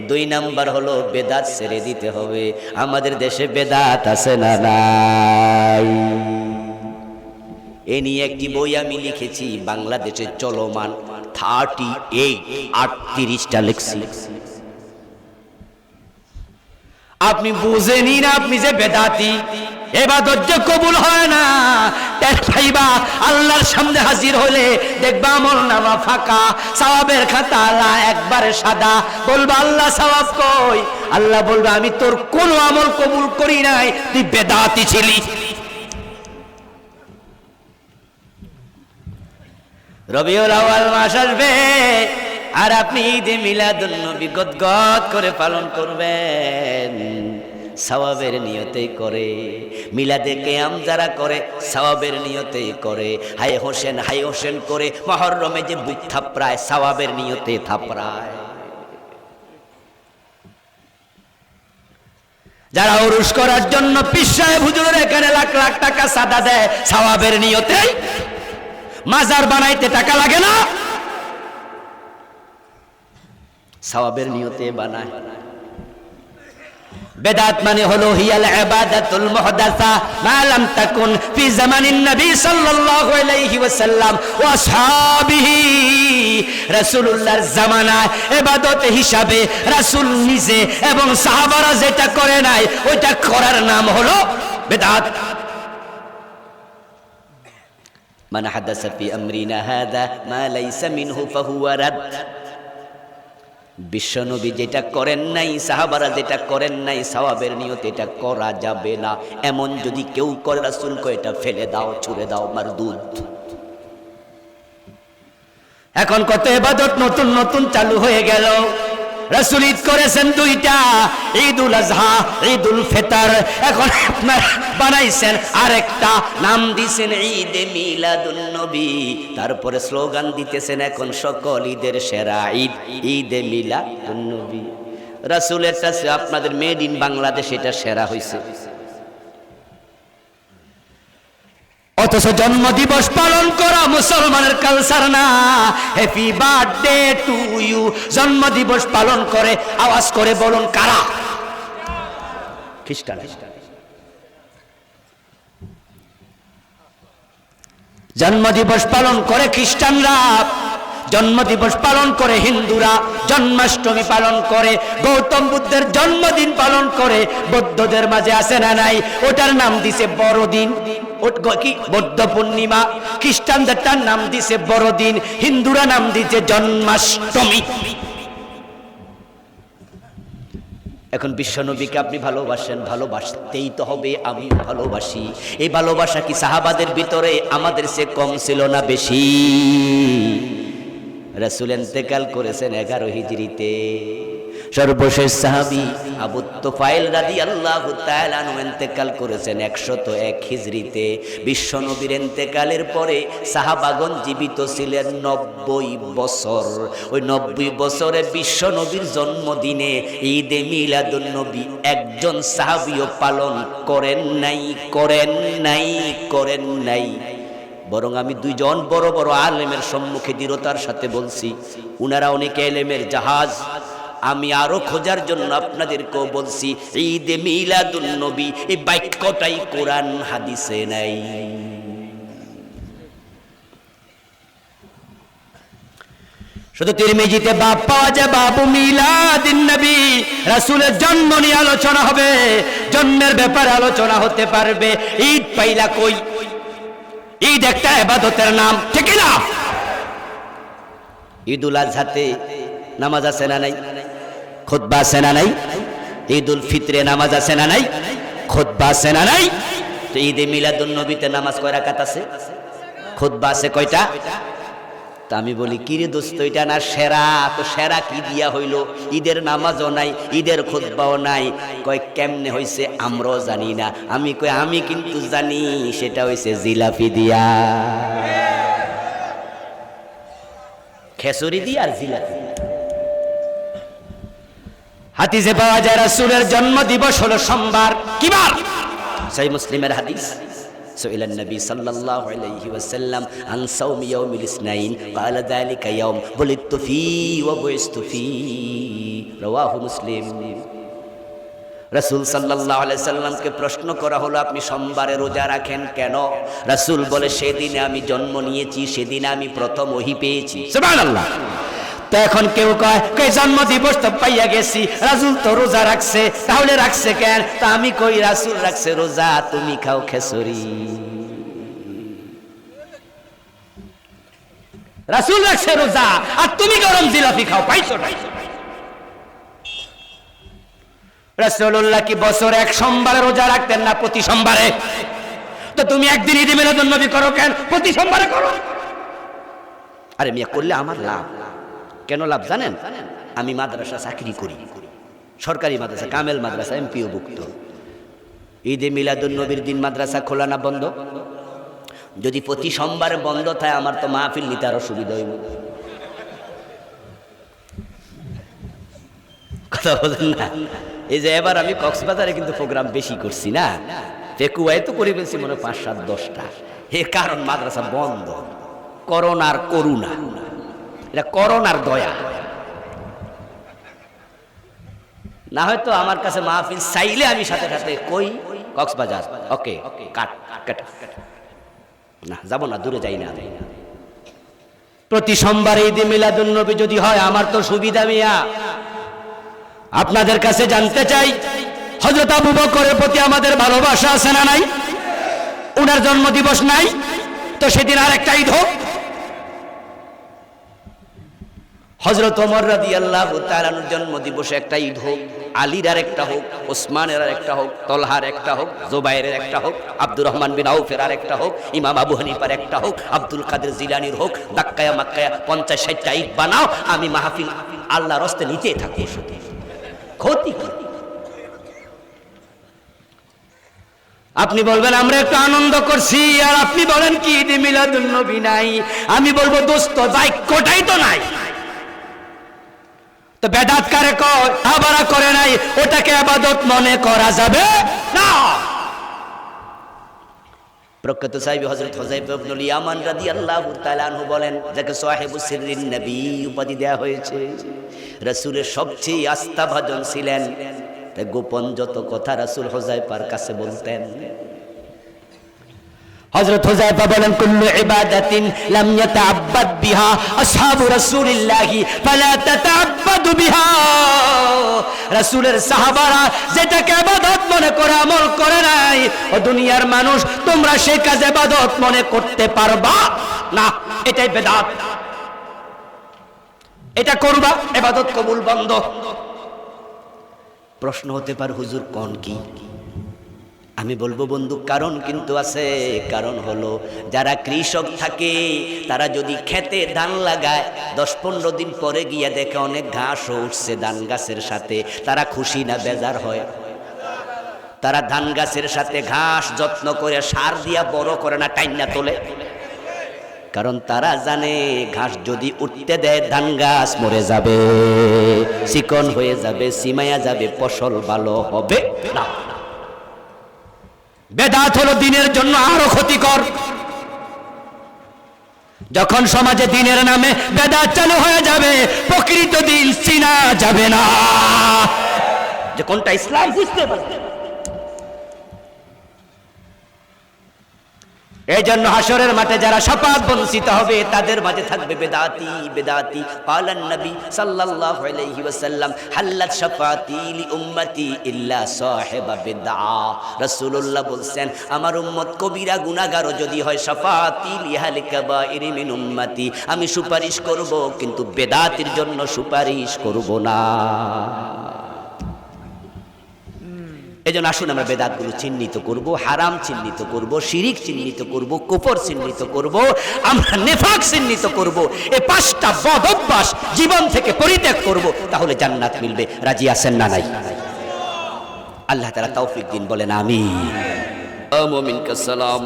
2 নাম্বার হলো বেদাত ছেড়ে দিতে হবে। আমাদের দেশে বেদাত আছে না নাই? এ নিয়ে একটি বই আমি লিখেছি, বাংলাদেশের চলমান 38টা লিখছি। আপনি বুঝেনি না আপনি যে বেদাতি, ইবাদত যে কবুল হয় না। ভাইবা আল্লাহর সামনে হাজির হলে দেখবা আমলনামা ফাঁকা, সওয়াবের খাতা আল্লাহ একবারে সাদা। বলবা আল্লাহ সওয়াব কই? আল্লাহ বলবে আমি তোর কোনো আমল কবুল করি নাই, তুই বেদাতি ছিলি। রবিউল আউয়াল মাস আসবে, আর আপনি ঈদে মিলাদুন নবী গদগদ করে পালন করবেন। সওয়াবের নিয়তেই করে। মিলাদে কিয়াম যারা করে সওয়াবের নিয়তেই করে। হায় হোসেন করে মুহররমে যে বুক থাপড়ায়, সওয়াবের নিয়তে থাপড়ায়। যারা উরুস করার জন্য পীর সাহেব হুজুরের এখানে লাখ লাখ টাকা সাদা দেয়, সওয়াবের নিয়তেই। মাজার বানাইতে টাকা লাগে না, সওয়াবের নিয়তে বানায়। বেদাত মানে হলো হিয়াল ইবাদাতুল মুহদাসা মা লাম তাকুন ফি জামানিন নবী সাল্লাল্লাহু আলাইহি ওয়াসাল্লাম ওয়া আসহাবিহি। রাসূলুল্লাহর জামানায় ইবাদত হিসাবে রাসূল নিজে এবং সাহাবারা যেটা করে নাই ওইটা করার নাম হলো বেদাত। মান হাদাসা ফি আমরিনা হাযা মা লাইসা মিনহু ফাহুয়া রাদ। বিশ্বনবী যেটা করেন নাই, সাহাবারা যেটা করেন নাই, সওয়াবের নিয়তে এটা করা যাবে না। এমন যদি কেউ করে রাসূল কয় এটা ফেলে দাও, ছুঁড়ে দাও, মারদুদ। এখন কত ইবাদত নতুন নতুন চালু হয়ে গেল। রাসূল ঈদ করেছেন দুইটা, ঈদুল আজহা, ঈদুল ফিতর। এখন আপনারা বানাইছেন আরেকটা, নাম দিয়েছেন ঈদে মিলাদুন নবী। তারপরে স্লোগান দিতেছেন এখন সকল ঈদের সেরা ঈদ ঈদে মিলাদুন নবী। রাসূলেরটা আপনাদের মেড ইন বাংলাদেশ, এটা সেরা হয়েছে। অথচ জন্ম দিবস পালন করা মুসলমানের কালচার না। হ্যাপি বার্থডে টু ইউ জন্ম দিবস পালন করে, আওয়াজ করে বলুন কারা? খ্রিস্টান। জন্ম দিবস পালন করে খ্রিস্টানরা, জন্ম দিবস পালন করে হিন্দুরা, জন্মাষ্টমী পালন করে, গৌতম বুদ্ধের জন্মদিন পালন করে। বৌদ্ধদের মাঝে আছে না নাই? ওটার নাম দিছে বড়দিন, কি বৌদ্ধ পূর্ণিমা। খ্রিস্টানদেরটার নাম দিছে বড়দিন, হিন্দুরা নাম দিছে জন্মাষ্টমী। এখন বিশ্বনবীকে আপনি ভালোবাসেন, ভালোবাসতেই তো হবে। আমি ভালোবাসি। এই ভালোবাসা কি সাহাবাদের ভিতরে আমাদের চেয়ে কম ছিল না বেশি? রাসূল ইন্তেকাল করেছেন 11 হিজরিতে। সর্বশেষ সাহাবী আবু তুফাইল রাদিয়াল্লাহু তাআলা আনহু ইন্তেকাল করেছেন 101 হিজরিতে। বিশ্বনবীর ইন্তেকালের পরে সাহাবাগণ জীবিত ছিলেন 90 বছর। ওই 90 বছরে বিশ্বনবীর জন্মদিনে ঈদে মিলাদুন নবী একজন সাহাবীও পালন করেন নাই। বরং আমি দুইজন বড় বড় আলেমের সম্মুখে দৃঢ়তার সাথে বলছি, উনারা অনেক এলেমের জাহাজ। আমি আরো খোঁজার জন্য আপনাদেরকেও বলছি, ঈদে মিলাদুন নবী এই বাক্যটাই কোরআন হাদিসে নাই। শুধু তিরমিজিতে বাপ পাওয়া যায়, বাবু মিলাদিন নবী। রাসূলের জন্ম নিয়ে আলোচনা হবে, জন্মের ব্যাপারে আলোচনা হতে পারবে। ঈদ পাইলা কই? ঈদ একটা ইবাদতের নাম, ঠিক না? ঈদুল আজহাতে নামাজ আছে না নাই? খুতবা আছে না নাই? ঈদুল ফিতরে নামাজ আছে না নাই? খুতবা আছে না নাই? তো ঈদে মিলাদুন নবীতে নামাজ কয় রাকাত আছে? খুতবা আছে কয়টা? তা আমি বলি, কিরে দোস্ত, এটা না সেরা? তো সেরা কি দিয়া হইল? ঈদের নামাজও নাই, ঈদের খুতবাও নাই। কয় কেমনে হইছে? আমরাও জানি না। আমি কই আমি কিন্তু জানি, সেটা হইছে জিলাপি দিয়া, খেসুরি দিয়া আর জিলাপি। হাদিসে পাওয়া যায় রাসূলের জন্ম দিবস হলো সোমবার। কি বার? সহিহ মুসলিমের হাদিস। سئل النبي صلى الله عليه وسلم عن صوم يوم الاثنين قال ذلك يوم ولدت فيه وبعثت فيه رواه مسلم। রাসূল সাল্লাল্লাহু আলাইহি সাল্লামকে প্রশ্ন করা হলো, আপনি সোমবারে রোজা রাখেন কেন? রাসূল বলে, সেদিনে আমি জন্ম নিয়েছি, সেদিনে আমি প্রথম ওহী পেয়েছি। সুবহানাল্লাহ। তো এখন কেউ কয় জন্ম দিবস তো পাইয়া গেছি, রাসূল তো রোজা রাখছে, তাহলে রাখছে কেন? তা আমি কই, রাসূল রাখছে রোজা, তুমি খাও খেসুরি। রাসূল রাখছে রোজা আর তুমি গরম জিলাপি খাও, পাইছো না? রাসূলুল্লাহ কি বছর এক সোমবারে রোজা রাখতেন না প্রতি সোমবারে? তো তুমি একদিন ঈদে মিলাদুন নবী করো কেন? প্রতি সোমবারে করো। আরে মিয়া, করলে আমার লাভ। কেন লাভ জানেন? আমি মাদ্রাসা চাকরি করি, সরকারি মাদ্রাসা, কামেল মাদ্রাসা, এমপিও ভুক্ত। ঈদে মিলাদুন নবীর দিন মাদ্রাসা খোলা না বন্ধ? যদি প্রতি সোমবারে বন্ধ থাকে, আমার তো মাহফিল নিতে আরো সুবিধা হইব। কথা বলেন না? এই যে এবার আমি কক্সবাজারে কিন্তু প্রোগ্রাম বেশি করছি না, পেকুয়ায় তো করে ফেলছি মনে 5, 7, 10টা। এর কারণ মাদ্রাসা বন্ধ। করোনার করুণা, এটা করোনার দয়া। না হয়তো আমার কাছে মাহফিল চাইলে আমি সাথে সাথে কই কক্সবাজার, ওকে কাট কাট, না যাবো না, দূরে যাই না। প্রতি সোমবার ঈদ মিলাদুন নবী যদি হয় আমার তো সুবিধা মিয়া। আপনাদের কাছে জানতে চাই, হযরত আবু বকরের প্রতি আমাদের ভালোবাসা আছে না নাই? উনার জন্মদিবস নাই তো সেদিন আরেকটা ঈদ হোক। হযরত ওমর রাদিয়াল্লাহু তাআলার জন্মদিবসে একটা ঈদ হোক, আলীর আর একটা হোক, ওসমানের আর একটা হোক, তলহার একটা হোক, জুবাইরের একটা হোক, আব্দুর রহমান বিন আউফের আর একটা হোক, ইমাম আবু হানিফার একটা হোক, আব্দুল কাদের জিলানীর হোক, দাক্কায়া মাক্কায়া 50-60টা ঈদ বানাও, আমি মাহফিল আল্লাহর রাস্তায় নিতেই থাকি। ক্ষতি কি? আপনি বলবেন আমরা একটু আনন্দ করছি, আর আপনি বলেন কি ঈদ মিলাদুন নবী নাই। আমি বলবো দোস্ত বাক্যটাই তো নাই, তো বেদাত কারে কয়? আবার করে নাই, ওটাকে ইবাদত মনে করা যাবে না। প্রখ্যাত সাহাবী হযরত হুযায়ফা ইবনুল ইয়ামান রাদিয়াল্লাহু তাআলা আনহু বলেন, যাকে সাহেবুস সিররিন নবী উপাধি দেয়া হয়েছে, রাসূলের সবচেয়ে আস্থাভাজন ছিলেন। তাই গোপন যত কথা রাসূল হুযায়ফার কাছে বলতেন। হযরত হুযায়ফা বলেন, কুল্লু ইবাদাতিন লাম ইয়াতাআব্বাদ বিহা আসহাবু রাসূলিল্লাহি ফালা তাতাআব্বাদু বিহা। রাসূলের সাহাবারা যেটাকে ইবাদত মনে করে আমল করে নাই, ও দুনিয়ার মানুষ তোমরা সেই কাজে ইবাদত মনে করতে পারবা না, এটাই বেদাত। এটা করবা ইবাদত কবুল বন্ধ। প্রশ্ন হতে পারে হুজুর কোন কি? আমি বলবো বন্ধু কারণ কিন্তু আছে। কারণ হলো যারা কৃষক থাকে তারা যদি খেতে ধান লাগায় 10-15 দিন পরে গিয়ে দেখে অনেক ঘাস উঠছে ধান গাছের সাথে, তারা খুশি না বেজার হয়? তারা ধান গাছের সাথে ঘাস যত্ন করে সার দিয়া বড় করে না, টাইনা তোলে? কারণ তারা জানে ঘাস যদি উঠতে দেয় ধান গাছ মরে যাবে, চিকন হয়ে যাবে, সিমায়া যাবে, ফসল ভালো হবে না। বেদাত হলো দিনের জন্য আরো ক্ষতিকর। যখন সমাজে দিনের নামে বেদাত চালু হয়ে যাবে, প্রকৃত দিন চিনা যাবে না যে কোনটা ইসলাম, বুঝতে পারবে। এই জন্য হাসরের মাঠে যারা শাফাত বঞ্চিত হবে তাদের মাঝে থাকবে বেদাতি বেদাতি। ক্বালান নবী সাল্লাল্লাহু আলাইহি ওয়াসাল্লাম, হাল্লাত শাফাতি লি উম্মতি ইল্লা সাহিবা বিদআ। রাসূলুল্লাহ বলছেন আমার উম্মত কবিরা গুনাহগারও যদি হয়, শাফাতি লি আহলি কাবাইরি মিন উম্মতি, আমি সুপারিশ করব কিন্তু বেদাতির জন্য সুপারিশ করব না। এজন্য আসুন আমরা বেদাতগুলো চিহ্নিত করব, হারাম চিহ্নিত করব, শিরিক চিহ্নিত করব, কুফর চিহ্নিত করব, আমরা নিফাক চিহ্নিত করব। এই 5টা বদ অভ্যাস জীবন থেকে পরিত্যাগ করব, তাহলে জান্নাত মিলবে। রাজি আছেন না নাই? আল্লাহ তাআলা তৌফিক দিন, বলেন আমিন। মুমিনকা সালাম,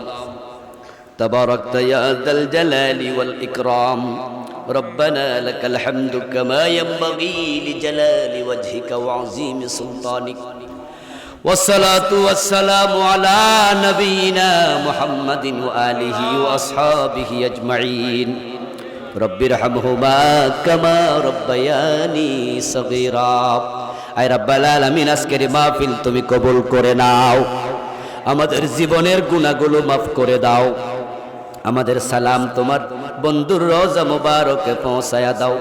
তাবারাকতা ইয়া যাল জালালি ওয়াল ইকরাম, রব্বানা লাকাল হামদু কামা ইয়ানবাগি লিজালালি ওয়াজহিকা ওয়া আযীমি সুলতানিক। والصلاة والسلام على نبينا محمد وآله وأصحابه أجمعين رب ارحمهما كما ربياني صغيرا। আয় রব্বুল আলামিন, আজকের মাহফিল তুমি কবুল করে নাও, আমাদের জীবনের গুনাহগুলো মাফ করে দাও, আমাদের সালাম তোমার বন্ধুর রওজা মুবারকে পৌঁছায়া দাও।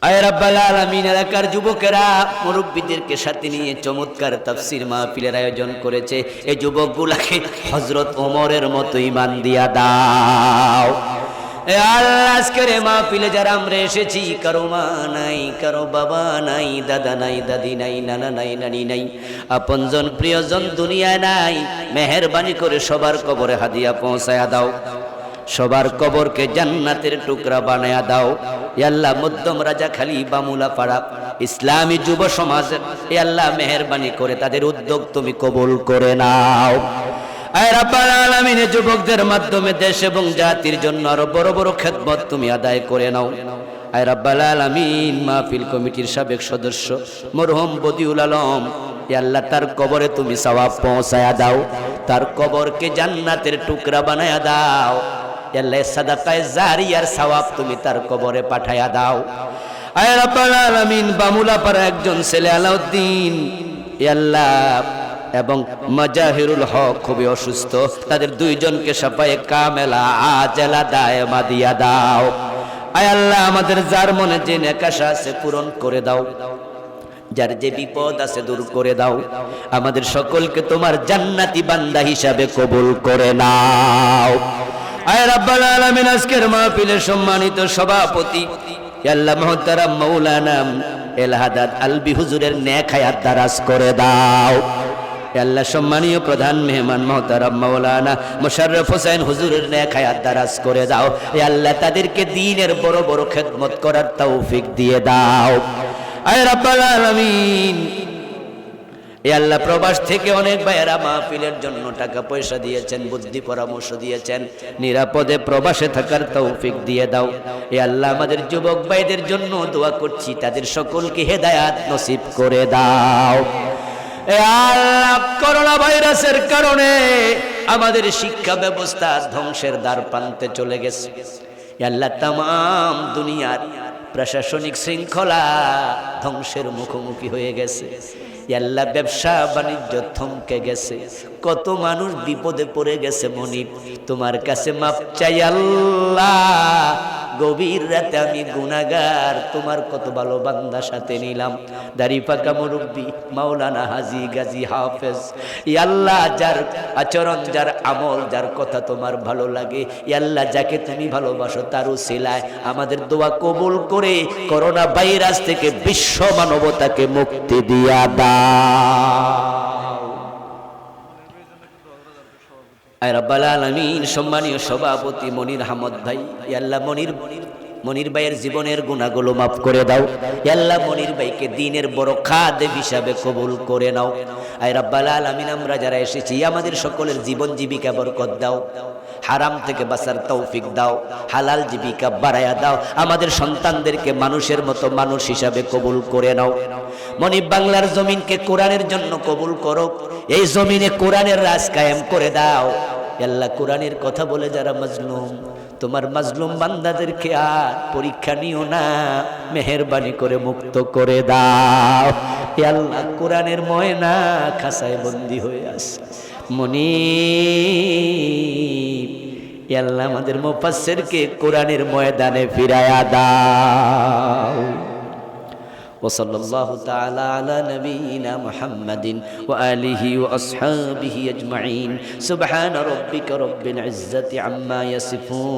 আয় রব্বুল আলামিন, এলাকার যুবকেরা মুরব্বিদেরকে সাথে নিয়ে চমৎকার তাফসীর মাহফিলের আয়োজন করেছে। এই যুবকগুলাকে হযরত ওমরের মতো ঈমান দিয়া দাও। এ আল্লাহ, আজকের মাহফিলে যারা আমরা এসেছি, কারো মা নাই, কারো বাবা নাই, দাদা নাই, দাদি নাই, নানা নাই, নানি নাই, আপনজন প্রিয়জন দুনিয়ায় নাই, মেহেরবানি করে সবার কবরে হাদিয়া পৌঁছায়া দাও, সবার কবরকে জান্নাতের টুকরা বানায়া দাও। এ আল্লাহ, মধ্যম রাজাখালী, বামুলাপাড়া ইসলামী যুব সমাজের এ আল্লাহ মেহেরবানি করে তাদের উদ্যোগ তুমি কবুল করে নাও। আয় রব্বুল আলামিন, যুবকদের মাধ্যমে দেশ এবং জাতির জন্য আরো বড় বড় খেদমত তুমি আদায় করে নাও। আয় রব্বুল আলামিন, মাহফিল কমিটির সাবেক সদস্য মরহুম বদিউল আলম, এ আল্লাহ তার কবরে তুমি সওয়াব পৌঁছায়া দাও, তার কবরকে জান্নাতের টুকরা বানায়া দাও। আল্লাহ সাদাকায়ে জারিয়ার সওয়াব তুমি তার কবরে পাঠায়া দাও। আয় রাব্বুল আলামিন বামুলা পাড়া একজন ছেলে আলাউদ্দিন আল্লাহ এবং মাজাহিরুল হক খুবই অসুস্থ, তাদের দুইজনকে শাফায়ে কামেলা আজেলা দায়মা দিয়া দাও। আয় আল্লাহ আমাদের যার মনে যে নেকাশা আছে পূরণ করে দাও, যার যে বিপদ আছে দূর করে দাও। আমাদের সকলকে তোমার জান্নাতি বান্দা হিসাবে কবুল করে নাও। আয় রাব্বুল আলামিন আজকের মাহফিলের সম্মানিত সভাপতি আল্লাহ মুহতারাম মাওলানা এলহাদাদ আলবি হুজুরের নেক হায়াত দারাজ করে দাও। আল্লাহ সম্মানীয় প্রধান মেহমান মুহতারাম মাওলানা মুশাররফ হোসেন হুজুরের নেক হায়াত দারাজ করে দাও। এ আল্লাহ তাদেরকে দ্বীনের বড় বড় খেদমত করার তৌফিক দিয়ে দাও। আয় রাব্বুল আলামিন এ আল্লাহ প্রবাস থেকে অনেক ভাইয়েরা মাহফিলের জন্য টাকা পয়সা দিয়েছেন, বুদ্ধি পরামর্শ দিয়েছেন, নিরাপদে প্রবাসে থাকার তৌফিক দিয়ে দাও। এ আল্লাহ আমাদের যুবক ভাইদের জন্য দোয়া করছি, তাদের সকলকে হেদায়াত নসিব করে দাও। এ আল্লাহ করোনা ভাইরাসের কারণে আমাদের শিক্ষা ব্যবস্থা ধ্বংসের দ্বার প্রান্তে চলে গেছে। এ আল্লাহ তামাম দুনিয়ার প্রশাসনিক শৃঙ্খলা ধ্বংসের মুখোমুখি হয়ে গেছে। আল্লাহ ব্যবসা বাণিজ্য থমকে গেছে, কত মানুষ বিপদে পড়ে গেছে। মনিব তোমার কাছে মাপ চাই আল্লাহ, গভীর রাতে আমি গুনাহগার, তোমার কত ভালো বান্দা সাথে নিলাম, দাড়ি পাকা মুরব্বী মাওলানা হাজী গাজী হাফেজ। আল্লাহ যার আচরণ, যার আমল, যার কথা তোমার ভালো লাগে, আল্লাহ যাকে তুমি ভালোবাসো তার উসিলায় আমাদের দোয়া কবুল করে করোনা ভাইরাস থেকে বিশ্ব মানবতাকে মুক্তি দিয়া দাও। আয় রাব্বুল আলামিন সম্মানীয় সভাপতি মনির আহমদ ভাই, আল্লাহ মনির ভাইয়ের জীবনের গুনাহগুলো মাফ করে দাও। আল্লাহ মনির ভাইকে দ্বীনের বড় খাদেম হিসাবে কবুল করে নাও। আয় রাব্বুল আলামিন আমরা যারা এসেছি আমাদের সকলের জীবন জীবিকা বরকত দাও, হারাম থেকে বাঁচার তৌফিক দাও, হালাল জীবিকা বাড়ায়া দাও। আমাদের সন্তানদেরকে মানুষের মতো মানুষ হিসাবে কবুল করে নাও। মনিব বাংলার জমিনকে কোরআনের জন্য কবুল করো, এই জমিনে কোরআনের রাজ কায়েম করে দাও। আল্লাহ কোরআনের কথা বলে যারা মাজলুম, তোমার মাজলুম বান্দাদেরকে আর পরীক্ষা নিও না, মেহেরবানি করে মুক্ত করে দাও। আল্লাহ কোরআনের ময়না খাসায় বন্দী হয়ে আছে মনিব, আল্লাহ আমাদের মুফাসসিরকে কোরআনের ময়দানে ফিরায়া দাও। وصلى الله تعالى على نبينا محمد وآله وأصحابه أجمعين. سبحان ربك رب العزة عما يصفون.